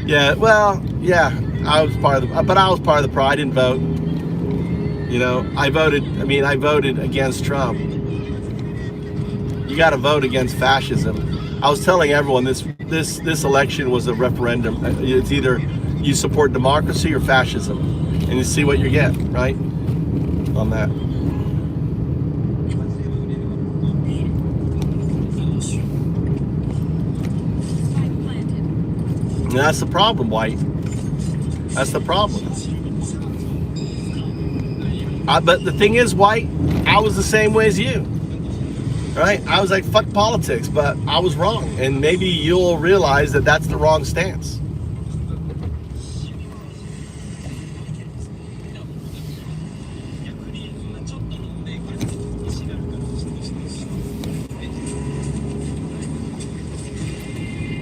Yeah, well, yeah, I was part of the pro. I didn't vote. You know, I voted against Trump. You got to vote against fascism. I was telling everyone this election was a referendum. It's either you support democracy or fascism, and you see what you get, right? On that. And that's the problem, White. That's the problem. But the thing is, White, I was the same way as you. Right? I was like, fuck politics, but I was wrong. And maybe you'll realize that that's the wrong stance.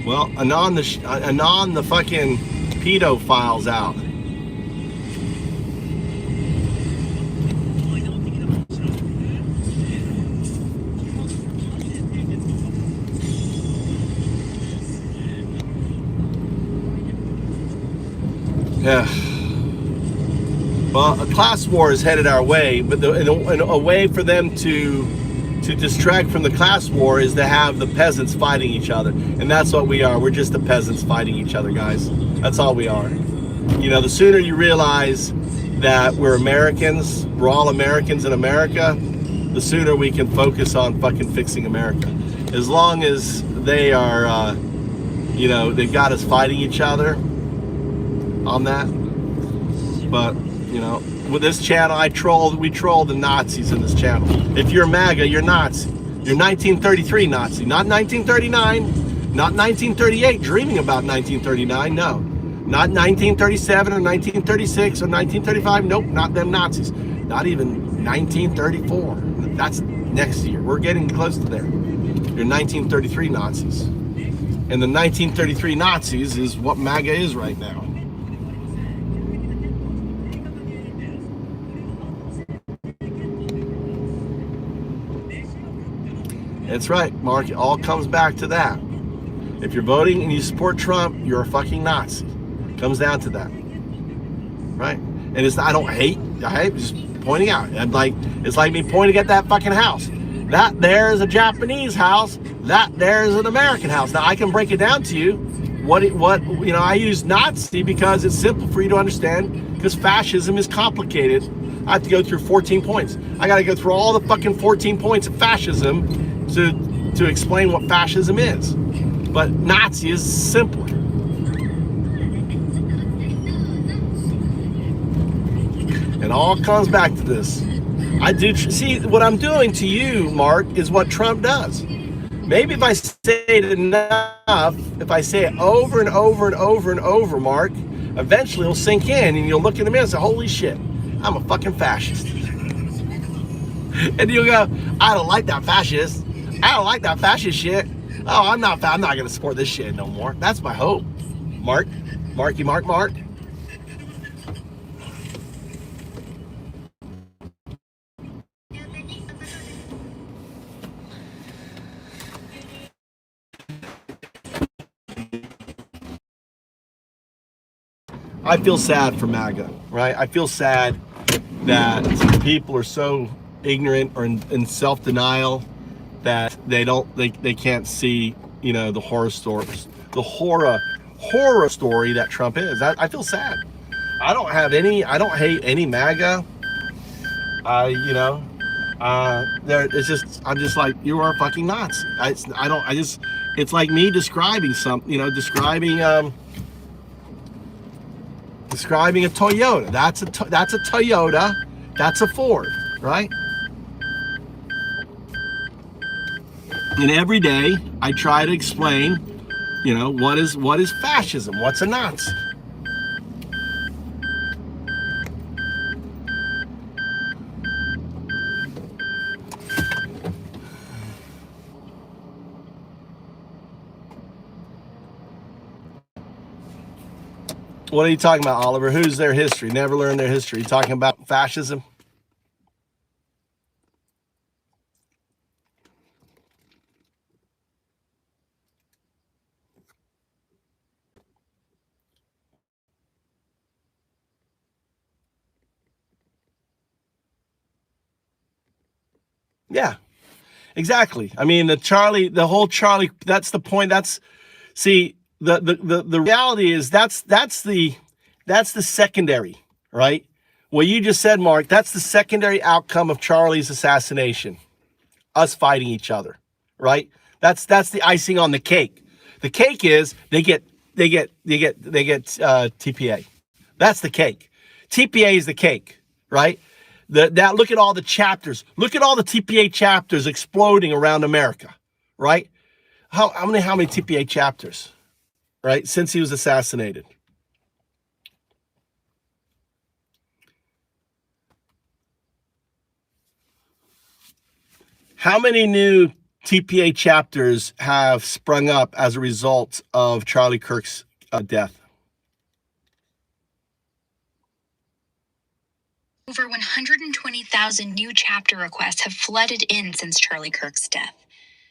Well, anon the fucking pedophiles out. Yeah. Well, a class war is headed our way, but a way for them to distract from the class war is to have the peasants fighting each other, and that's what we are. We're just the peasants fighting each other, guys. That's all we are. You know, the sooner you realize that we're Americans, we're all Americans in America, the sooner we can focus on fucking fixing America. As long as they are, you know, they've got us fighting each other on that. But, you know, with this channel, we troll the Nazis in this channel. If you're MAGA, you're Nazi. You're 1933 Nazi, not 1939, not 1938, dreaming about 1939, no. Not 1937 or 1936 or 1935, nope, not them Nazis. Not even 1934, that's next year. We're getting close to there. You're 1933 Nazis. And the 1933 Nazis is what MAGA is right now. That's right, Mark. It all comes back to that. If you're voting and you support Trump, you're a fucking Nazi. It comes down to that, right? And it's I hate just pointing out. I'm like, it's like me pointing at that fucking house. That there is a Japanese house. That there is an American house. Now I can break it down to you. What you know? I use Nazi because it's simple for you to understand. Because fascism is complicated. I have to go through 14 points. I got to go through all the fucking 14 points of fascism to explain what fascism is. But Nazi is simpler. It all comes back to this. I do see what I'm doing to you, Mark, is what Trump does. Maybe if I say it enough, if I say it over and over and over and over, Mark, eventually it'll sink in and you'll look in the mirror and say, holy shit, I'm a fucking fascist. And you'll go, I don't like that fascist. I don't like that fascist shit. Oh, I'm not going to support this shit no more. That's my hope. Mark. I feel sad for MAGA, right? I feel sad that people are so ignorant or in self-denial that they can't see, you know, the horror stories, the horror story that Trump is. I feel sad. I don't hate any MAGA. I'm just like, you are a fucking Nazi. It's like me describing something, you know, describing a Toyota. That's a Toyota. That's a Ford, right? And every day I try to explain, you know, what is fascism? What's a Nazi? What are you talking about, Oliver? Who's their history? Never learned their history. You talking about fascism? Yeah, exactly. I mean, the whole Charlie, that's the point. See, the reality is that's the secondary, right? What you just said, Mark, that's the secondary outcome of Charlie's assassination. Us fighting each other, right? That's the icing on the cake. The cake is they get TPA. That's the cake. TPA is the cake, right? That look at all the chapters. Look at all the TPA chapters exploding around America, right? How many TPA chapters, right? Since he was assassinated. How many new TPA chapters have sprung up as a result of Charlie Kirk's death? Over 120,000 new chapter requests have flooded in since Charlie Kirk's death.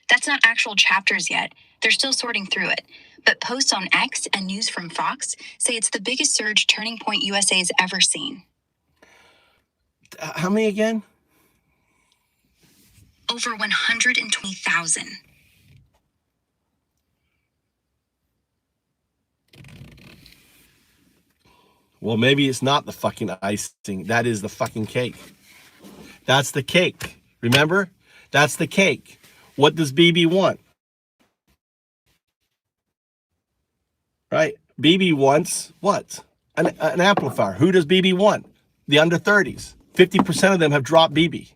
That's not actual chapters yet. They're still sorting through it. But posts on X and news from Fox say it's the biggest surge Turning Point USA's ever seen. How many again? Over 120,000. Well, maybe it's not the fucking icing. That is the fucking cake. That's the cake. Remember? That's the cake. What does BB want? Right? BB wants what? An amplifier. Who does BB want? The under 30s. 50% of them have dropped BB.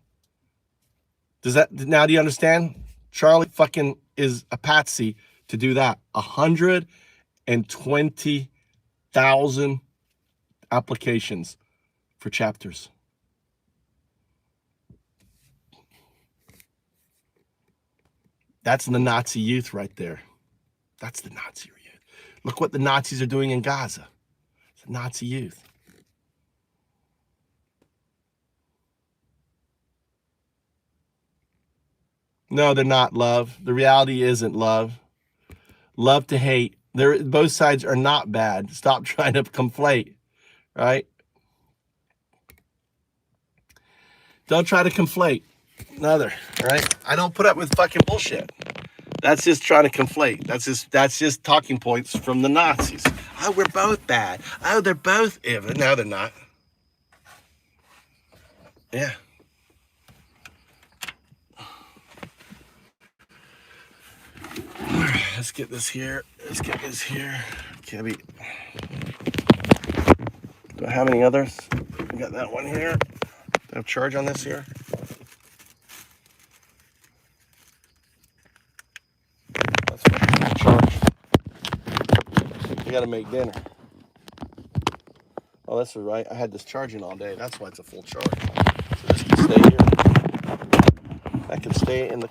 Now do you understand? Charlie fucking is a patsy to do that. 120,000 applications for chapters. That's the Nazi youth right there. That's the Nazi youth. Look what the Nazis are doing in Gaza. It's the Nazi youth. No, they're not, love. The reality isn't love. Love to hate. Both sides are not bad. Stop trying to conflate, right? Don't try to conflate. Neither, right? I don't put up with fucking bullshit. That's just trying to conflate. That's just talking points from the Nazis. Oh, we're both bad. Oh, they're both evil. No, they're not. Yeah. All right, let's get this here. Let's get this here. Can't be. Do I have any others? We got that one here. Do I have charge on this here? That's full charge. We gotta make dinner. Oh, that's right. I had this charging all day. That's why it's a full charge. So this can stay here. That can stay in the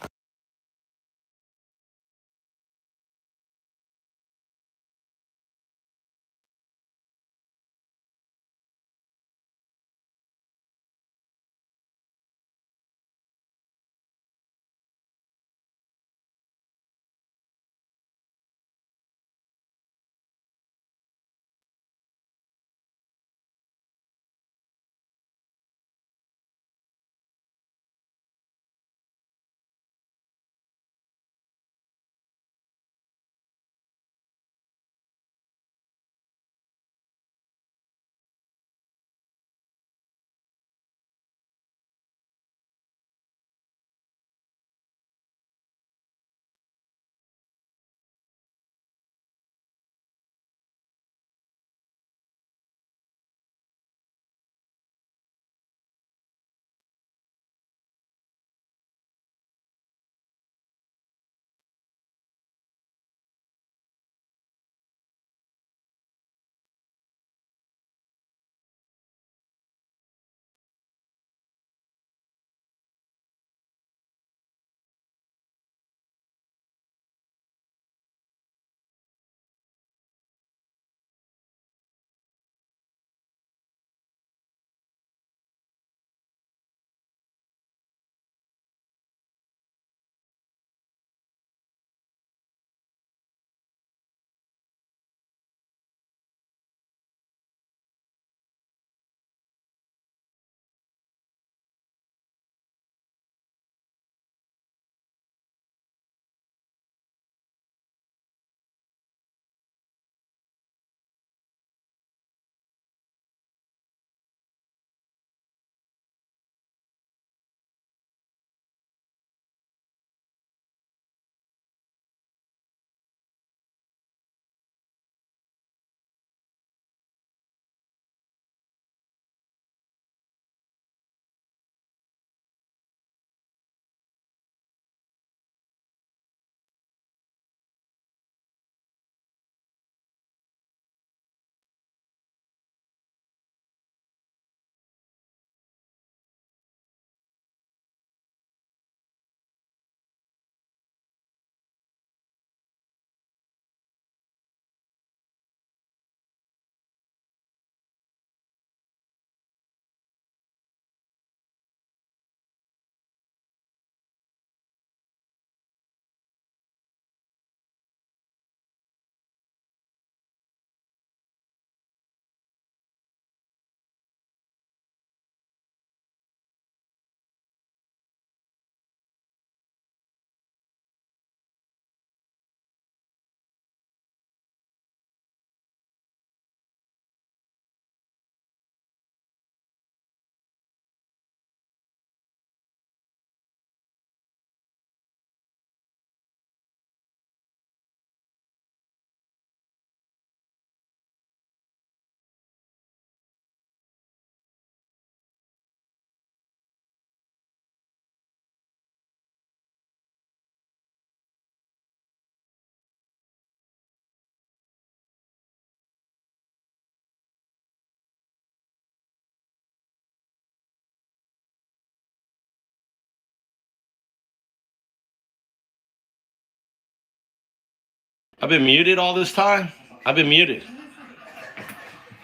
I've been muted all this time? I've been muted.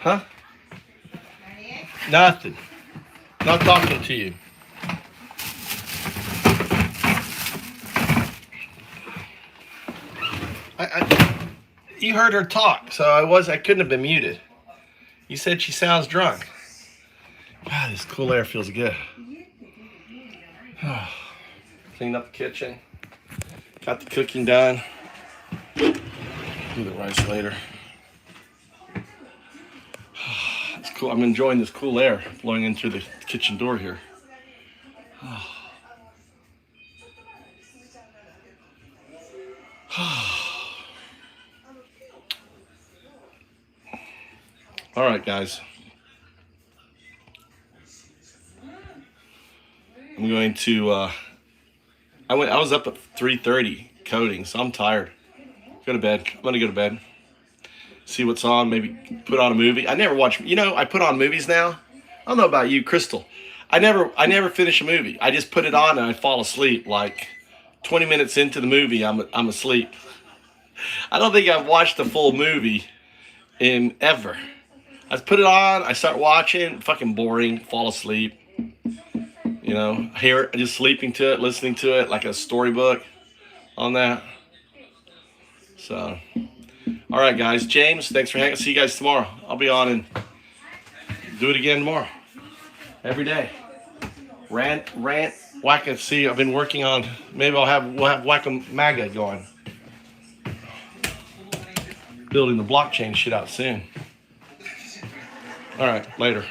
Huh? Nothing. Not talking to you. You heard her talk, so I couldn't have been muted. You said she sounds drunk. Wow, this cool air feels good. Cleaned up the kitchen. Got the cooking done. Do the rice later. It's cool. I'm enjoying this cool air blowing in through the kitchen door here. All right, guys. I'm going to. I was up at 3:30 coding, so I'm tired. Go to bed. I'm gonna go to bed. See what's on. Maybe put on a movie. I never watch. I put on movies now. I don't know about you, Crystal. I never finish a movie. I just put it on and I fall asleep. Like 20 minutes into the movie, I'm asleep. I don't think I've watched a full movie in ever. I put it on, I start watching, fucking boring, fall asleep. Hear it, just sleeping to it, listening to it like a storybook on that. So, all right, guys. James, thanks for hanging. See you guys tomorrow. I'll be on and do it again tomorrow. Every day. Rant, whack and see. I've been working on. Maybe we'll have Whack-A MAGA going. Building the blockchain shit out soon. All right, later.